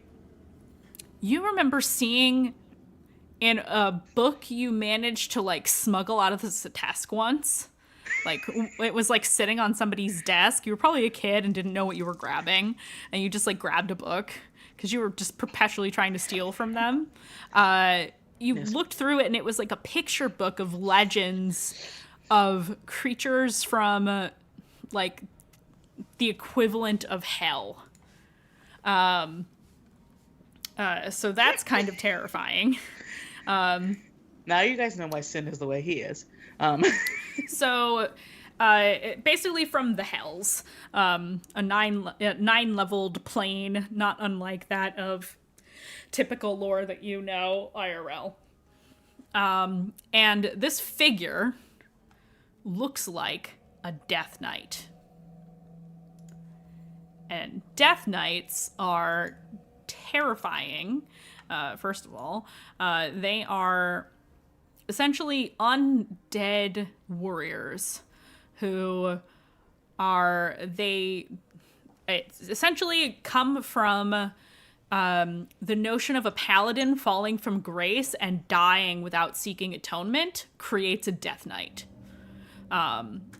You remember seeing in a book you managed to like smuggle out of the task once? Like, it was like sitting on somebody's desk. You were probably a kid and didn't know what you were grabbing, and you just like grabbed a book because you were just perpetually trying to steal from them. You looked through it, and it was like a picture book of legends of creatures from like the equivalent of hell. So that's kind of terrifying. Now you guys know why Sin is the way he is. So, basically from the hells, a nine-leveled plane, not unlike that of typical lore that you know, IRL. And this figure looks like a Death Knight. And Death Knights are terrifying, first of all. They are essentially undead warriors who essentially come from the notion of a paladin falling from grace and dying without seeking atonement creates a Death Knight.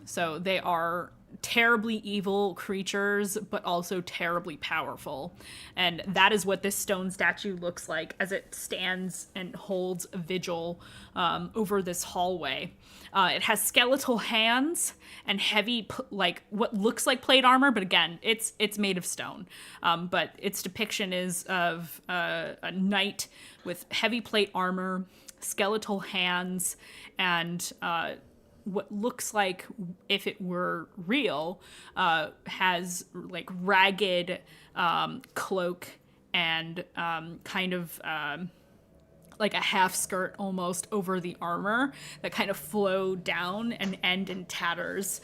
So they are terribly evil creatures, but also terribly powerful. And that is what this stone statue looks like as it stands and holds a vigil over this hallway. It has skeletal hands and heavy, like what looks like plate armor, but again, it's made of stone. But its depiction is of a knight with heavy plate armor, skeletal hands, and what looks like, if it were real, has like ragged cloak and kind of like a half skirt almost over the armor that kind of flow down and end in tatters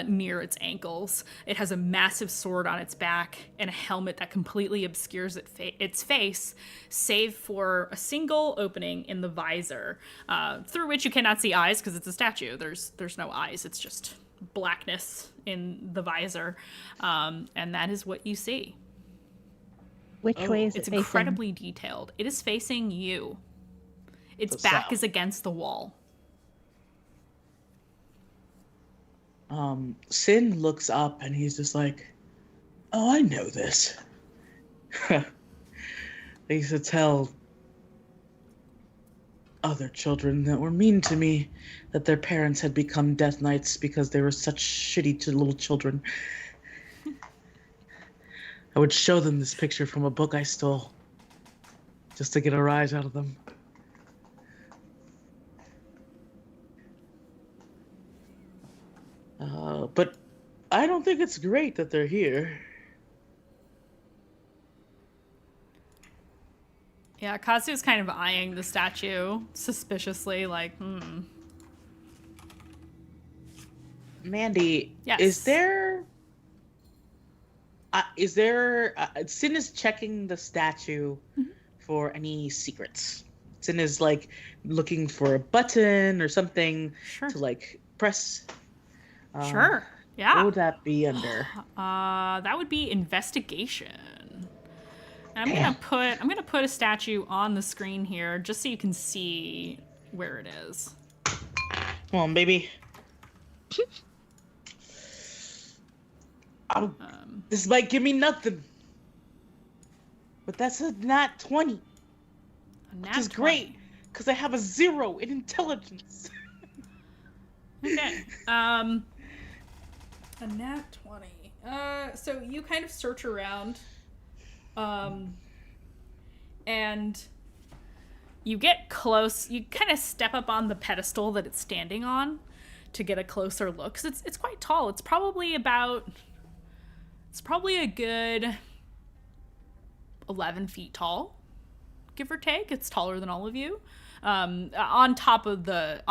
near its ankles. It has a massive sword on its back and a helmet that completely obscures its face, save for a single opening in the visor, through which you cannot see eyes because it's a statue. There's no eyes. It's just blackness in the visor, and that is what you see. Which way is it It's facing? incredibly detailed. It is facing you. Its back south. is against the wall. Sin looks up and he's just like, "Oh, I know this." They used to tell other children that were mean to me that their parents had become Death Knights because they were such shitty to little children. I would show them this picture from a book I stole just to get a rise out of them. But I don't think it's great that they're here. Yeah, Kazu's kind of eyeing the statue suspiciously, like, Mandy, Yes. is there Sin is checking the statue for any secrets. Sin is like looking for a button or something Sure. to like press. Sure. Yeah. What would that be under? That would be investigation. And Damn. I'm gonna put a statue on the screen here just so you can see where it is. Come on, baby. This might give me nothing. But that's a nat 20, A nat which is 20. great because I have a 0 in intelligence. Okay. A nat 20. So you kind of search around, and you get close. You kind of step up on the pedestal that it's standing on to get a closer look. 'Cause it's quite tall. It's probably a good 11 feet tall, give or take. It's taller than all of you. On top of the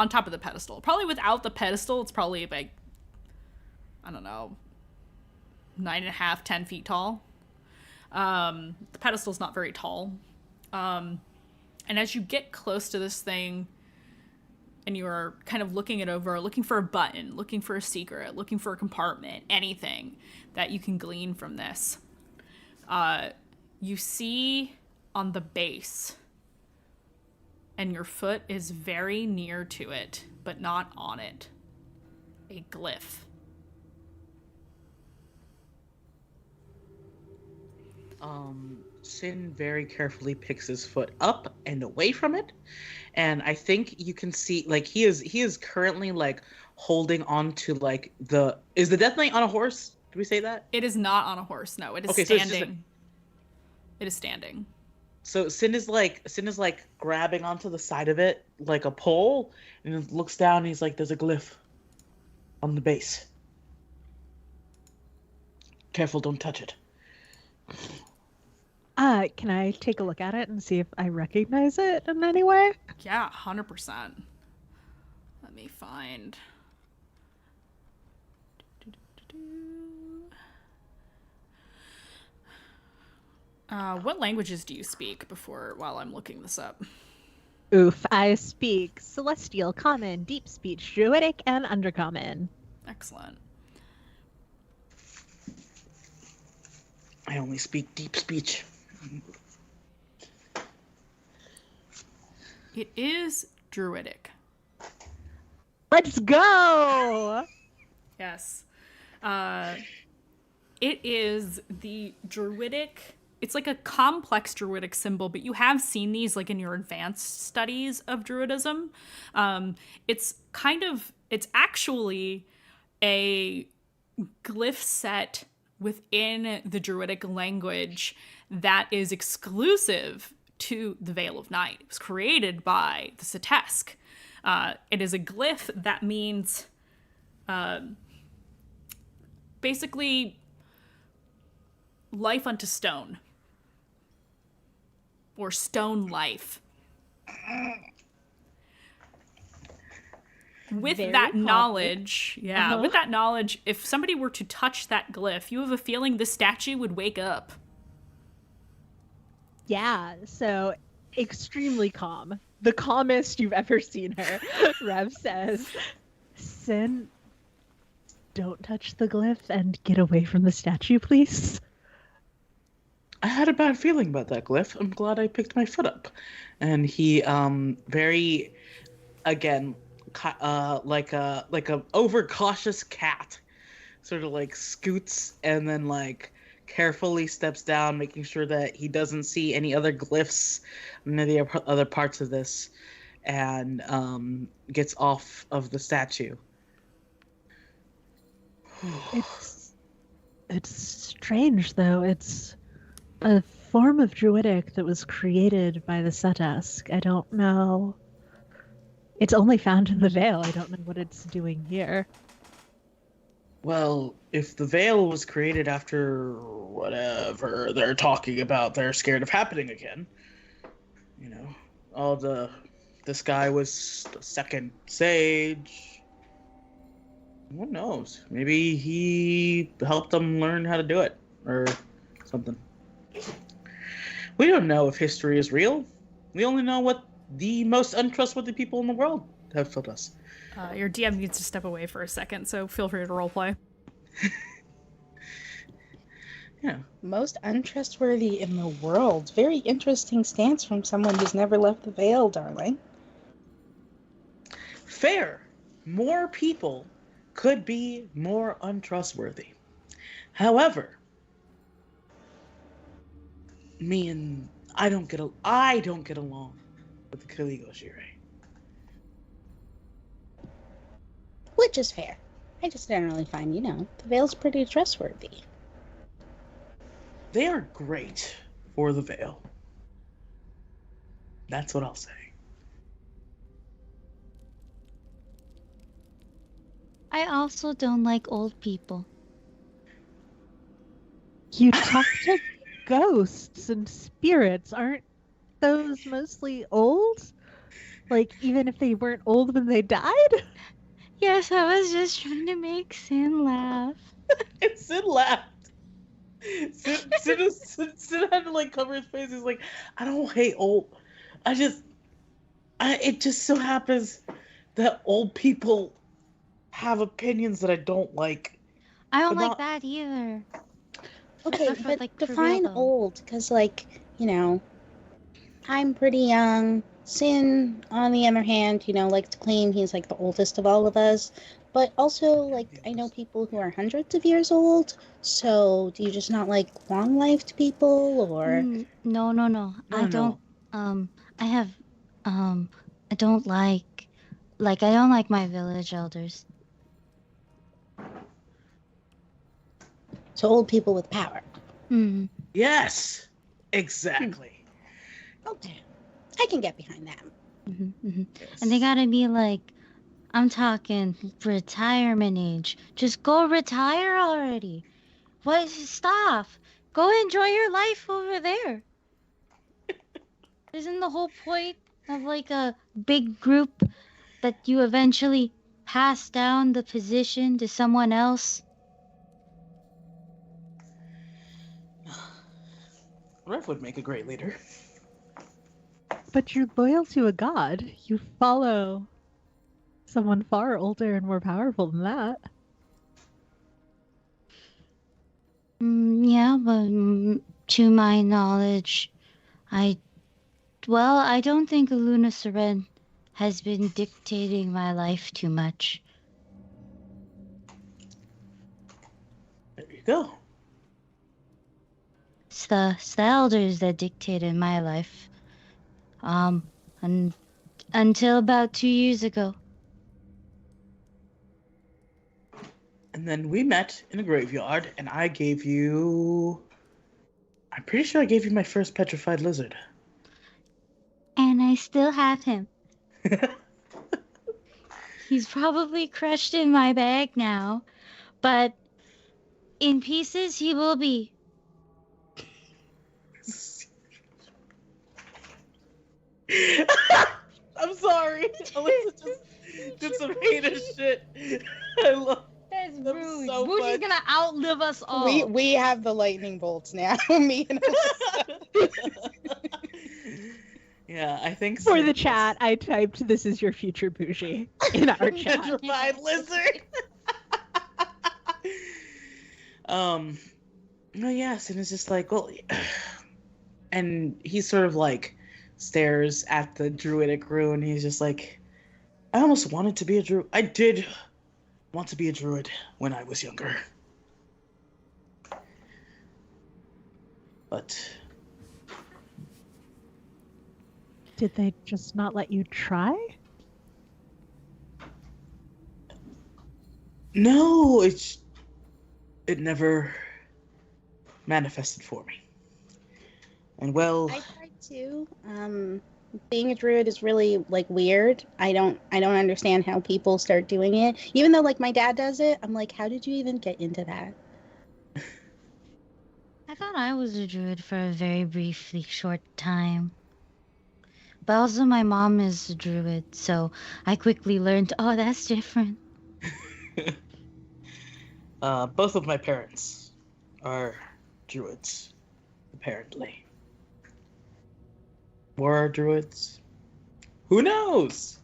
pedestal. Probably without the pedestal, it's probably like, I don't know, 9.5, 10 feet tall. The pedestal's not very tall. And as you get close to this thing and you're kind of looking it over, looking for a button, looking for a secret, looking for a compartment, anything that you can glean from this, you see on the base, and your foot is very near to it, but not on it. a glyph. Sin very carefully picks his foot up and away from it, and I think you can see like he is currently like holding on to like is the Death Knight on a horse? Did we say that? It is not on a horse. No, it is Okay, so it's standing. just It is standing. So Sin is like grabbing onto the side of it like a pole, and he looks down and he's like, "There's a glyph on the base. Careful, don't touch it." Can I take a look at it and see if I recognize it in any way? Yeah, 100%. Let me find. What languages do you speak while I'm looking this up? Oof, I speak Celestial, Common, Deep Speech, Druidic, and Undercommon. Excellent. I only speak deep speech. It is Druidic. Let's go! Yes. It is the Druidic. It's like a complex Druidic symbol, but you have seen these like in your advanced studies of Druidism. It's actually a glyph set within the Druidic language that is exclusive to the Veil of Night. It was created by the Satesk. It is a glyph that means basically life unto stone, or stone life. With Very that common. knowledge, Uh-huh. with that knowledge, if somebody were to touch that glyph, you have a feeling the statue would wake up. Yeah, so extremely calm. The calmest you've ever seen her. Rev says, Sin, don't touch the glyph and get away from the statue, please. I had a bad feeling about that glyph. I'm glad I picked my foot up. And he very again like a overcautious cat sort of like scoots and then like carefully steps down, making sure that he doesn't see any other glyphs in any other parts of this, and gets off of the statue. It's strange, though. It's a form of Druidic that was created by the Satesk. I don't know. It's only found in the Veil. I don't know what it's doing here. Well, if the veil was created after whatever they're talking about, they're scared of happening again. You know, this guy was the second sage. Who knows? Maybe he helped them learn how to do it or something. We don't know if history is real. We only know what the most untrustworthy people in the world have told us. Your DM needs to step away for a second, so feel free to roleplay. Yeah. Most untrustworthy in the world. Very interesting stance from someone who's never left the Veil, darling. Fair. More people could be more untrustworthy. However, I don't get along with the Kaligo Shire. Which is fair. I just generally find, the Veil's pretty trustworthy. They are great for the Veil. That's what I'll say. I also don't like old people. You talk to ghosts and spirits. Aren't those mostly old? Like, even if they weren't old when they died? Yes, I was just trying to make Sin laugh. And Sid laughed. Sid had to like cover his face. He's like, I don't hate old. It just so happens that old people have opinions that I don't like. I don't like that either. Okay, But, but for real, define though. old, because, I'm pretty young. Sin, on the other hand, likes to claim he's like the oldest of all of us. But also, like, I know people who are hundreds of years old. So, do you just not like long-lived people, or? No. I don't. I have. I don't like. I don't like my village elders. So old people with power. Yes, exactly. Okay, I can get behind that. Yes. And they gotta be like, I'm talking retirement age. Just go retire already. What? Stop. Go enjoy your life over there. Isn't the whole point of like a big group that you eventually pass down the position to someone else? Rev would make a great leader. But you're loyal to a god. You follow someone far older and more powerful than that. Yeah, but to my knowledge, I don't think Luna Seren has been dictating my life too much. There you go. It's the elders that dictated my life. Until about 2 years ago. And then we met in a graveyard, and I gave you... I'm pretty sure I gave you my first petrified lizard. And I still have him. He's probably crushed in my bag now, but in pieces he will be. I'm sorry. Alyssa just did some heinous shit. I love That's them rude. so Rude is much. gonna outlive us all. We have the lightning bolts now. Me and Yeah, I think For so. the chat, I typed "This is your future bougie" in our chat. Petrified lizard. No, yes, and it's just like, well, and he sort of like stares at the druidic rune. He's just like, I almost wanted to be a druid. I did want to be a druid when I was younger, but Did they just not let you try? no, it never manifested for me. And well, I tried to. Being a druid is really like weird. I don't understand how people start doing it. Even though like my dad does it, I'm like, how did you even get into that? I thought I was a druid for a very briefly short time. But also my mom is a druid, so I quickly learned, oh, that's different. both of my parents are druids, apparently. Were druids? Who knows?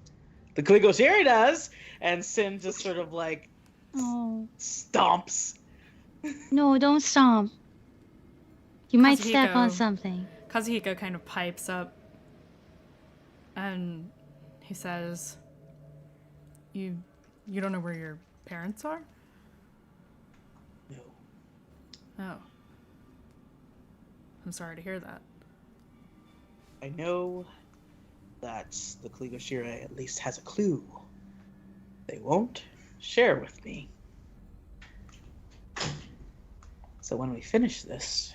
The Kligosiri does, and Sin just sort of like Oh. stomps. No, don't stomp. You might step on Kazuhiko. something. Kazuhiko kind of pipes up and he says, You don't know where your parents are? No. Oh. I'm sorry to hear that. I know that the Kligosiri at least has a clue. They won't share with me. So when we finish this,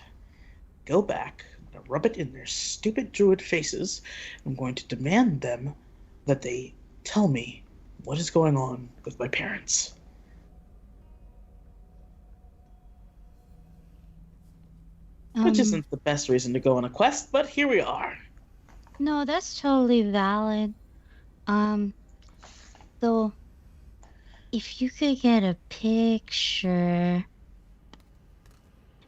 go back, rub it in their stupid druid faces. I'm going to demand them that they tell me what is going on with my parents. Which isn't the best reason to go on a quest, but here we are. No, that's totally valid. Though, if you could get a picture,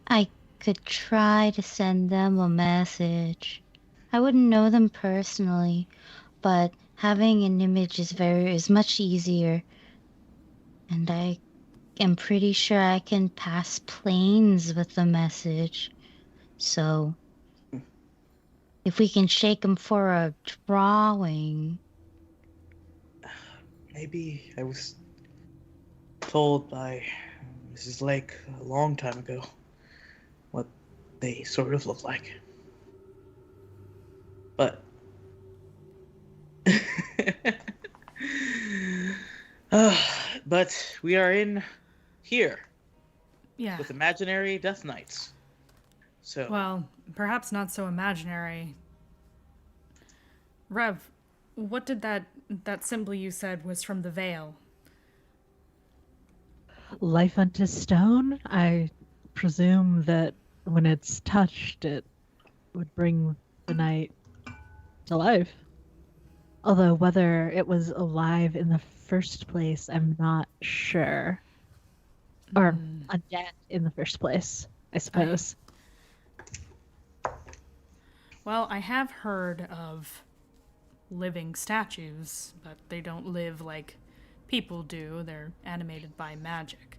I could try to send them a message. I wouldn't know them personally, but having an image is much easier. And I am pretty sure I can pass planes with the message. So, If we can shake him for a drawing. Maybe I was told by Mrs. Lake a long time ago what they sort of look like. But but we are in here Yeah. with imaginary Death Knights. So Well, perhaps not so imaginary. Rev, what did that symbol you said was from the veil? Life unto stone? I presume that when it's touched, it would bring the knight to life. Although whether it was alive in the first place, I'm not sure. Or undead in the first place, I suppose. Well, I have heard of living statues, but they don't live like people do. They're animated by magic.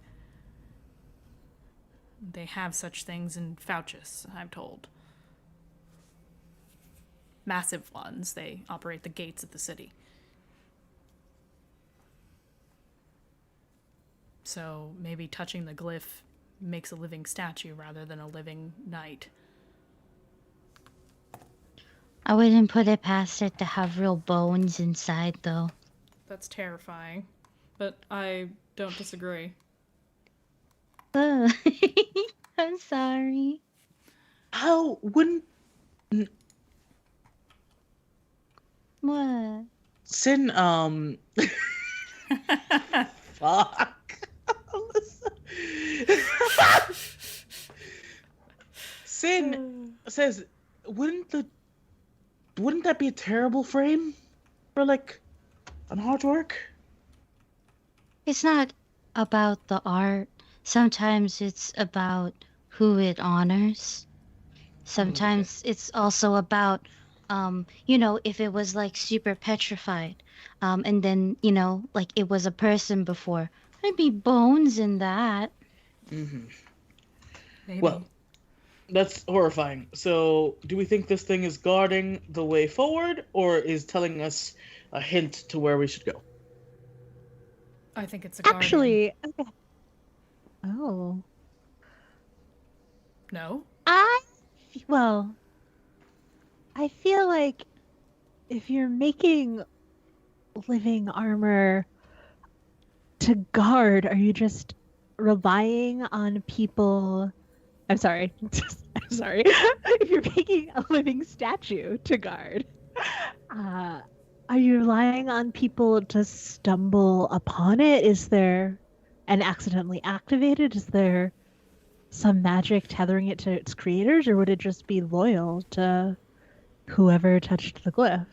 They have such things in Fouchus, I'm told. Massive ones. They operate the gates of the city. So maybe touching the glyph makes a living statue rather than a living knight. I wouldn't put it past it to have real bones inside, though. That's terrifying, but I don't disagree. Ugh. I'm sorry. how wouldn't What? Sin fuck Alyssa. Sin says, wouldn't that be a terrible frame for like an artwork? It's not about the art. Sometimes it's about who it honors. Sometimes it's also about, if it was like super petrified, and then, like it was a person before, there'd be bones in that. Mm-hmm. Maybe. Well, that's horrifying. So, do we think this thing is guarding the way forward, or is telling us a hint to where we should go? I think it's a guardian. Actually, okay. Oh. No? Well, I feel like if you're making living armor to guard, are you just relying on people? I'm sorry. I'm sorry. If you're making a living statue to guard, are you relying on people to stumble upon it? Is there and accidentally activate it? Is there some magic tethering it to its creators, or would it just be loyal to whoever touched the glyph?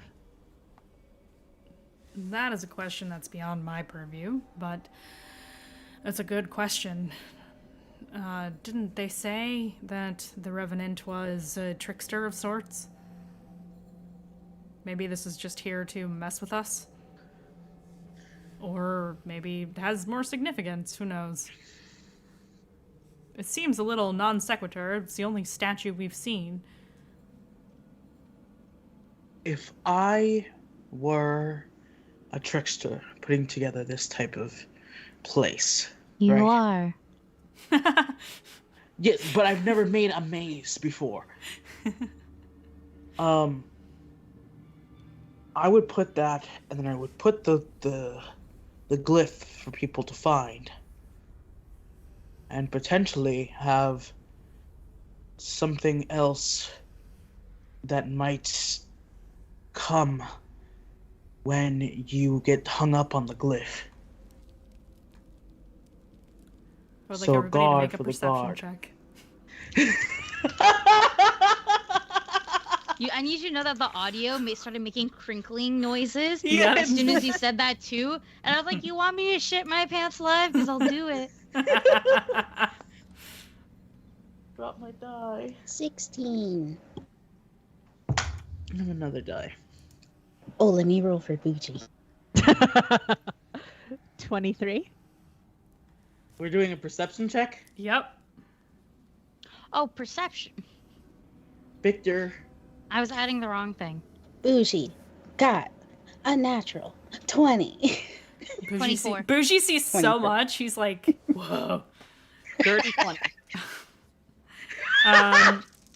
That is a question that's beyond my purview, but that's a good question. Didn't they say that the Revenant was a trickster of sorts? Maybe this is just here to mess with us? Or maybe it has more significance, who knows? It seems a little non sequitur. It's the only statue we've seen. If I were a trickster putting together this type of place. You right? are. Yes, but I've never made a maze before. I would put that, and then I would put the glyph for people to find, and potentially have something else that might come when you get hung up on the glyph. I would like So everybody to guard make a for the perception guard. check. I need you to know that the audio started making crinkling noises Yes. as soon as you said that too. And I was like, you want me to shit my pants live? Because I'll do it. Drop my die. 16. And another die. Oh, let me roll for Bougie. 23. We're doing a perception check. Yep. Oh, perception. Victor, I was adding the wrong thing. Bougie got a natural 20. Bougie 24. Bougie sees so 24. much. He's like, whoa. Dirty 20.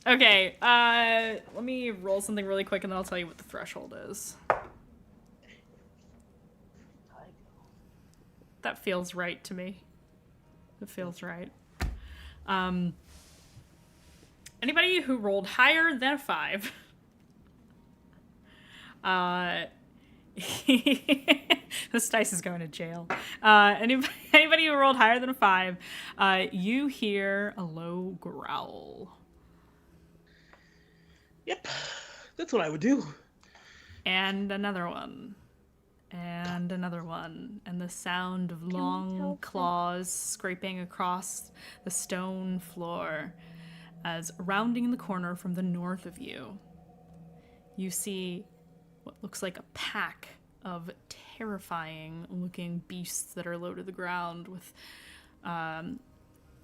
Okay, let me roll something really quick and then I'll tell you what the threshold is. That feels right to me. It feels right. Anybody who rolled higher than a 5. This dice is going to jail. Anybody who rolled higher than a 5, you hear a low growl. Yep, that's what I would do. And another one. And another one. And the sound of long claws scraping across the stone floor as rounding the corner from the north of you, you see what looks like a pack of terrifying looking beasts that are low to the ground with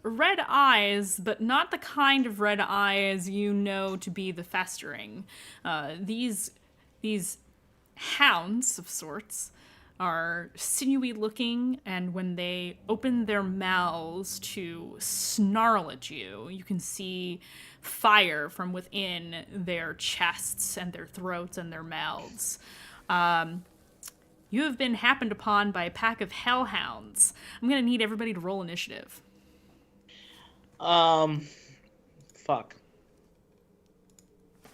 red eyes, but not the kind of red eyes you know to be the festering. These hounds of sorts are sinewy looking, and when they open their mouths to snarl at you, you can see fire from within their chests and their throats and their mouths. You have been happened upon by a pack of hellhounds. I'm gonna need everybody to roll initiative. Fuck.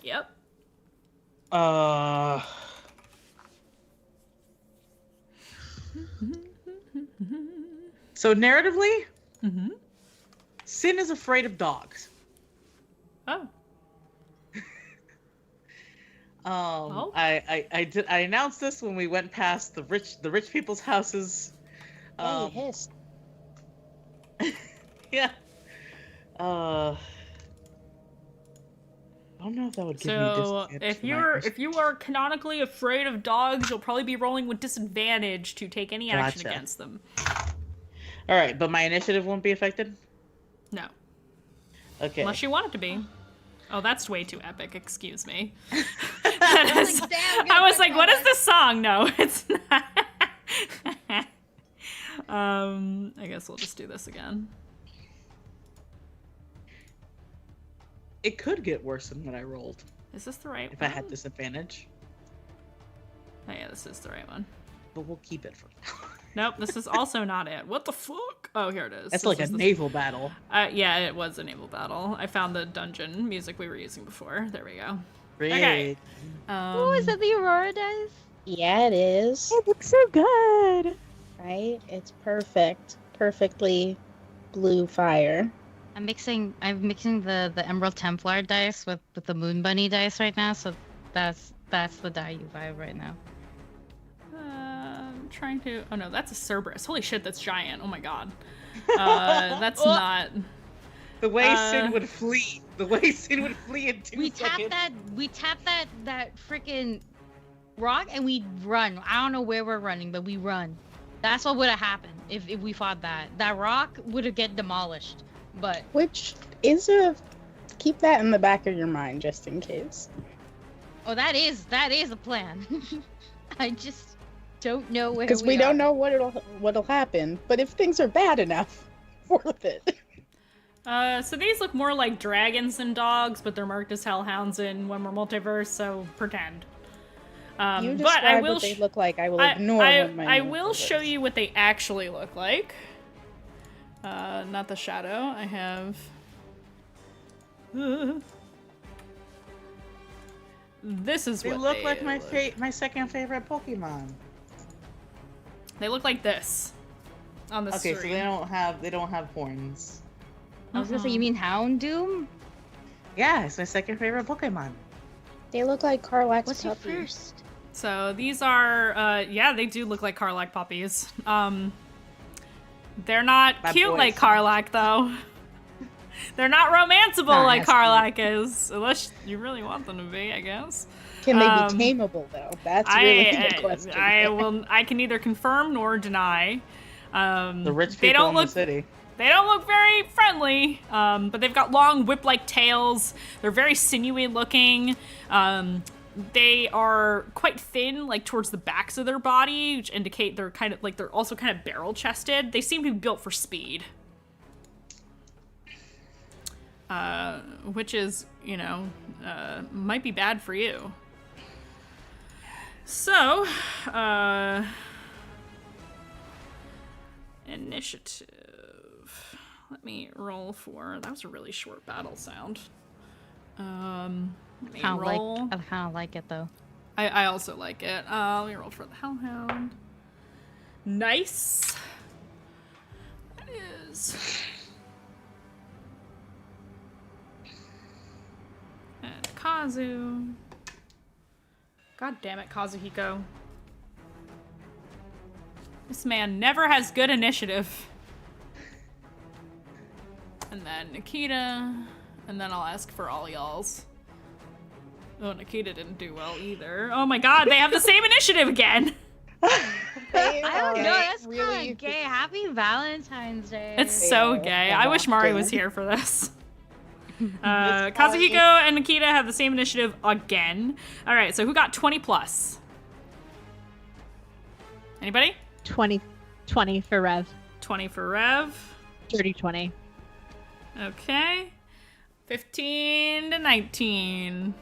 Yep. So narratively, Mm-hmm. Sin is afraid of dogs. Oh. I announced this when we went past the rich people's houses. Hey, hiss. Yeah. I don't know if that would give me So disadvantage. if you are canonically afraid of dogs, you'll probably be rolling with disadvantage to take any action Gotcha. against them. All right, but my initiative won't be affected. No. Okay. Unless you want it to be. Oh, that's way too epic. Excuse me. I was like, damn, I was good like, what is color. this song? No, it's not. I guess we'll just do this again. It could get worse than what I rolled Is this the right if one? I had disadvantage, Oh yeah, this is the right one. but we'll keep it for now. Nope, this is also not it. What the fuck? Oh, here it is. That's This like a is the- naval battle. Yeah, it was a naval battle. I found the dungeon music we were using before. There we go. Great. Okay. Oh, is that the Aurora dice? Yeah, it is. It looks so good. Right? It's perfect. Perfectly blue fire. I'm mixing the Emerald Templar dice with the Moon Bunny dice right now, so that's the die you vibe right now. I'm trying to. Oh no, that's a Cerberus. Holy shit, that's giant. Oh my god. That's not. The way Sin would flee. The way Sin would flee in 2 We tap seconds. that freaking rock and we run. I don't know where we're running, but we run. That's what would have happened if we fought that. That rock would have get demolished. But Which is a... Keep that in the back of your mind, just in case. oh, that is a plan. I just don't know where Because we don't know what'll happen. But if things are bad enough, worth it. So these look more like dragons than dogs, but they're marked as hellhounds in One More Multiverse, so pretend. You But I describe will what they look like. I will ignore what my I note will is. show you what they actually look like. Not the shadow. I have. This is They what look they like my look. my second favorite Pokemon. They look like this on the Okay, screen. so they don't have horns. I was gonna say, you mean Houndoom? Yeah, it's my second favorite Pokemon. They look like Carlax's What's your puppy. first? So these are, yeah, they do look like Karlach puppies. They're not My cute boys. like Karlach, though. They're not romanceable Not like as Karlach is, unless you really want them to be, I guess. Can they be tameable though? That's really the question. I can neither confirm nor deny. The rich they people don't in look. the city. They don't look very friendly, but they've got long whip-like tails. They're very sinewy looking. They are quite thin, like towards the backs of their body, which indicate they're they're also kind of barrel-chested. They seem to be built for speed. Which is, might be bad for you. So, initiative. Let me roll for, that was a really short battle sound. Let me roll. I kind of like it though. I also like it. Let me roll for the Hellhound. Nice. That is. And Kazu. God damn it, Kazuhiko. This man never has good initiative. And then Nikita. And then I'll ask for all y'all's. Oh, Nikita didn't do well either. Oh my god, they have the same initiative again! I don't know, that's kind of gay. Happy Valentine's Day. It's so gay. I wish Mari was here for this. Kazuhiko and Nikita have the same initiative again. Alright, so who got 20 plus? Anybody? 20 for Rev. 20 for Rev. 30-20. Okay. 15 to 19.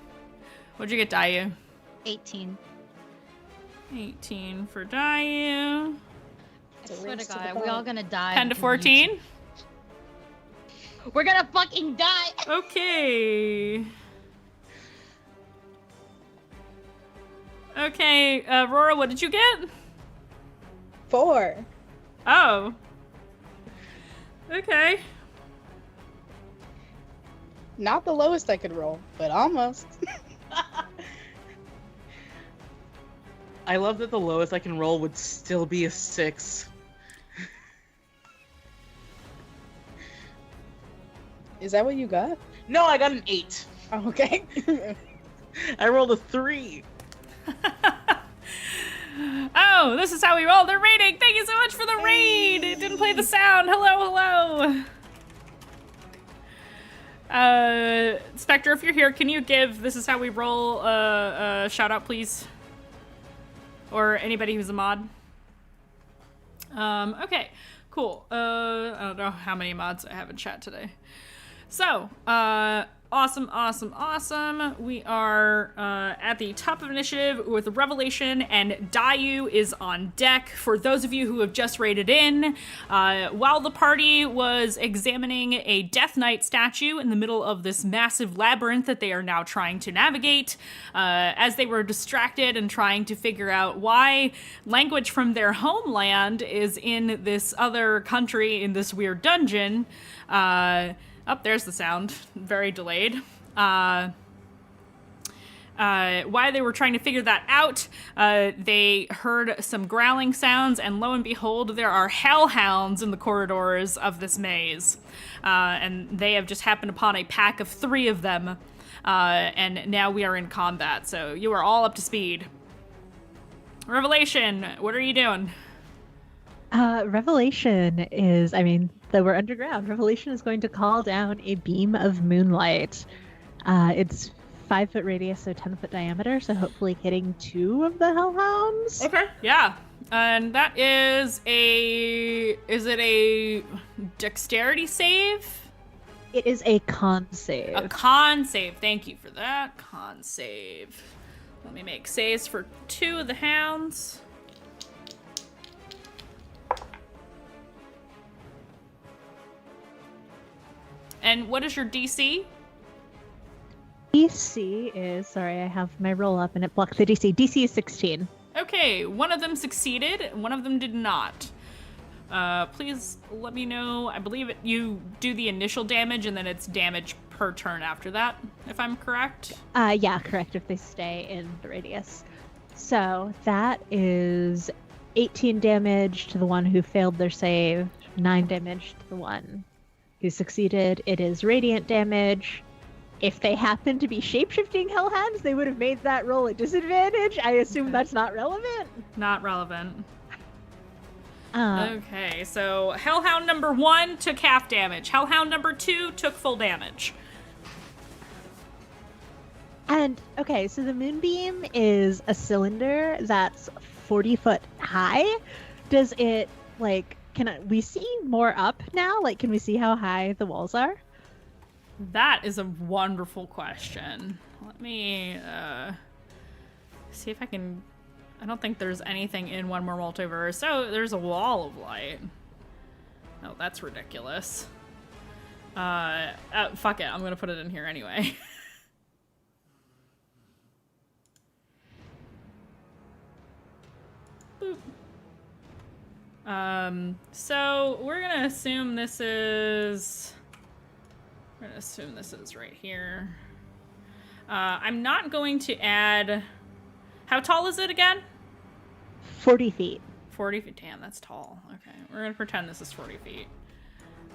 What'd you get, Dayu? 18. 18 for Dayu. I swear to God, are we all gonna die? 10 to 14. We're gonna fucking die! Okay. Okay, Aurora, what did you get? 4. Oh. Okay. Not the lowest I could roll, but almost. I love that the lowest I can roll would still be a 6. Is that what you got? No, I got an 8. Oh, okay. I rolled a 3. Oh, this is how we roll. They're raiding. Thank you so much for the raid. It didn't play the sound. Hello. Spectre, if you're here, can you give This Is How We Roll a shout out, please? Or anybody who's a mod. Okay, cool. I don't know how many mods I have in chat today. So, awesome. We are at the top of initiative with Revelation, and Dayu is on deck. For those of you who have just raided in, while the party was examining a Death Knight statue in the middle of this massive labyrinth that they are now trying to navigate, as they were distracted and trying to figure out why language from their homeland is in this other country in this weird dungeon, oh, there's the sound. Very delayed. Why they were trying to figure that out, they heard some growling sounds, and lo and behold, there are hellhounds in the corridors of this maze. And they have just happened upon a pack of 3 of them. And now we are in combat, so you are all up to speed. Revelation, what are you doing? Revelation is, though we're underground, Revelation is going to call down a beam of moonlight. It's 5-foot radius, so 10-foot diameter, so hopefully hitting 2 of the hellhounds. Okay, yeah. And that is is it a dexterity save? It is a con save. A con save, thank you for that. Con save. Let me make saves for 2 of the hounds. And what is your DC? DC is, sorry, I have my roll up and it blocked the DC. DC is 16. Okay, one of them succeeded, one of them did not. Please let me know. I believe you do the initial damage and then it's damage per turn after that, if I'm correct. Yeah, correct, if they stay in the radius. So that is 18 damage to the one who failed their save, 9 damage to the one who succeeded. It is radiant damage. If they happen to be shape-shifting hellhounds, they would have made that roll a disadvantage. I assume that's not relevant. Not relevant. Okay, so Hellhound number 1 took half damage. Hellhound number 2 took full damage. And, okay, so the moonbeam is a cylinder that's 40 foot high. Does it, like, we see more up now? Like, can we see how high the walls are? That is a wonderful question. Let me see if I can... I don't think there's anything in One More Multiverse. Oh, there's a wall of light. Oh, that's ridiculous. Fuck it, I'm gonna put it in here anyway. Boop. So we're gonna assume this is... We're gonna assume this is right here. I'm not going to add... How tall is it again? 40 feet. 40 feet. Damn, that's tall. Okay, we're gonna pretend this is 40 feet.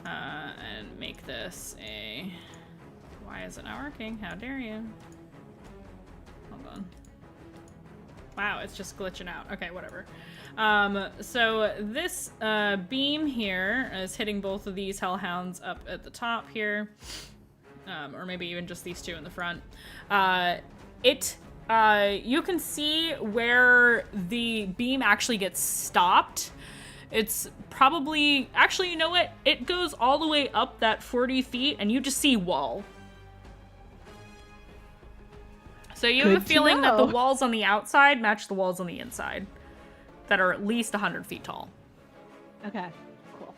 And make this a... Why is it not working? How dare you? Hold on. Wow, it's just glitching out. Okay, whatever. So this beam here is hitting both of these hellhounds up at the top here. Or maybe even just these two in the front. You can see where the beam actually gets stopped. It's probably... Actually, you know what? It goes all the way up that 40 feet, and you just see wall. So you have a feeling that the walls on the outside match the walls on the inside. That are at least 100 feet tall. Okay, cool.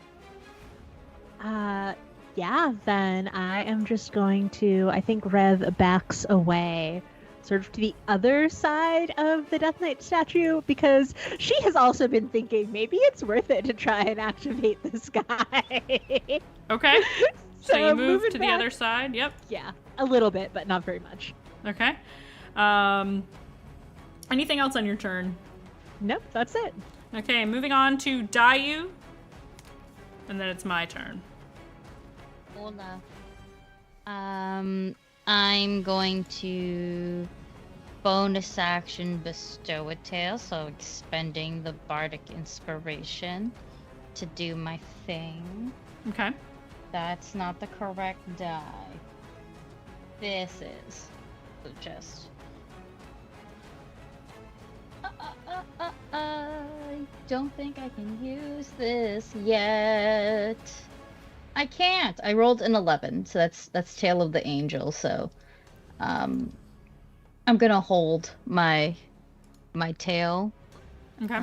Yeah, then I am just going to... I think Rev backs away sort of to the other side of the Death Knight statue, because she has also been thinking maybe it's worth it to try and activate this guy. Okay. So you move to back. the other side. Yep. Yeah, a little bit, but not very much. Okay. Anything else on your turn? Nope, that's it. Okay, moving on to Dayu. And then it's my turn. Hola. I'm going to bonus action bestow a tale, so expending the bardic inspiration to do my thing. Okay. That's not the correct die. This is. So just... I don't think I can use this yet. I can't. I rolled an 11, so that's Tale of the Angel. So, I'm gonna hold my tail. Okay.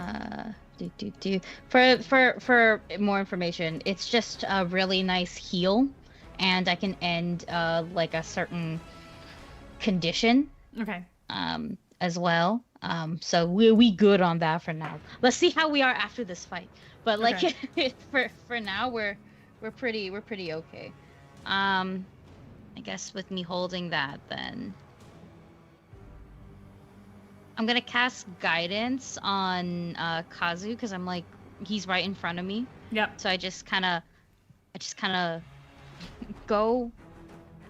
For more information, it's just a really nice heal, and I can end like a certain condition. Okay. As well. So we good on that for now. Let's see how we are after this fight. But like Okay. for now we're pretty okay. I guess with me holding that, then I'm gonna cast guidance on Kazu, because I'm like, he's right in front of me. Yep. So I just kind of go,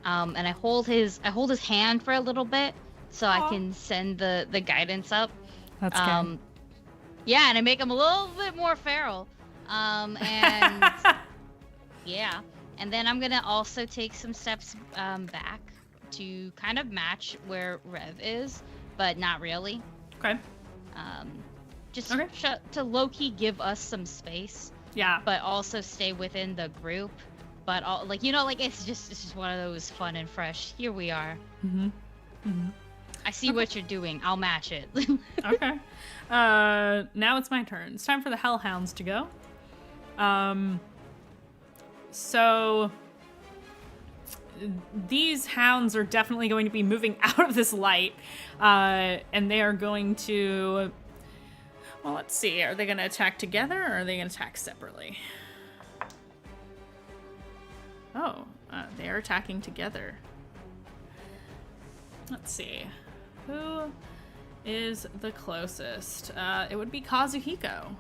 and I hold his hand for a little bit, so I can send the guidance up. That's good. Yeah, and I make him a little bit more feral. And yeah, and then I'm gonna also take some steps back to kind of match where Rev is, but not really. Okay. Just Okay. to low-key give us some space, Yeah. but also stay within the group. But it's just one of those fun and fresh. Here we are. Mm-hmm. Mm-hmm. I see what you're doing. I'll match it. Okay. Now it's my turn. It's time for the Hellhounds to go. So these hounds are definitely going to be moving out of this light, and they are going to... Well, let's see. Are they going to attack together, or are they going to attack separately? Oh, they are attacking together. Let's see. Who is the closest? It would be Kazuhiko.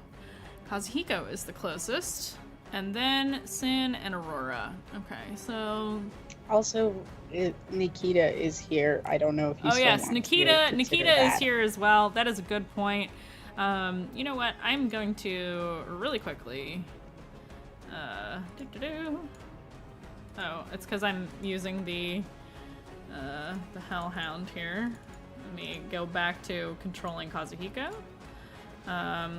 Kazuhiko is the closest. And then Sin and Aurora. Okay, so... Also, Nikita is here. I don't know if he's Oh yes, Nikita is here as well. That is a good point. You know what? I'm going to really quickly. Oh, it's because I'm using the Hellhound here. Let me go back to controlling Kazuhiko. Let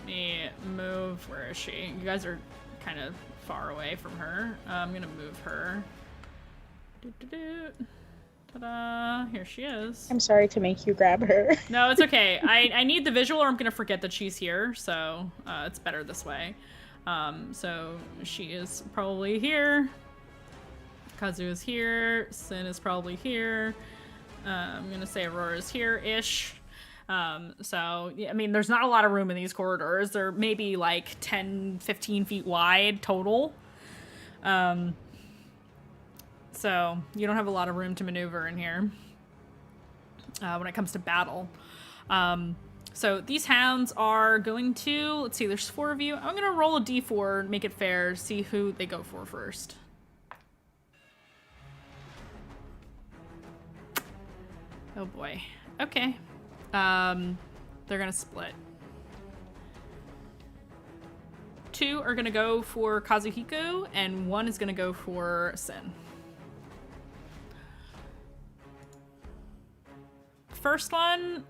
me move. Where is she? You guys are kind of far away from her. I'm gonna move her. Ta-da! Here she is. I'm sorry to make you grab her. No, it's okay. I need the visual or I'm gonna forget that she's here, so it's better this way. So she is probably here. Kazu is here. Sin is probably here. I'm gonna say Aurora is here-ish. So, yeah, I mean, there's not a lot of room in these corridors. They're maybe like 10, 15 feet wide total. So you don't have a lot of room to maneuver in here when it comes to battle. So these hounds are going to, let's see, there's 4 of you. I'm going to roll a d4, make it fair, see who they go for first. Oh boy. Okay. They're going to split. 2 are going to go for Kazuhiko, and 1 is going to go for Sin. First one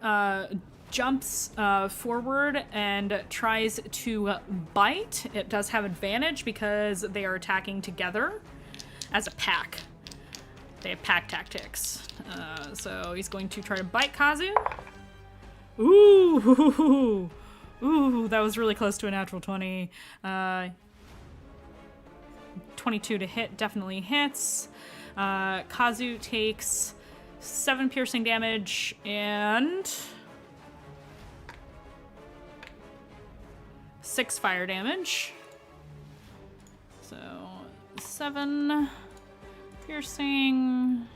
jumps forward and tries to bite. It does have advantage because they are attacking together as a pack. They have pack tactics. So he's going to try to bite Kazu. Ooh, ooh, that was really close to a natural 20. 22 to hit, definitely hits. Kazu takes 7 piercing damage and 6 fire damage. So 7 piercing.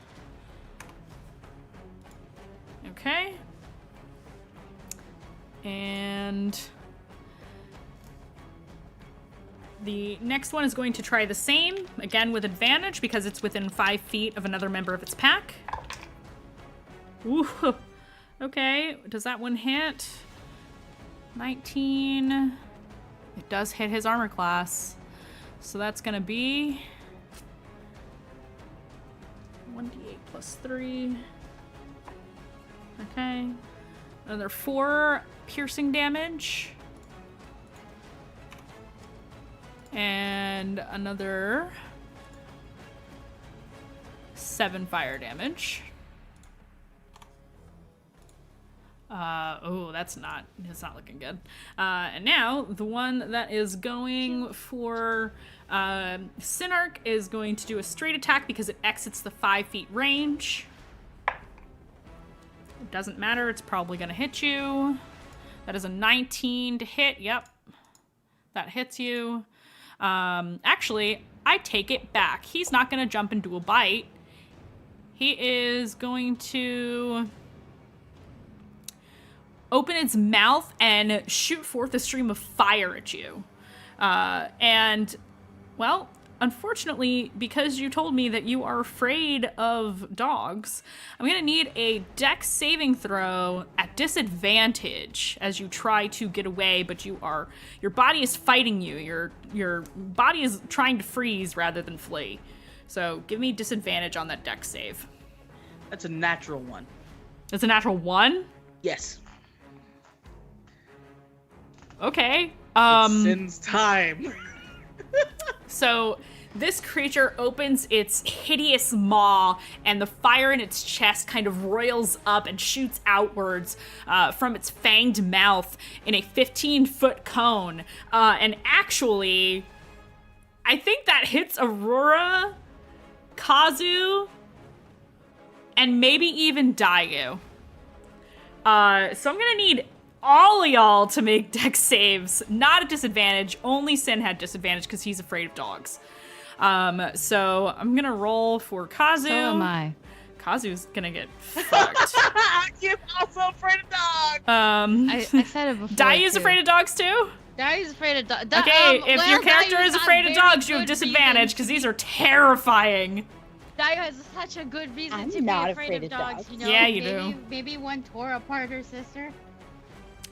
Okay. And the next one is going to try the same, again with advantage because it's within 5 feet of another member of its pack. Ooh, okay, does that one hit? 19. It does hit his armor class. So that's gonna be 1d8 plus 3. Okay. Another 4 piercing damage. And another 7 fire damage. Oh, that's not looking good. And now the one that is going for Sinark is going to do a straight attack because it exits the 5 feet range. It doesn't matter, it's probably gonna hit you. That is a 19 to hit, yep. That hits you. Actually, I take it back. He's not gonna jump and do a bite. He is going to open its mouth and shoot forth a stream of fire at you. And, well, unfortunately, because you told me that you are afraid of dogs, I'm gonna need a dex saving throw at disadvantage as you try to get away, but your body is fighting you. Your body is trying to freeze rather than flee. So give me disadvantage on that dex save. That's a natural 1. It's a natural 1? Yes. Okay. It's Sin's time. So this creature opens its hideous maw, and the fire in its chest kind of roils up and shoots outwards from its fanged mouth in a 15-foot cone. And actually, I think that hits Aurora, Kazu, and maybe even Dayu. So I'm gonna need all of y'all to make dex saves, not at disadvantage. Only Sin had disadvantage because he's afraid of dogs. So I'm gonna roll for Kazu. So am I. Kazu's gonna get fucked. You're also afraid of dogs. I said it before. Dayu's too. afraid of dogs too? Dayu's afraid of dogs. Okay, if your character is afraid of dogs, you have disadvantage because these are terrifying. Dayu has such a good reason I'm to not be afraid of dogs. You know? Yeah, you maybe, do. Maybe one tore apart her sister.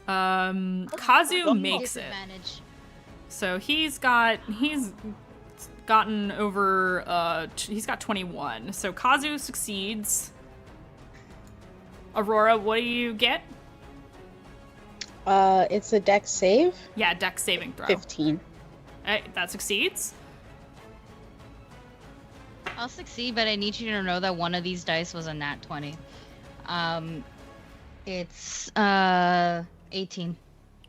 Kazu makes it. Disadvantage. So he's gotten over, he's got 21. So Kazu succeeds. Aurora, what do you get? It's a dex save. Yeah, dex saving throw. 15. That succeeds. I'll succeed, but I need you to know that one of these dice was a nat 20. It's 18.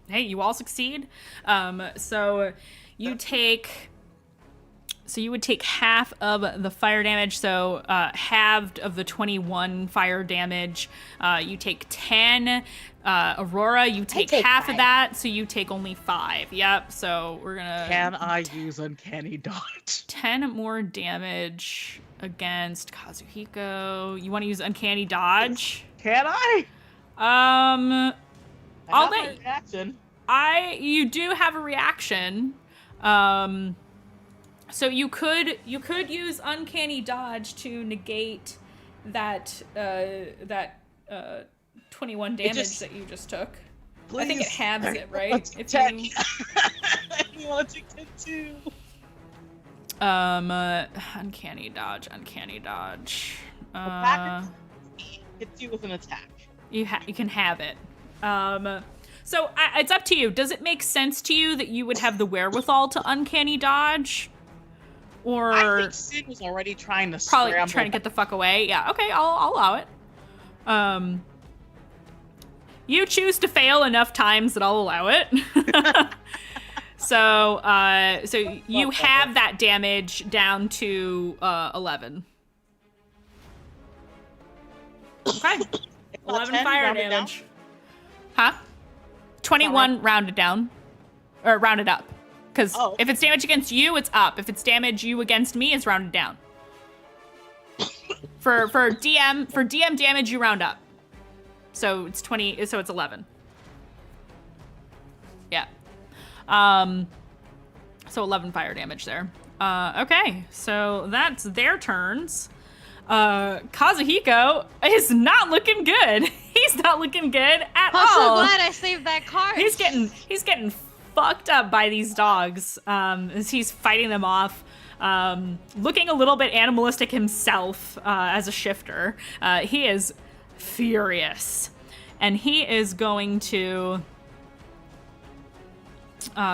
Hey, you all succeed. So you would take half of the fire damage. So halved of the 21 fire damage. You take 10. Aurora, you take half 5. of that, so you take only 5. Yep. So we're gonna. Can I use uncanny dodge? 10 more damage against Kazuhiko. You want to use uncanny dodge? Can I? I'll have let my reaction. you do have a reaction. So you could use uncanny dodge to negate that 21 damage that you just took. Please. I think it halves it, right? Let's If check. you You want to take 2? uncanny dodge. Attack hits you with an attack. You can have it. So it's up to you. Does it make sense to you that you would have the wherewithal to uncanny dodge? Or I think Sid was already trying to probably scramble trying to get the fuck away. Yeah, okay, I'll allow it. You choose to fail enough times that I'll allow it. So you have that damage down to 11. Okay. 11 fire damage. Huh? 21 rounded down. Or rounded up. Because if it's damage against you, it's up. If it's damage you against me, it's rounded down. For DM damage, you round up. So it's 20. So it's 11. Yeah. So 11 fire damage there. Okay. So that's their turns. Kazuhiko is not looking good. He's not looking good at I'm so all. glad I saved that card. He's getting fucked up by these dogs as he's fighting them off. Looking a little bit animalistic himself as a shifter. He is furious. And he is going to...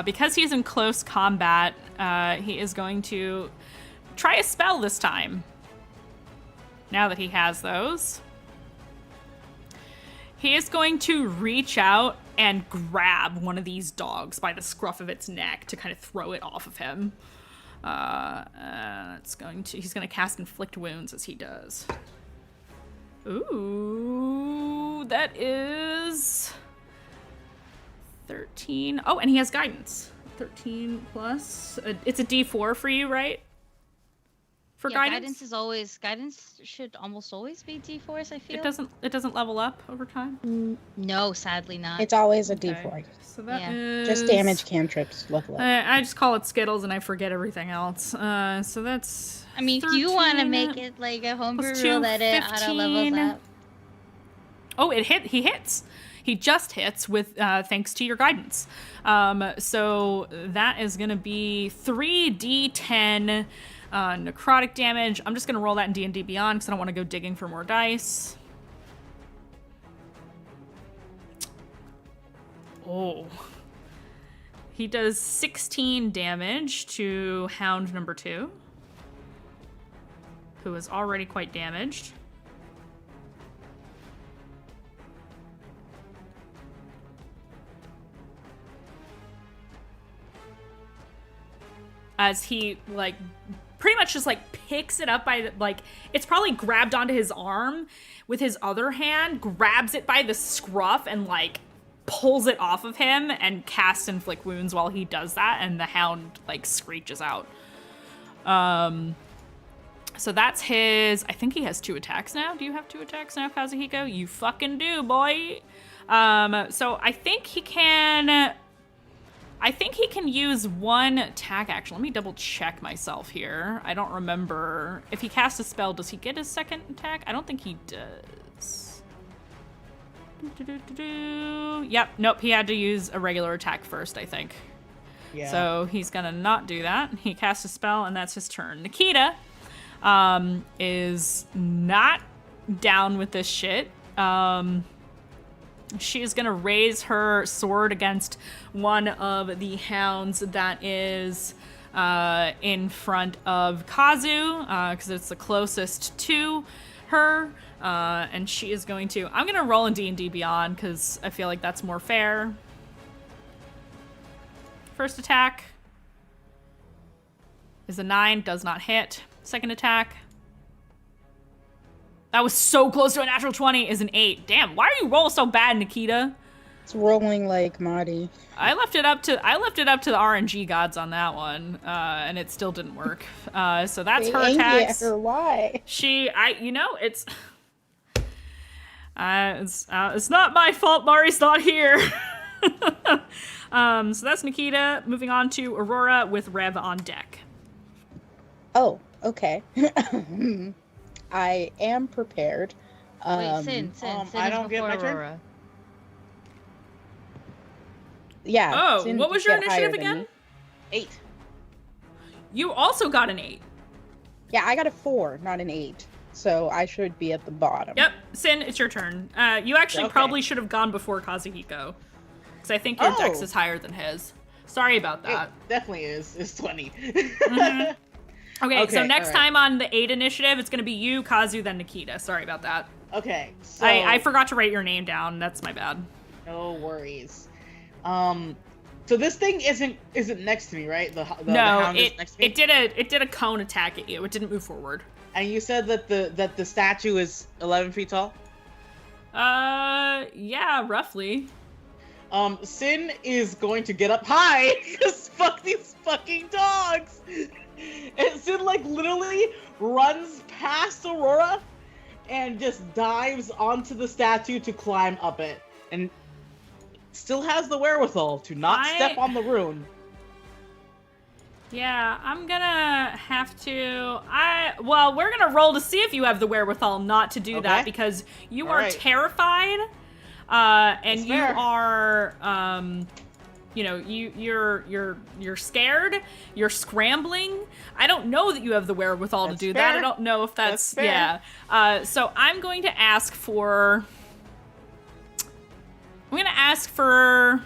because he's in close combat, he is going to try a spell this time. Now that he has those. He is going to reach out and grab one of these dogs by the scruff of its neck to kind of throw it off of him. He's going to cast Inflict Wounds as he does. Ooh, that is 13. Oh, and he has guidance. 13 plus. It's a D4 for you, right? For guidance guidance should almost always be D4s, I feel. It doesn't level up over time. No, sadly not. It's always a D4. So that Yeah. is Just damage cantrips level up. I just call it Skittles and I forget everything else. So that's. I mean, if you want to make it like a homebrew plus rule 2, that it auto levels 15. up. Oh, he hits. He just hits with thanks to your guidance. So that is gonna be 3d10 necrotic damage. I'm just gonna roll that in D&D Beyond because I don't want to go digging for more dice. Oh. He does 16 damage to Hound number 2, who is already quite damaged. As he, like, pretty much just, like, picks it up by, like, it's probably grabbed onto his arm with his other hand, grabs it by the scruff, and, like, pulls it off of him and casts Inflict Wounds while he does that, and the Hound, like, screeches out. So that's his... I think he has 2 attacks now. Do you have 2 attacks now, Kazuhiko? You fucking do, boy! So I think he can... use 1 attack action. Let me double check myself here. I don't remember. If he casts a spell, does he get his second attack? I don't think he does. Yep, nope, he had to use a regular attack first, I think. Yeah. So he's gonna not do that. He casts a spell, and that's his turn. Nikita is not down with this shit. She is gonna raise her sword against one of the hounds that is in front of Kazu, because it's the closest to her. And she is going to... I'm gonna roll in D&D Beyond, because I feel like that's more fair. First attack is a 9, does not hit. Second attack. That was so close to a natural 20, is an 8. Damn, why are you roll so bad, Nikita? It's rolling like Marty. I left it up to the RNG gods on that one, and it still didn't work. So that's her attacks. Why? It's not my fault Mari's not here. So that's Nikita. Moving on to Aurora with Rev on deck. Oh, okay. I am prepared. Wait, Sin I don't get my turn? Aurora. Yeah. Oh, Sin what was did your get higher initiative than again? me. 8. You also got an 8. Yeah, I got a 4, not an 8. So I should be at the bottom. Yep, Sin, it's your turn. You actually Okay. probably should have gone before Kazuhiko, because I think your dex is higher than his. Sorry about that. It definitely is. It's 20. Mhm. Okay, so Okay, next all right. time on the 8 initiative, it's going to be you, Kazu, then Nikita. Sorry about that. Okay, so... I forgot to write your name down. That's my bad. No worries. So this thing isn't next to me, right? The No, hound is next to me? it did a cone attack at you. It didn't move forward. And you said that the statue is 11 feet tall? Yeah, roughly. Sin is going to get up high, because fuck these fucking dogs! And Sin, like, literally runs past Aurora and just dives onto the statue to climb up it. And still has the wherewithal to not step on the rune. Yeah, I'm gonna have to... Well, we're gonna roll to see if you have the wherewithal not to do that, Okay. because you All are right. terrified, and That's you fair. are, you're scared, you're scrambling. I don't know that you have the wherewithal to That's do that. I fair. don't know if that's fair. yeah. So I'm going to ask for... I'm gonna ask for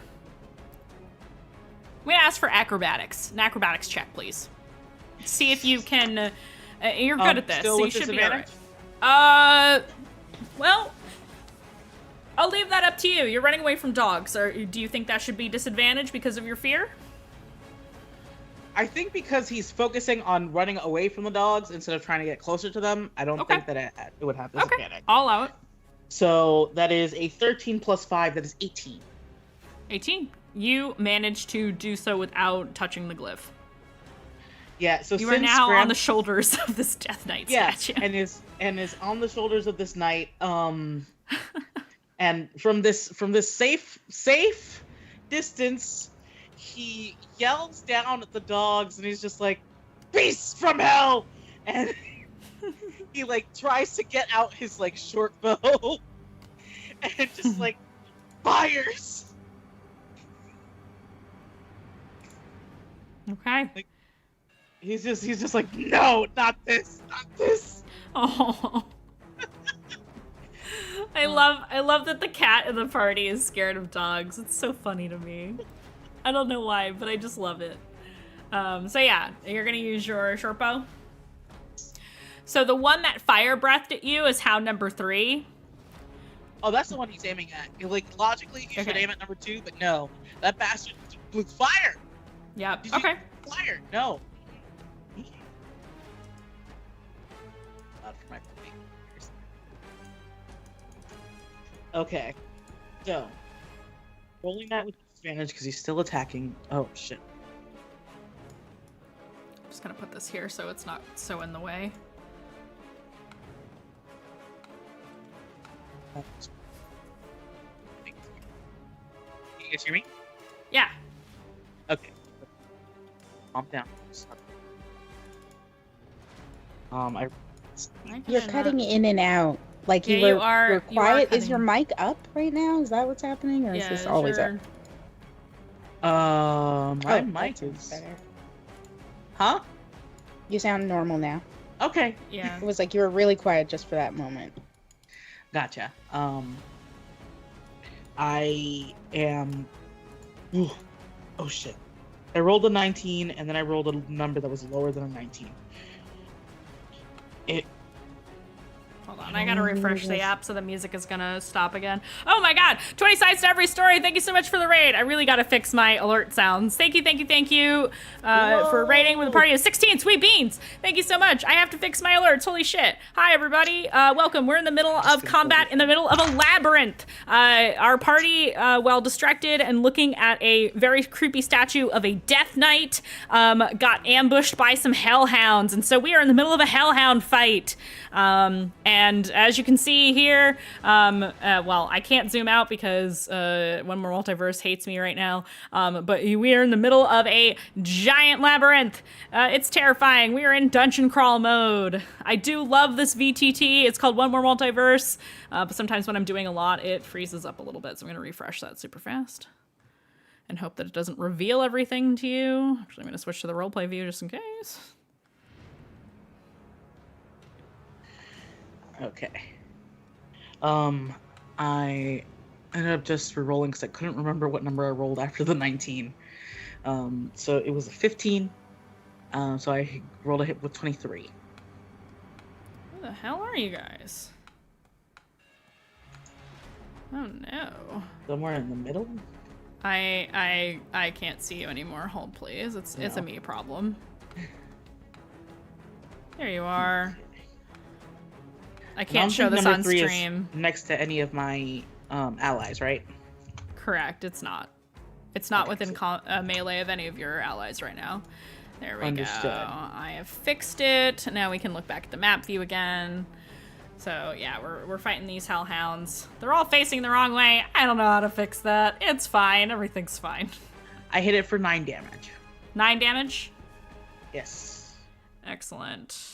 acrobatics. An acrobatics check, please. See if you can. You're good at this, Still so you with should be alright. disadvantage? Well, I'll leave that up to you. You're running away from dogs. Or do you think that should be disadvantage because of your fear? I think because he's focusing on running away from the dogs instead of trying to get closer to them, I don't Okay. think that it would have Okay, disadvantage. all out. So that is a 13 plus 5, that is 18. 18. You managed to do so without touching the glyph. Yeah, so You are Sin now on the scram- shoulders of this Death Knight Yeah, statue. and is on the shoulders of this knight. And from this safe distance, he yells down at the dogs, and he's just like, "Beasts from hell!" And he like tries to get out his like short bow, and just like fires. Okay. He's just like, "No, not this, not this." Oh. I love that the cat in the party is scared of dogs. It's so funny to me. I don't know why, but I just love it. So yeah, you're gonna use your short bow. So the one that fire breathed at you is hound number 3. Oh, that's the one he's aiming at. Like, logically, he should Okay. aim at number 2, but no. That bastard blew fire! Yep. Did you- Okay. Fire! No. Not for my fingers. Okay. So. Rolling that with disadvantage because he's still attacking. Oh, shit. I'm just gonna put this here so it's not so in the way. You guys hear me? Yeah. Okay. Calm down. I You're can, cutting in and out. Like Yeah, you you were, are- were you are quiet. Is your cutting. mic up right now? Is that what's happening, or is this is always your- up? My Oh, mic that sounds is. better. Huh? You sound normal now. Okay. Yeah. It was like you were really quiet just for that moment. Gotcha. I am. Ooh. Oh shit! I rolled a 19, and then I rolled a number that was lower than a 19. Hold on, I gotta refresh the app so the music is gonna stop again. Oh my god! 20 sides to every story! Thank you so much for the raid! I really gotta fix my alert sounds. Thank you for raiding with a party of 16 sweet beans! Thank you so much! I have to fix my alerts, holy shit! Hi everybody, welcome. We're in the middle of combat in the middle of a labyrinth. Our party, while distracted and looking at a very creepy statue of a death knight, got ambushed by some hellhounds, and so we are in the middle of a hellhound fight. And as you can see here, well, I can't zoom out because One More Multiverse hates me right now, but we are in the middle of a giant labyrinth. It's terrifying. We are in dungeon crawl mode. I do love this VTT. It's called One More Multiverse, but sometimes when I'm doing a lot, it freezes up a little bit, so I'm going to refresh that super fast and hope that it doesn't reveal everything to you. Actually, I'm going to switch to the roleplay view just in case. Okay. I ended up just re-rolling because I couldn't remember what number I rolled after the 19. So it was a 15. So I rolled a hit with 23. Who the hell are you guys? Oh no. Somewhere in the middle? I can't see you anymore. Hold please. It's a me problem. There you are. I can't show this on stream. Next to any of my allies, right? Correct. It's not. It's not Okay, within melee of any of your allies right now. There we Understood. go. I have fixed it. Now we can look back at the map view again. So yeah, we're fighting these hellhounds. They're all facing the wrong way. I don't know how to fix that. It's fine. Everything's fine. I hit it for 9 damage. 9 damage? Yes. Excellent.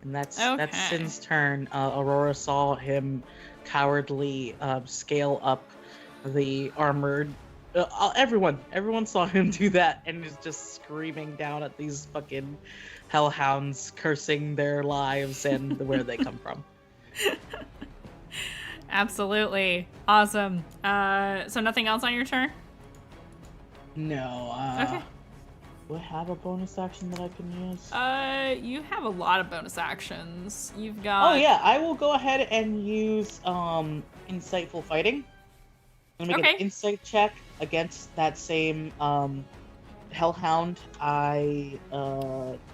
And that's Okay. Sin's turn. Aurora saw him cowardly scale up the armored. Everyone saw him do that and is just screaming down at these fucking hellhounds, cursing their lives and where they come from. Absolutely. Awesome. So nothing else on your turn? No. Okay. Do I have a bonus action that I can use? You have a lot of bonus actions. You've got... Oh yeah, I will go ahead and use insightful fighting. I'm gonna make an insight check against that same hellhound.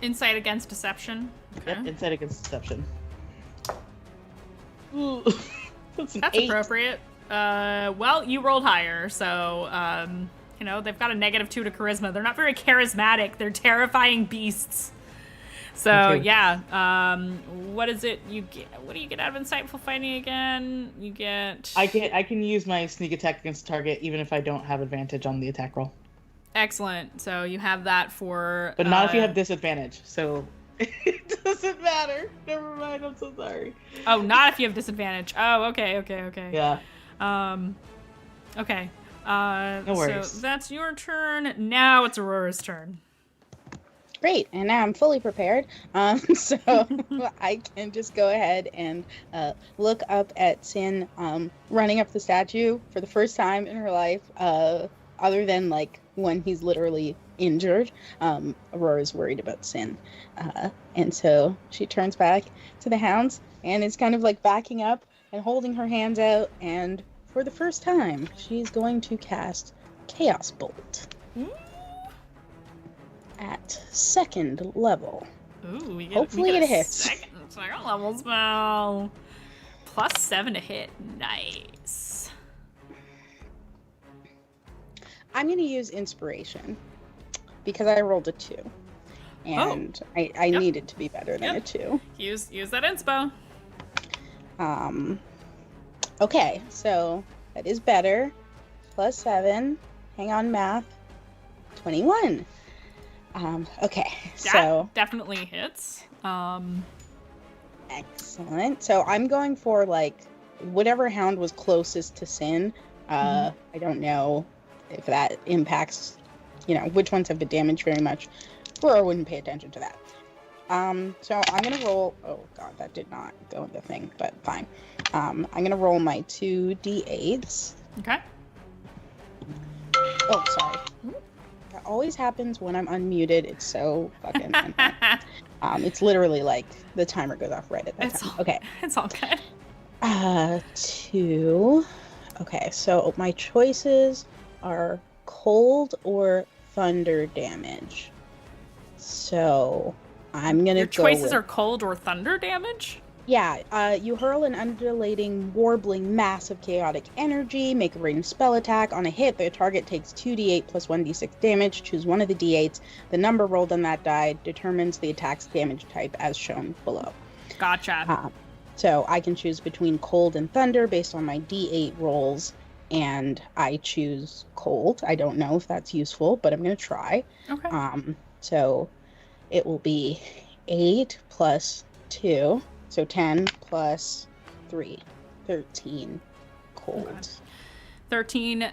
Insight against deception. Okay. Yep, insight against deception. Ooh, that's an That's 8. appropriate. Well, you rolled higher, so you know, they've got a -2 to charisma. They're not very charismatic. They're terrifying beasts. So Okay. yeah, what is it you get? What do you get out of insightful fighting again? You get... I can use my sneak attack against target even if I don't have advantage on the attack roll. Excellent. So you have that for... But not if you have disadvantage. So it doesn't matter. Never mind. I'm so sorry. Oh, not if you have disadvantage. Oh, okay. Yeah. Okay. No worries. So that's your turn. Now it's Aurora's turn. Great, and now I'm fully prepared. So I can just go ahead and look up at Sin running up the statue for the first time in her life, other than like when he's literally injured. Aurora's worried about Sin. And so she turns back to the hounds and is kind of like backing up and holding her hands out, and for the first time, she's going to cast Chaos Bolt. At 2nd level. Ooh, we get, Hopefully we get it a hits. Second level spell. +7 to hit. Nice. I'm going to use Inspiration because I rolled a 2. And I need it to be better than a 2. Use that inspo. Okay, so that is better. +7. Hang on, math. 21. Okay, That so definitely hits. Excellent. So I'm going for like whatever hound was closest to Sin. I don't know if that impacts, which ones have been damaged very much, or I wouldn't pay attention to that. So I'm gonna roll. Oh god, that did not go in the thing, but fine. I'm gonna roll my 2d8s. Okay. Oh, sorry. That always happens when I'm unmuted. It's so fucking annoying. It's literally like the timer goes off right at that time. Okay. It's all good. 2. Okay, so my choices are cold or thunder damage. So I'm gonna Your choices are cold or thunder damage? Yeah, you hurl an undulating, warbling mass of chaotic energy, make a ranged spell attack. On a hit, the target takes 2d8 plus 1d6 damage. Choose one of the d8s. The number rolled on that die determines the attack's damage type as shown below. Gotcha. So I can choose between cold and thunder based on my d8 rolls, and I choose cold. I don't know if that's useful, but I'm going to try. Okay. So it will be 8 plus 2. So 10 plus 3, 13 cold. Okay. 13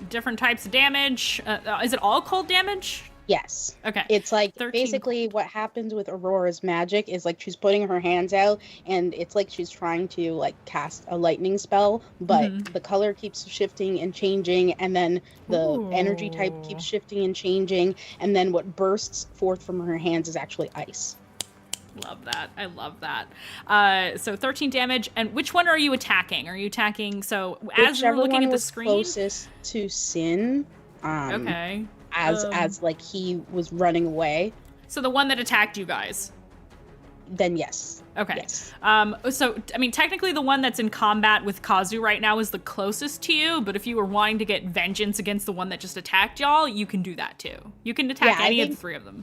different types of damage. Is it all cold damage? Yes. Okay. It's like 13. basically what happens with Aurora's magic is like she's putting her hands out and it's like she's trying to like cast a lightning spell, but the color keeps shifting and changing, and then the energy type keeps shifting and changing, and then what bursts forth from her hands is actually ice. Love that. I love that. So 13 damage. And which one are you attacking? Are you attacking? So as we're looking at the screen, closest to Sin. Okay. As like he was running away. So the one that attacked you guys. Then yes. Okay. Yes. So I mean, technically, the one that's in combat with Kazu right now is the closest to you. But if you were wanting to get vengeance against the one that just attacked y'all, you can do that too. You can attack any of the three of them.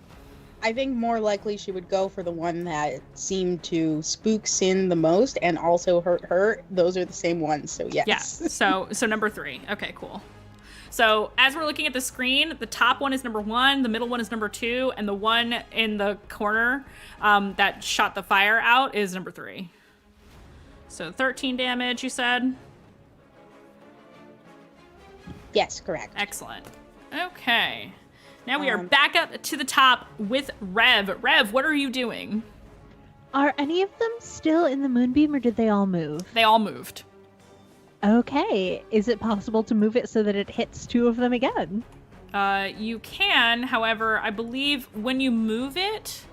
I think more likely she would go for the one that seemed to spook Sin the most and also hurt her. Those are the same ones, so yes. Yeah, so number 3. Okay, cool. So as we're looking at the screen, the top one is number 1, the middle one is number 2, and the one in the corner that shot the fire out is number 3. So 13 damage, you said? Yes, correct. Excellent. Okay. Now we are back up to the top with Rev. Rev, what are you doing? Are any of them still in the moonbeam, or did they all move? They all moved. Okay. Is it possible to move it so that it hits 2 of them again? You can, however, I believe when you move it,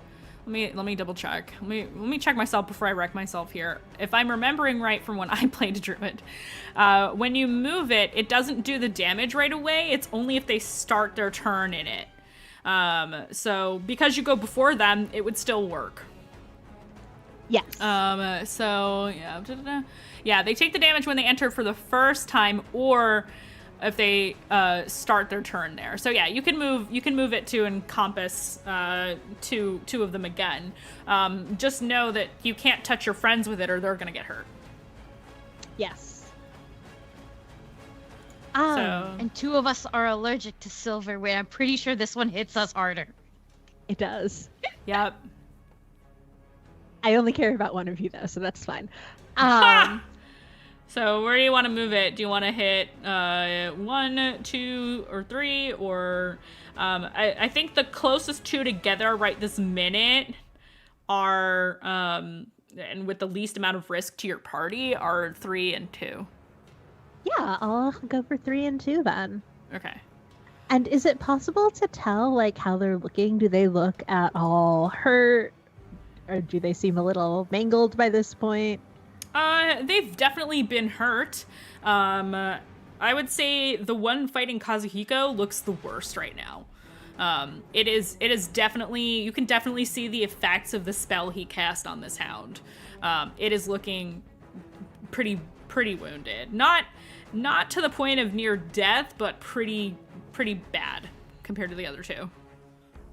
let me double check. Let me check myself before I wreck myself here. If I'm remembering right from when I played Druid, when you move it, it doesn't do the damage right away. It's only if they start their turn in it. So because you go before them, it would still work. Yes. So yeah, yeah, they take the damage when they enter for the first time, or if they start their turn there. So yeah, you can move it to encompass two of them again. Just know that you can't touch your friends with it, or they're gonna get hurt. Yes. And 2 of us are allergic to silverware. I'm pretty sure this one hits us harder. It does. Yep. I only care about one of you though, so that's fine. So where do you want to move it? Do you want to hit 1, 2, or 3? Or I think the closest 2 together right this minute are, and with the least amount of risk to your party, are 3 and 2. Yeah, I'll go for 3 and 2 then. Okay. And is it possible to tell like how they're looking? Do they look at all hurt? Or do they seem a little mangled by this point? They've definitely been hurt. I would say the one fighting Kazuhiko looks the worst right now. It is definitely, you can definitely see the effects of the spell he cast on this hound. It is looking pretty wounded. Not to the point of near death, but pretty bad compared to the other 2.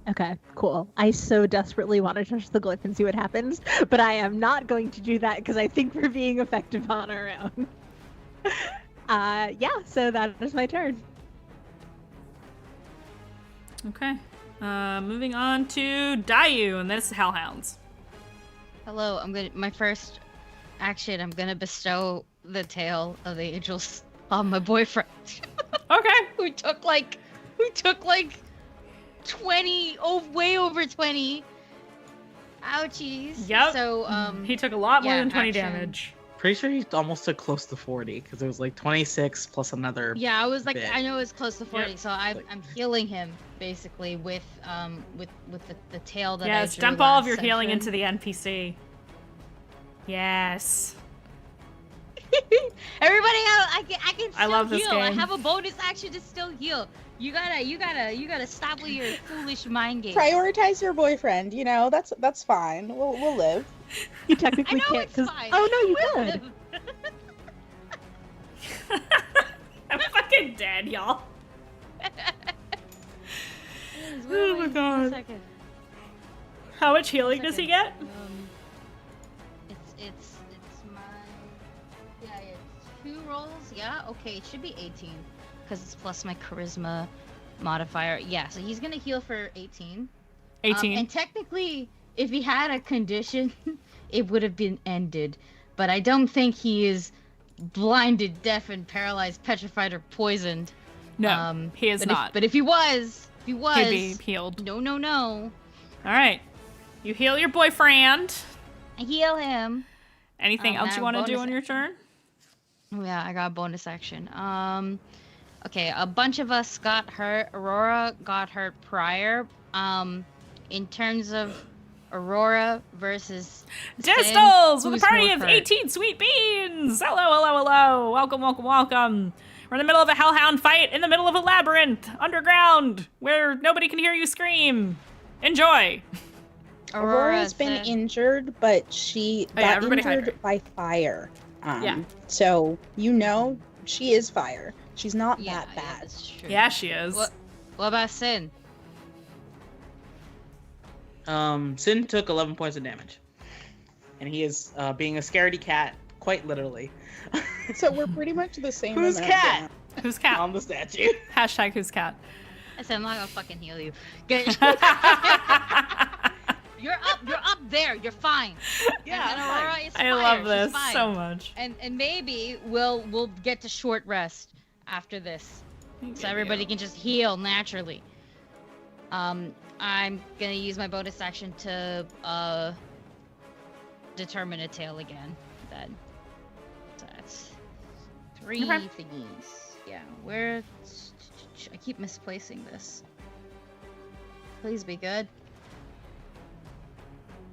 Okay, cool. I so desperately want to touch the glyph and see what happens, but I am not going to do that because I think we're being effective on our own. Yeah, so that is my turn. Okay. Moving on to Dayu, and this is Hellhounds. Hello, my first action, I'm gonna bestow the tail of the angels on my boyfriend. Okay. who took like 20, way over 20. Ouchies. Yep. So, He took a lot more yeah, than 20 action. damage. Pretty sure he almost took close to 40 because it was like 26 plus another. Yeah, I was like, bit. I know it's close to 40, Yep. so I'm healing him basically with the tail that I Yes, drew dump all of last your healing session. into the NPC. Yes. Everybody, I can still I love this heal. I game. have a bonus action to still heal. You gotta stop with your foolish mind games. Prioritize your boyfriend. You know, that's fine. We'll live. You I technically know can't. it's 'Cause- fine. Oh no, you We'll could. live. I'm fucking dead, y'all. Wait, my wait, God. a second. How much healing does he get? It's my it's 2 rolls. Yeah, okay, it should be 18 because it's plus my charisma modifier. Yeah, so he's gonna heal for 18. 18. And technically, if he had a condition, it would have been ended. But I don't think he is blinded, deaf, paralyzed, petrified, or poisoned. No, he is not. But if he was, He'd be healed. no. All right. You heal your boyfriend. I heal him. Anything else you now want to do bonus on your turn? Oh, yeah, I got a bonus action. Okay, a bunch of us got hurt. Aurora got hurt prior. In terms of Aurora versus Distals Sin, with who's a party more of hurt? 18 sweet beans. Hello. Welcome. We're in the middle of a hellhound fight in the middle of a labyrinth underground where nobody can hear you scream. Enjoy. Aurora's been said- injured, but she Oh, yeah, got everybody injured hydrate. by fire. Yeah. So you know she is fire. She's not Yeah, that bad. that's true. Yeah, she is. What about Sin? Sin took 11 points of damage, and he is being a scaredy cat, quite literally, So we're pretty much the same. Who's amount cat? down. Who's cat? on the statue. Hashtag who's cat. I said I'm not gonna fucking heal you. Good. You're up there. You're fine. Yeah, and I'm Aurora fine. is I fire, love she's this fine. so much. And maybe we'll get to short rest after this, so everybody can just heal naturally. I'm gonna use my bonus action to determine a tail again. Then so that's 3 Okay. thingies. Yeah, where? I keep misplacing this. Please be good.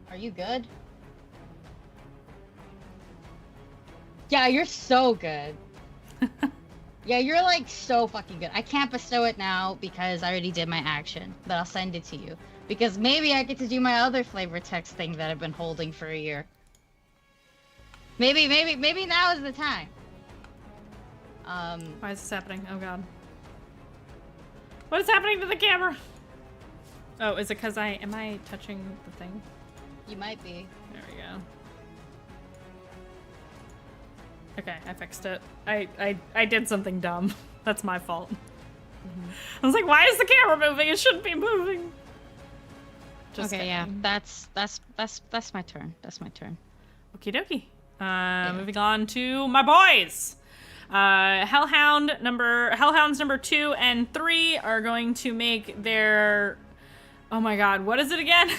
Are you good? Yeah, you're so good. Yeah, you're like so fucking good. I can't bestow it now because I already did my action, but I'll send it to you. Because maybe I get to do my other flavor text thing that I've been holding for a year. Maybe now is the time. Why is this happening? Oh god. What is happening to the camera? Oh, is it because am I touching the thing? You might be. There we go. Okay, I fixed it. I did something dumb. That's my fault. I was like, why is the camera moving? It shouldn't be moving. Just Okay, yeah, kidding. that's my turn. That's my turn. Okie dokie. Moving on to my boys. Hellhounds number 2 and 3 are going to make their. Oh my god, what is it again?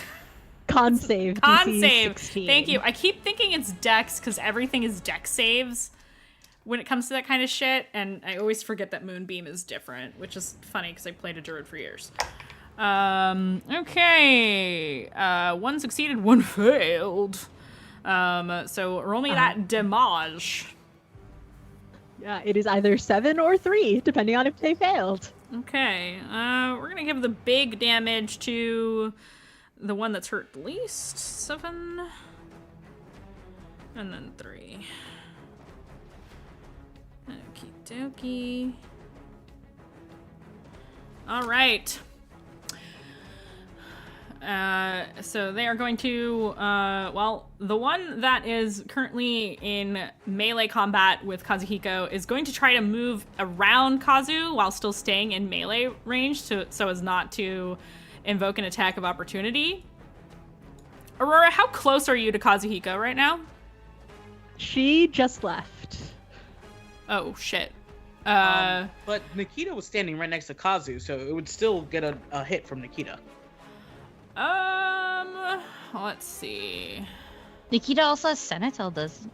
Con save. Con DC save. 16. Thank you. I keep thinking it's Dex because everything is Dex saves when it comes to that kind of shit, and I always forget that Moonbeam is different, which is funny because I played a druid for years. Okay. 1 succeeded, 1 failed. So roll me that damage. Yeah, it is either 7 or 3, depending on if they failed. Okay. We're gonna give the big damage to the one that's hurt the least. 7. And then 3. Okie dokie. Alright. So they are going to, well, the one that is currently in melee combat with Kazuhiko is going to try to move around Kazu while still staying in melee range so as not to invoke an attack of opportunity. Aurora, how close are you to Kazuhiko right now? She just left. Oh, shit. But Nikita was standing right next to Kazu, so it would still get a hit from Nikita. Let's see. Nikita also has Sentinel, doesn't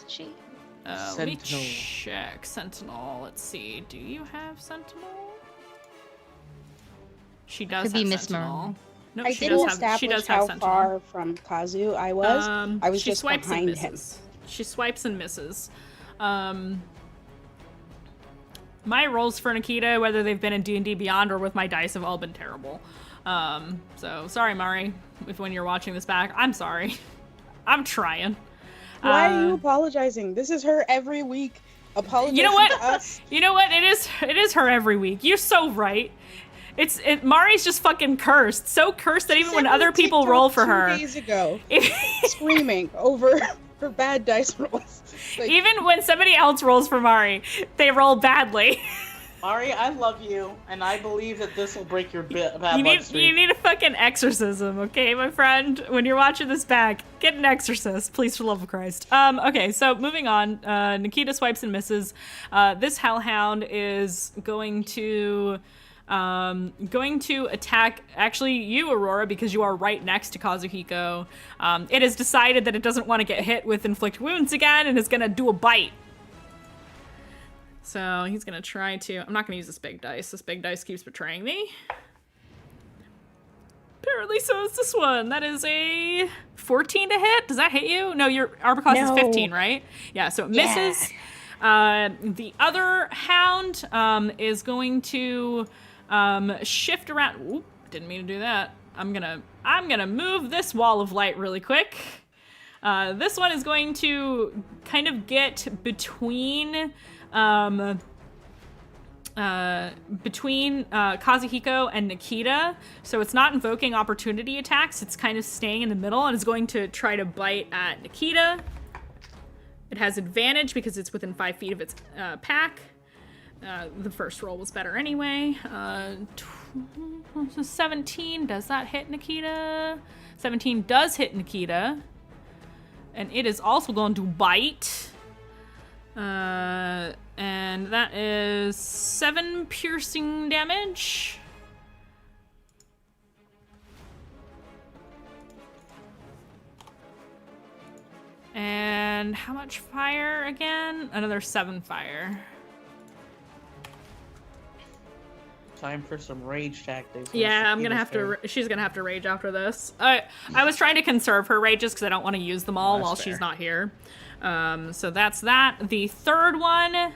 she? Let me Sentinel. check. Sentinel. Let's see. Do you have Sentinel? She does Could be have Miss Sentinel. Merle. No, I she didn't does have. She does establish have how Sentinel. far from Kazu I was She just swipes and behind him. misses. She swipes and misses. My rolls for Nikita, whether they've been in D&D Beyond or with my dice, have all been terrible. So sorry, Mari, if when you're watching this back, I'm sorry. I'm trying. Why are you apologizing? This is her every week. Apologizing You know what? to us. You know what? It is her every week. You're so right. Mari's just fucking cursed. So cursed that even when Sent me other a people TikTok roll for 2 her, days ago, screaming over her bad dice rolls. Like, even when somebody else rolls for Mari, they roll badly. Mari, I love you, and I believe that this will break your bad You blood streak. need a fucking exorcism, okay, my friend? When you're watching this back, get an exorcist, please, for the love of Christ. Okay, so moving on. Nikita swipes and misses. This hellhound is going to attack actually you, Aurora, because you are right next to Kazuhiko. It has decided that it doesn't want to get hit with inflict wounds again and is going to do a bite. So he's going to try to... I'm not going to use this big dice. This big dice keeps betraying me. Apparently so is this one. That is a 14 to hit. Does that hit you? No, your armor class is 15, right? Yeah, so it misses. The other hound is going to shift around. Oop, didn't mean to do that. I'm gonna move this wall of light really quick. This one is going to kind of get between Kazuhiko and Nikita, so it's not invoking opportunity attacks. It's kind of staying in the middle and is going to try to bite at Nikita. It has advantage because it's within 5 feet of its pack. The first roll was better anyway. 17, does that hit Nikita? 17 does hit Nikita. And it is also going to bite. And that is 7 piercing damage. And how much fire again? Another 7 fire. Time for some rage tactics. Yeah, I'm gonna have to. She's gonna have to rage after this. I was trying to conserve her rages because I don't want to use them all while she's not here. So that's that. The third one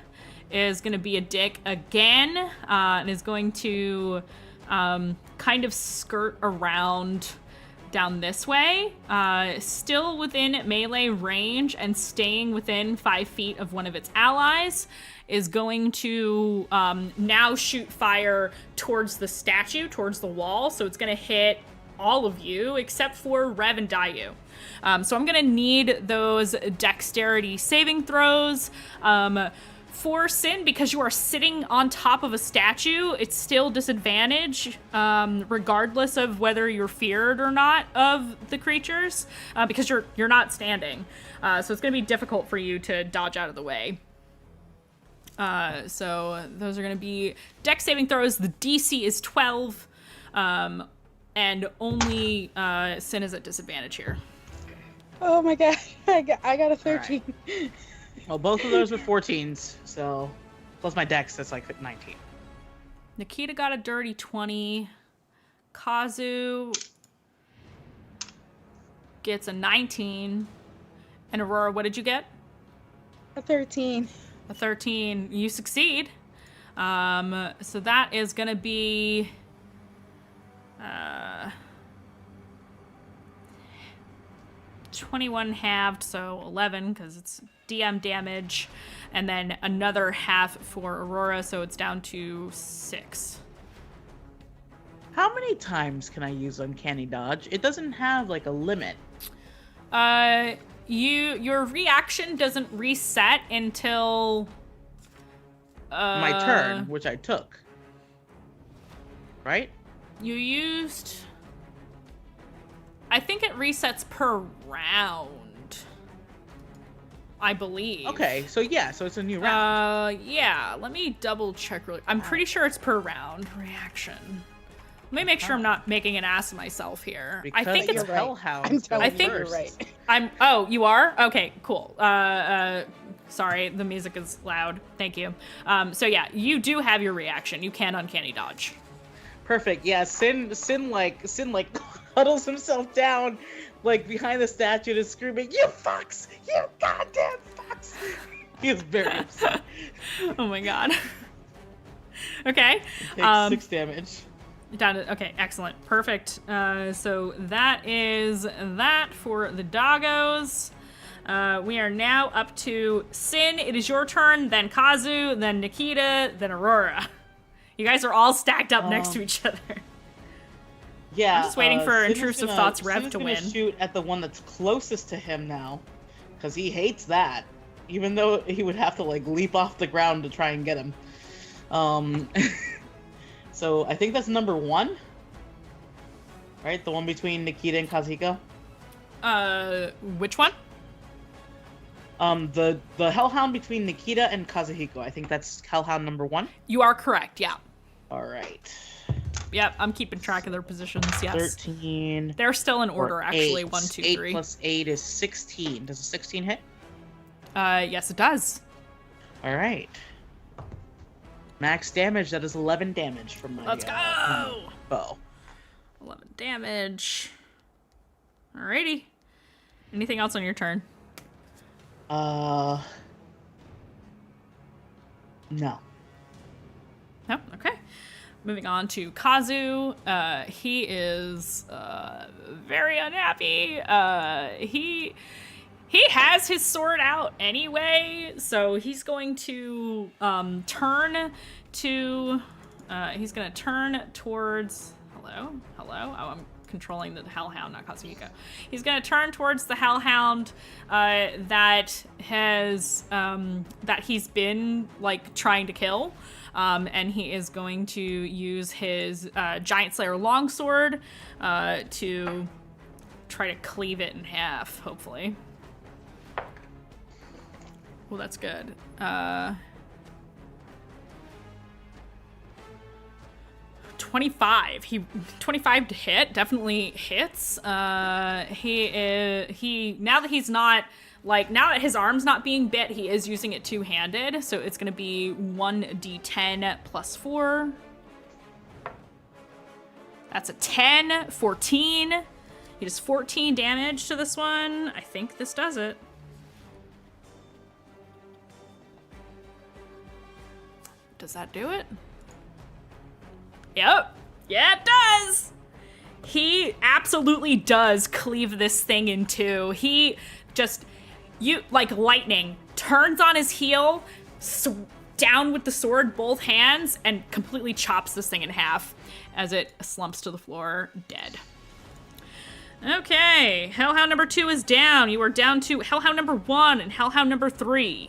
is gonna be a dick again, and is going to kind of skirt around down this way, still within melee range and staying within 5 feet of one of its allies, is going to now shoot fire towards the statue, towards the wall. So it's going to hit all of you except for Rev and Dayu. So I'm going to need those dexterity saving throws. For Sin, because you are sitting on top of a statue, it's still disadvantage, regardless of whether you're feared or not of the creatures, because you're not standing. So it's going to be difficult for you to dodge out of the way. So those are going to be dex saving throws. The DC is 12, and only Sin is at disadvantage here. oh my god, I got a 13. Well, both of those were 14s, so plus my dex, that's like 19. Nikita got a dirty 20. Kazu gets a 19. And Aurora, what did you get? A 13. A 13. You succeed. So that is going to be... 21 halved, so 11, because it's DM damage, and then another half for Aurora, so it's down to 6. How many times can I use Uncanny Dodge? It doesn't have like a limit. Your reaction doesn't reset until My turn, which I took. Right? You used... I think it resets per round, I believe. Okay, so yeah, so it's a new round. Yeah, let me double check really. I'm pretty sure it's per round reaction. Let me make sure I'm not making an ass of myself here. Because I think it's you're Hellhound. I'm telling I think you, first. you're right. Oh, you are? Okay, cool. Sorry, the music is loud. Thank you. So yeah, you do have your reaction. You can uncanny dodge. Perfect. Yeah, Sin huddles himself down, like behind the statue, and is screaming, "You fucks! You goddamn fucks!" He is very upset. Oh my god. Okay. Takes 6 damage. Down to, okay, excellent. Perfect. So that is that for the doggos. We are now up to Sin. It is your turn, then Kazu, then Nikita, then Aurora. You guys are all stacked up next to each other. Yeah. I'm just waiting for Sin is Intrusive gonna- Thoughts Rev Sin is to gonna win. shoot at the one that's closest to him now, because he hates that. Even though he would have to like leap off the ground to try and get him. So I think that's number 1. Right, the one between Nikita and Kazuhiko. Which one? The Hellhound between Nikita and Kazuhiko. I think that's Hellhound number 1. You are correct, yeah. All right. Yep, I'm keeping track of their positions, yes. 13. They're still in order, or actually. 8. 1, 2, 8 3. plus 8 is 16. Does a 16 hit? Yes, it does. All right. Max damage. That is 11 damage from my Let's go! bow. 11 damage. Alrighty. Anything else on your turn? No. No? Okay. Moving on to Kazu. He is very unhappy. He has his sword out anyway, so he's going to turn to. He's going to turn towards. Hello. Oh, I'm controlling the Hellhound, not Kazuhiko. He's going to turn towards the Hellhound that has that he's been like trying to kill. And he is going to use his Giant Slayer longsword to try to cleave it in half, hopefully. Well, that's good. 25. 25 to hit definitely hits. He now that he's not now that his arm's not being bit, he is using it two-handed, so it's gonna be 1d10 plus 4. That's a 10, 14. He does 14 damage to this one. I think this does it. Does that do it? Yep. Yeah, it does! He absolutely does cleave this thing in two. He just, like lightning, turns on his heel, down with the sword, both hands, and completely chops this thing in half as it slumps to the floor, dead. Okay, Hellhound number 2 is down. You are down to Hellhound number 1 and Hellhound number 3.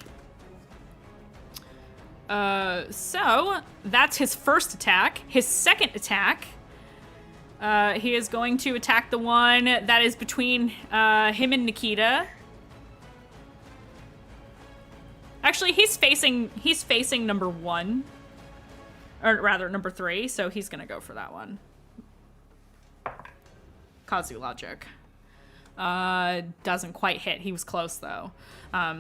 So that's his first attack. His second attack, he is going to attack the one that is between him and Nikita. Actually, he's facing number 1, or rather number 3. So he's gonna go for that one. Kazu logic. Doesn't quite hit. He was close though.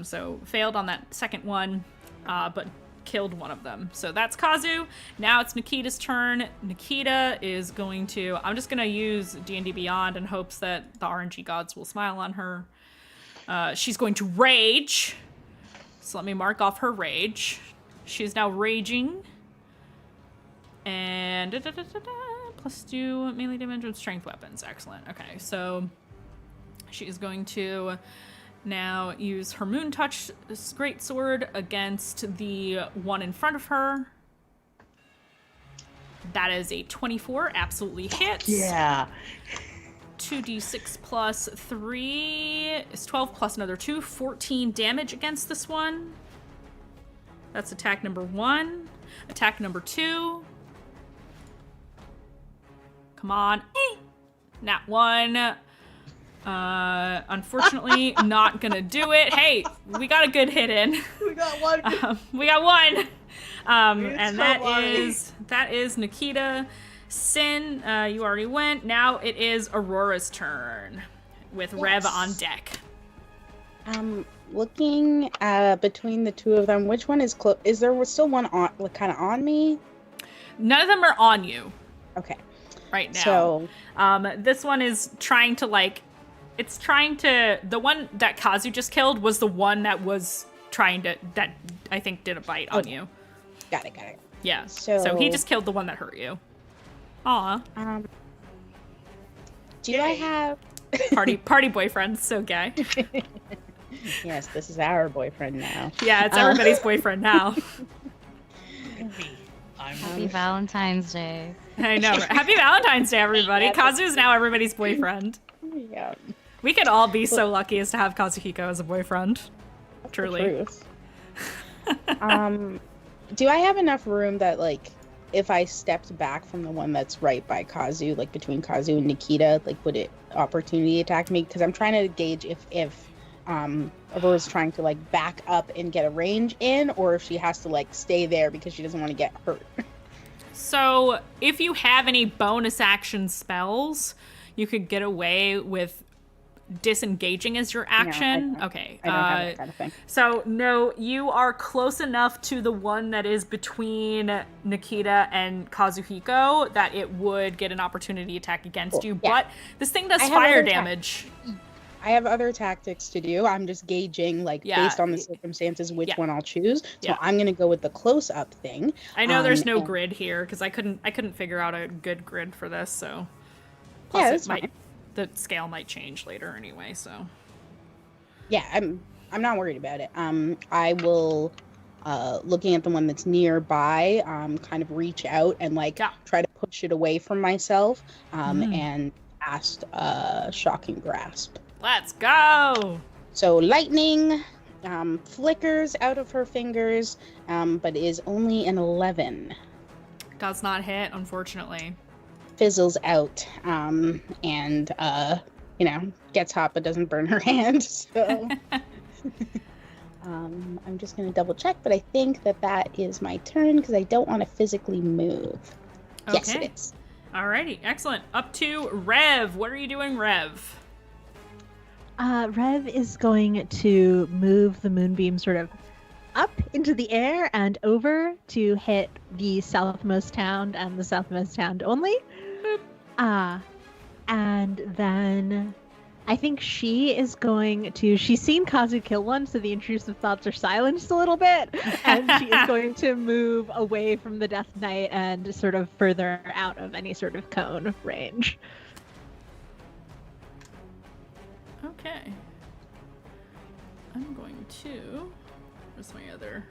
So failed on that second one, but killed one of them. So that's Kazu. Now it's Nikita's turn. Nikita is going to, I'm just gonna use D&D Beyond in hopes that the RNG gods will smile on her. She's going to rage. So let me mark off her rage. She's now raging. And +2 melee damage with strength weapons. Excellent. Okay, so she is going to now use her Moon Touch greatsword against the one in front of her. That is a 24, absolutely hits. Yeah. 2d6 plus 3 is 12 plus another 2, 14 damage against this one. That's attack number 1. Attack number 2. Come on. Nat 1. Unfortunately, not gonna do it. Hey, we got a good hit in. We got one. We got one. And so that lucky. is Nikita. Sin, you already went. Now it is Aurora's turn with Rev on deck. Looking between the two of them, which one is close? Is there still one on, like, kind of on me? None of them are on you Okay. right now. So, This one is trying to the one that Kazu just killed was the one that was that I think did a bite on you. got it. Yeah. So he just killed the one that hurt you. Aw. Do I have? Party boyfriend, so gay. Yes, this is our boyfriend now. Yeah, it's everybody's boyfriend now. Happy Valentine's Day. I know. Happy Valentine's Day, everybody. Yeah, Kazu is now everybody's boyfriend. Yeah. We could all be so lucky as to have Kazuhiko as a boyfriend. Truly. Truth. Do I have enough room that, like, if I stepped back from the one that's right by Kazu, like between Kazu and Nikita, like, would it opportunity attack me? Because I'm trying to gauge if Aurora's trying to, like, back up and get a range in, or if she has to, like, stay there because she doesn't want to get hurt. So, if you have any bonus action spells, you could get away with disengaging as your action. No, Okay. I don't have that kind of thing. So, no, you are close enough to the one that is between Nikita and Kazuhiko that it would get an opportunity attack against you. Yeah. But this thing does I have fire other damage. I have other tactics to do. I'm just gauging, like, Yeah. based on the circumstances, which Yeah. one I'll choose. So Yeah. I'm going to go with the close-up thing. I know there's no and- grid here because I couldn't figure out a good grid for this. So, Yeah, Plus that's it might, fine. the scale might change later anyway. So, Yeah, I'm not worried about it. I will, looking at the one that's nearby, kind of reach out and, like, Yeah. try to push it away from myself, Mm. and cast Shocking Grasp. let's go. So lightning flickers out of her fingers, but is only an 11. Does not hit, unfortunately. Fizzles out, and gets hot but doesn't burn her hand. So I'm just gonna double check, but I think that is my turn because I don't want to physically move. Yes, Okay. it is. Alrighty, excellent. Up to Rev. What are you doing, Rev? Rev is going to move the moonbeam sort of up into the air and over to hit the southmost town and the southmost town only. And then I think she is going to, she's seen Kazu kill one, so the intrusive thoughts are silenced a little bit, and she is going to move away from the Death Knight and sort of further out of any sort of cone range. Okay. I'm going to... Where's my other...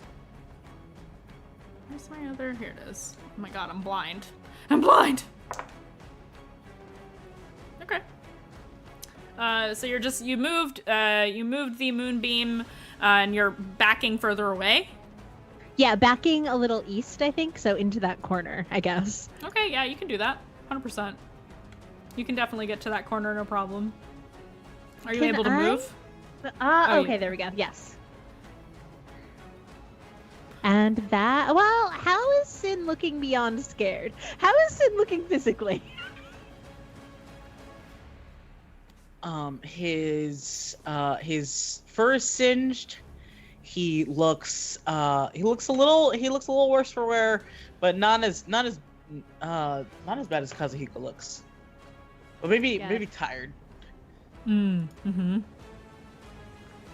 Here it is. Oh my god, I'm blind. I'm blind! Okay. So you moved the moonbeam, and you're backing further away? Yeah, backing a little east, I think, so into that corner, I guess. Okay, yeah, you can do that. 100%. You can definitely get to that corner, no problem. Are you Can able to I? move? Oh, Okay, yeah. there we go. Yes. And that, well, how is Sin looking beyond scared? How is Sin looking physically? His fur is singed. He looks a little worse for wear, but not as bad as Kazuhiko looks. But maybe tired. Mm-hmm.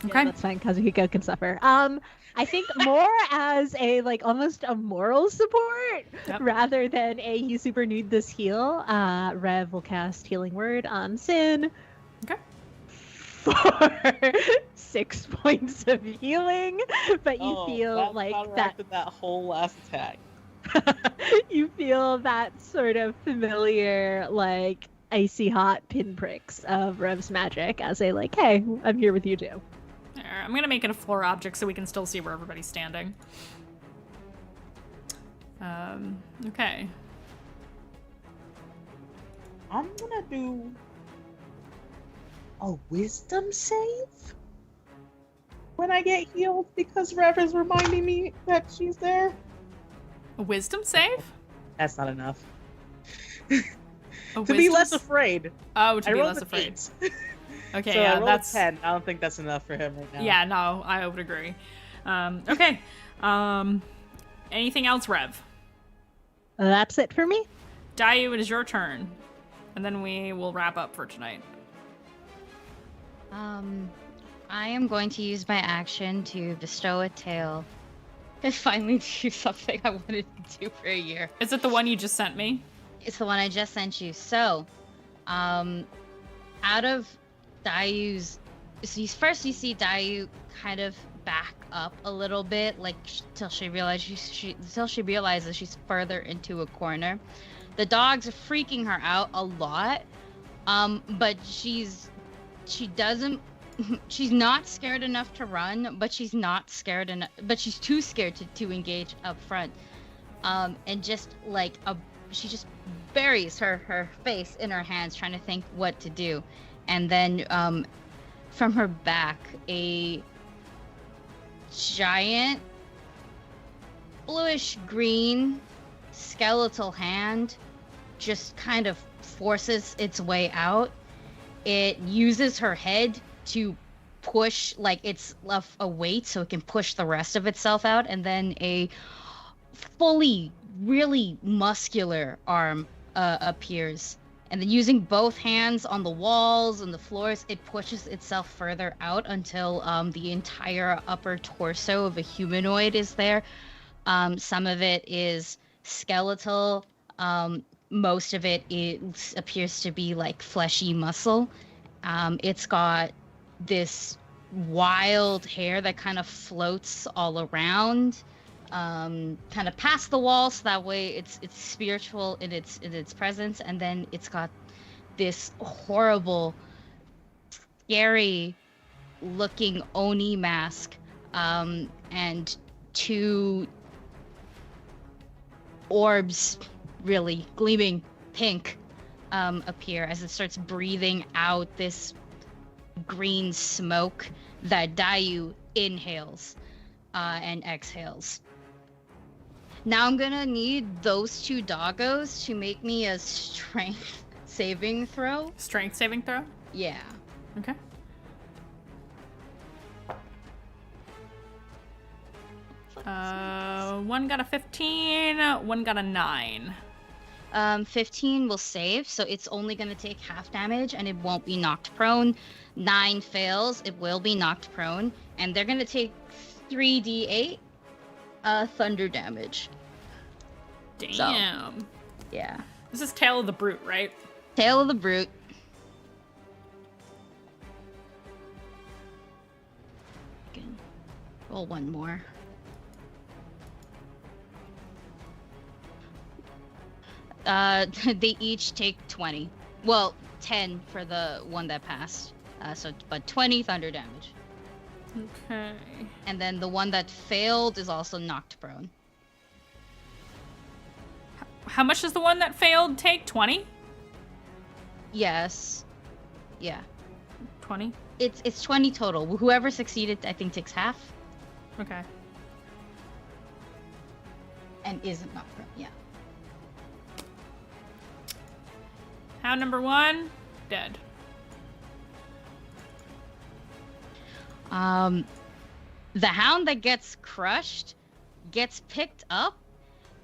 Yeah, Okay. that's fine. Kazuhiko can suffer. I think more as a almost a moral support Yep. rather than a you super need this heal. Rev will cast Healing Word on Sin. Okay. For 6 points of healing, but you feel that like that. counteracted that whole last attack. You feel that sort of familiar, like icy hot pinpricks of Rev's magic as a hey, I'm here with you too. I'm gonna make it a floor object so we can still see where everybody's standing. Okay. I'm gonna do a wisdom save when I get healed because Rev is reminding me that she's there. A wisdom save? That's not enough. A To be wisdom less s- afraid. Oh, to I be rolled less an afraid. 8. Okay, So I yeah, rolled that's... a 10. I don't think that's enough for him right now. Yeah, no, I would agree. Okay. Anything else, Rev? That's it for me. Dayu, it is your turn. And then we will wrap up for tonight. I am going to use my action to bestow a tail. I finally do something I wanted to do for a year. Is it the one you just sent me? It's the one I just sent you. So, out of Dayu's, first you see Dayu kind of back up a little bit, like till she realizes she's further into a corner. The dogs are freaking her out a lot, but she's not scared enough to run, but she's not scared enough, but she's too scared to engage up front, and just like she just buries her face in her hands trying to think what to do. And then from her back, a giant bluish green skeletal hand just kind of forces its way out. It uses her head to push, like it's a weight so it can push the rest of itself out, and then a fully really muscular arm appears, and then using both hands on the walls and the floors, it pushes itself further out until the entire upper torso of a humanoid is there. Some of it is skeletal, most of it appears to be like fleshy muscle. It's got this wild hair that kind of floats all around, kind of past the wall, so that way it's spiritual in its presence. And then it's got this horrible, scary looking Oni mask, and 2 orbs, really gleaming pink, appear as it starts breathing out this green smoke that Dayu inhales and exhales. Now I'm gonna need those 2 doggos to make me a strength saving throw. Strength saving throw? Yeah. Okay. One got a 15, one got a 9. 15 will save, so it's only going to take half damage and it won't be knocked prone. 9 fails, it will be knocked prone, and they're going to take 3d8 thunder damage. Damn. So, yeah. This is Tail of the Brute, right? Tail of the Brute. Roll one more. They each take 20. Well, 10 for the one that passed. But 20 thunder damage. Okay. And then the one that failed is also knocked prone. How much does the one that failed take? 20? Yes. Yeah. 20? It's 20 total. Whoever succeeded, I think, takes half. Okay. And isn't knocked prone. Yeah. Hound number 1, dead. The hound that gets crushed gets picked up,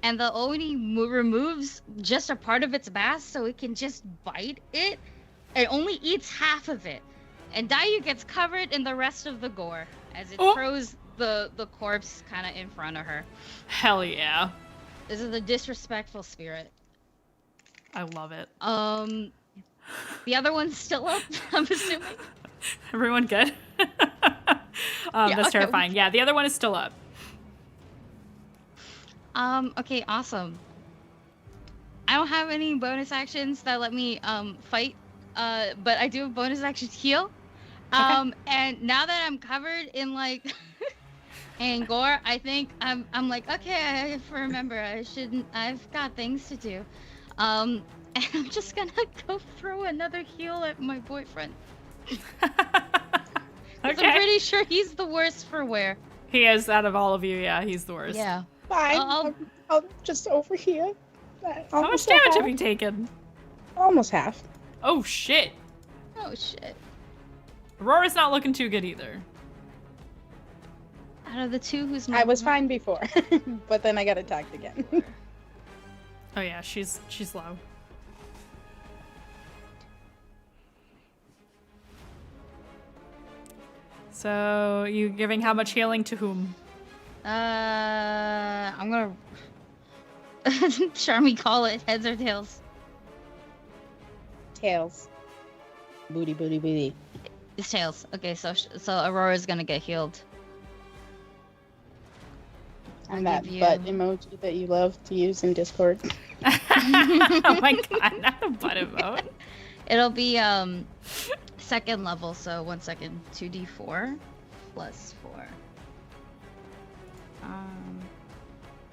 and the Oni removes just a part of its mask so it can just bite it. It only eats half of it, and Dayu gets covered in the rest of the gore as it throws the corpse kind of in front of her. Hell yeah. This is the disrespectful spirit. I love it. The other one's still up, I'm assuming. Everyone good? Yeah, that's okay. terrifying. Yeah, the other one is still up. Okay, awesome. I don't have any bonus actions that let me fight, but I do have bonus action heal. Okay. And now that I'm covered in like and gore, I think I'm like, okay, I remember I've got things to do. And I'm just gonna go throw another heal at my boyfriend. I'm pretty sure he's the worst for wear. He is, out of all of you, yeah, he's the worst. Yeah. Fine. I'll- I'm just over here. How much damage have you taken? Almost half. Oh, shit. Oh shit. Aurora's not looking too good either. Out of the two, who's not? I was fine before, but then I got attacked again. Oh yeah, she's low. So, you giving how much healing to whom? I'm gonna. Charmy, call it heads or tails. Tails. Booty, booty, booty. It's tails. Okay, so Aurora's gonna get healed. And I'll that give you- butt emoji that you love to use in Discord. Oh my god, not the butt emote. It'll be second level, so 1 second. 2d4 plus 4.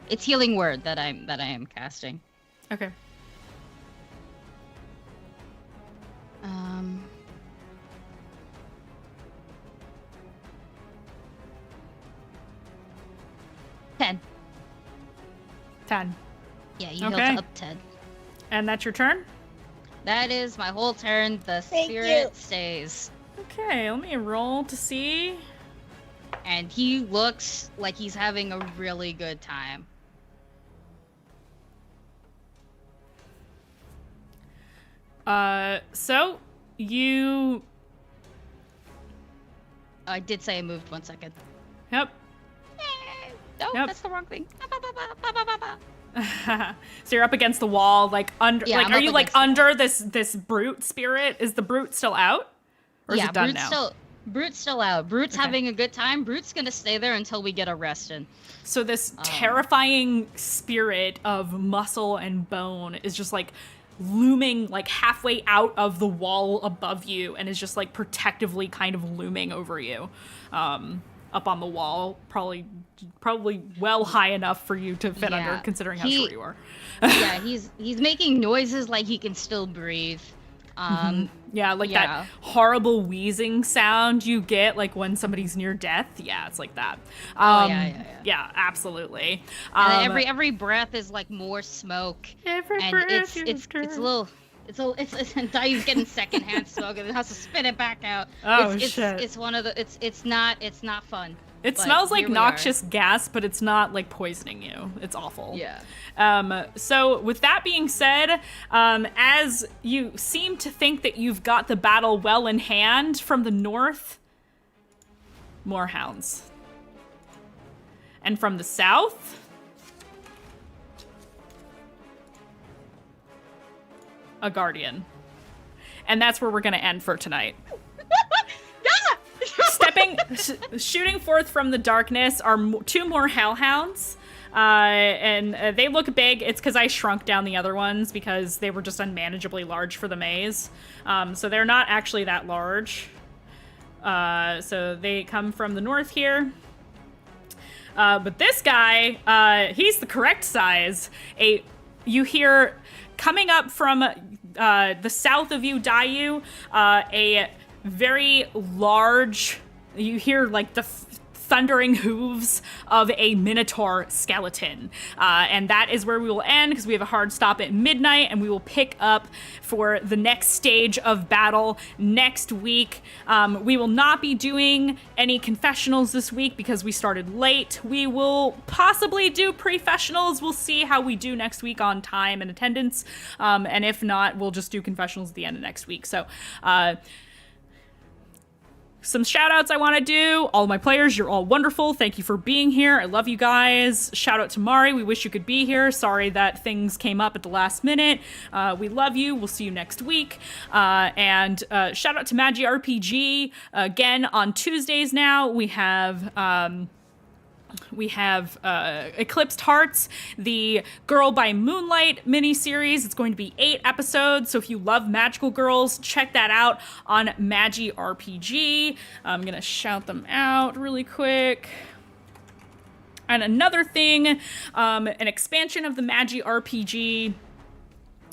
It's healing word that I am casting. Okay. Um 10. 10. Yeah, you Okay. healed up 10. And that's your turn? That is my whole turn. The Thank spirit you. stays. Okay, let me roll to see. And he looks like he's having a really good time. So you. I did say I moved 1 second. Yep. No, Yep. that's the wrong thing. So you're up against the wall, like under. Yeah, like, I'm are up you like against the under this brute spirit? Is the brute still out, or is Yeah, it done Brute's now? Brute's still out. Brute's Okay. having a good time. Brute's gonna stay there until we get arrested. So this terrifying spirit of muscle and bone is just like looming like halfway out of the wall above you, and is just like protectively kind of looming over you, up on the wall, probably well high enough for you to fit under, Yeah. considering how short you are. Yeah, he's making noises like he can still breathe. Yeah, like Yeah. that horrible wheezing sound you get like when somebody's near death. Yeah, it's like that. Yeah. Yeah, absolutely. And every breath is like more smoke. every And breath you it's draw. a little Dai's getting secondhand smoke and has to spit it back out. Oh, it's, shit. It's one of the it's not fun. It but smells like here we noxious gas, but it's not like poisoning you. It's awful. Yeah. So with that being said, as you seem to think that you've got the battle well in hand from the north, more hounds. And from the south, a guardian. And that's where we're going to end for tonight. Shooting forth from the darkness are two more hellhounds. And they look big. It's because I shrunk down the other ones because they were just unmanageably large for the maze. So they're not actually that large. So they come from the north here. But this guy, he's the correct size. You hear coming up from the south of you, Dayu, a very large. You hear like the thundering hooves of a minotaur skeleton. And that is where we will end because we have a hard stop at midnight, and we will pick up for the next stage of battle next week. We will not be doing any confessionals this week because we started late. We will possibly do pre-fessionals. We'll see how we do next week on time and attendance. And if not, we'll just do confessionals at the end of next week. So, some shout outs I want to do. All of my players, you're all wonderful. Thank you for being here. I love you guys. Shout out to Mari. We wish you could be here. Sorry that things came up at the last minute. We love you. We'll see you next week. And shout out to Magi RPG. Again, on Tuesdays now, we have Eclipsed Hearts, the Girl by Moonlight miniseries. It's going to be 8 episodes, so if you love magical girls, check that out on Magi RPG. I'm gonna shout them out really quick. And another thing, an expansion of the Magi RPG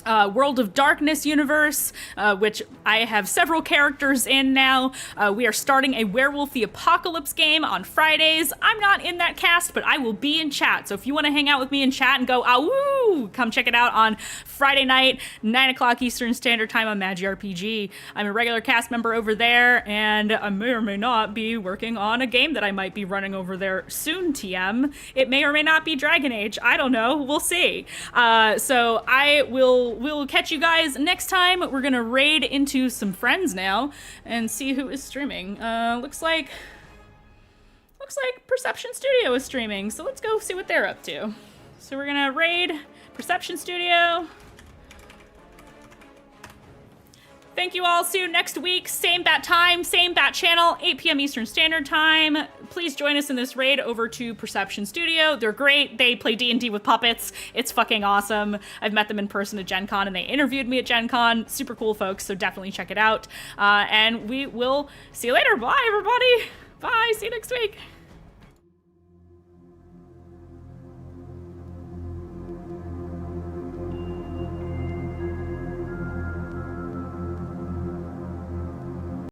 World of Darkness universe, which I have several characters in now. We are starting a Werewolf the Apocalypse game on Fridays. I'm not in that cast, but I will be in chat. So if you want to hang out with me in chat and go, "Awoo!" come check it out on Friday night, 9 o'clock Eastern Standard Time on Magi RPG. I'm a regular cast member over there, and I may or may not be working on a game that I might be running over there soon, TM. It may or may not be Dragon Age. I don't know. We'll see. So we'll catch you guys next time. We're gonna raid into some friends now and see who is streaming. Looks like Perception Studio is streaming, so let's go see what they're up to. So we're gonna raid Perception Studio. Thank you all. See you next week. Same bat time, same bat channel, 8 p.m. Eastern Standard Time. Please join us in this raid over to Perception Studio. They're great. They play D&D with puppets. It's fucking awesome. I've met them in person at Gen Con, and they interviewed me at Gen Con. Super cool folks, so definitely check it out. And we will see you later. Bye, everybody. Bye. See you next week.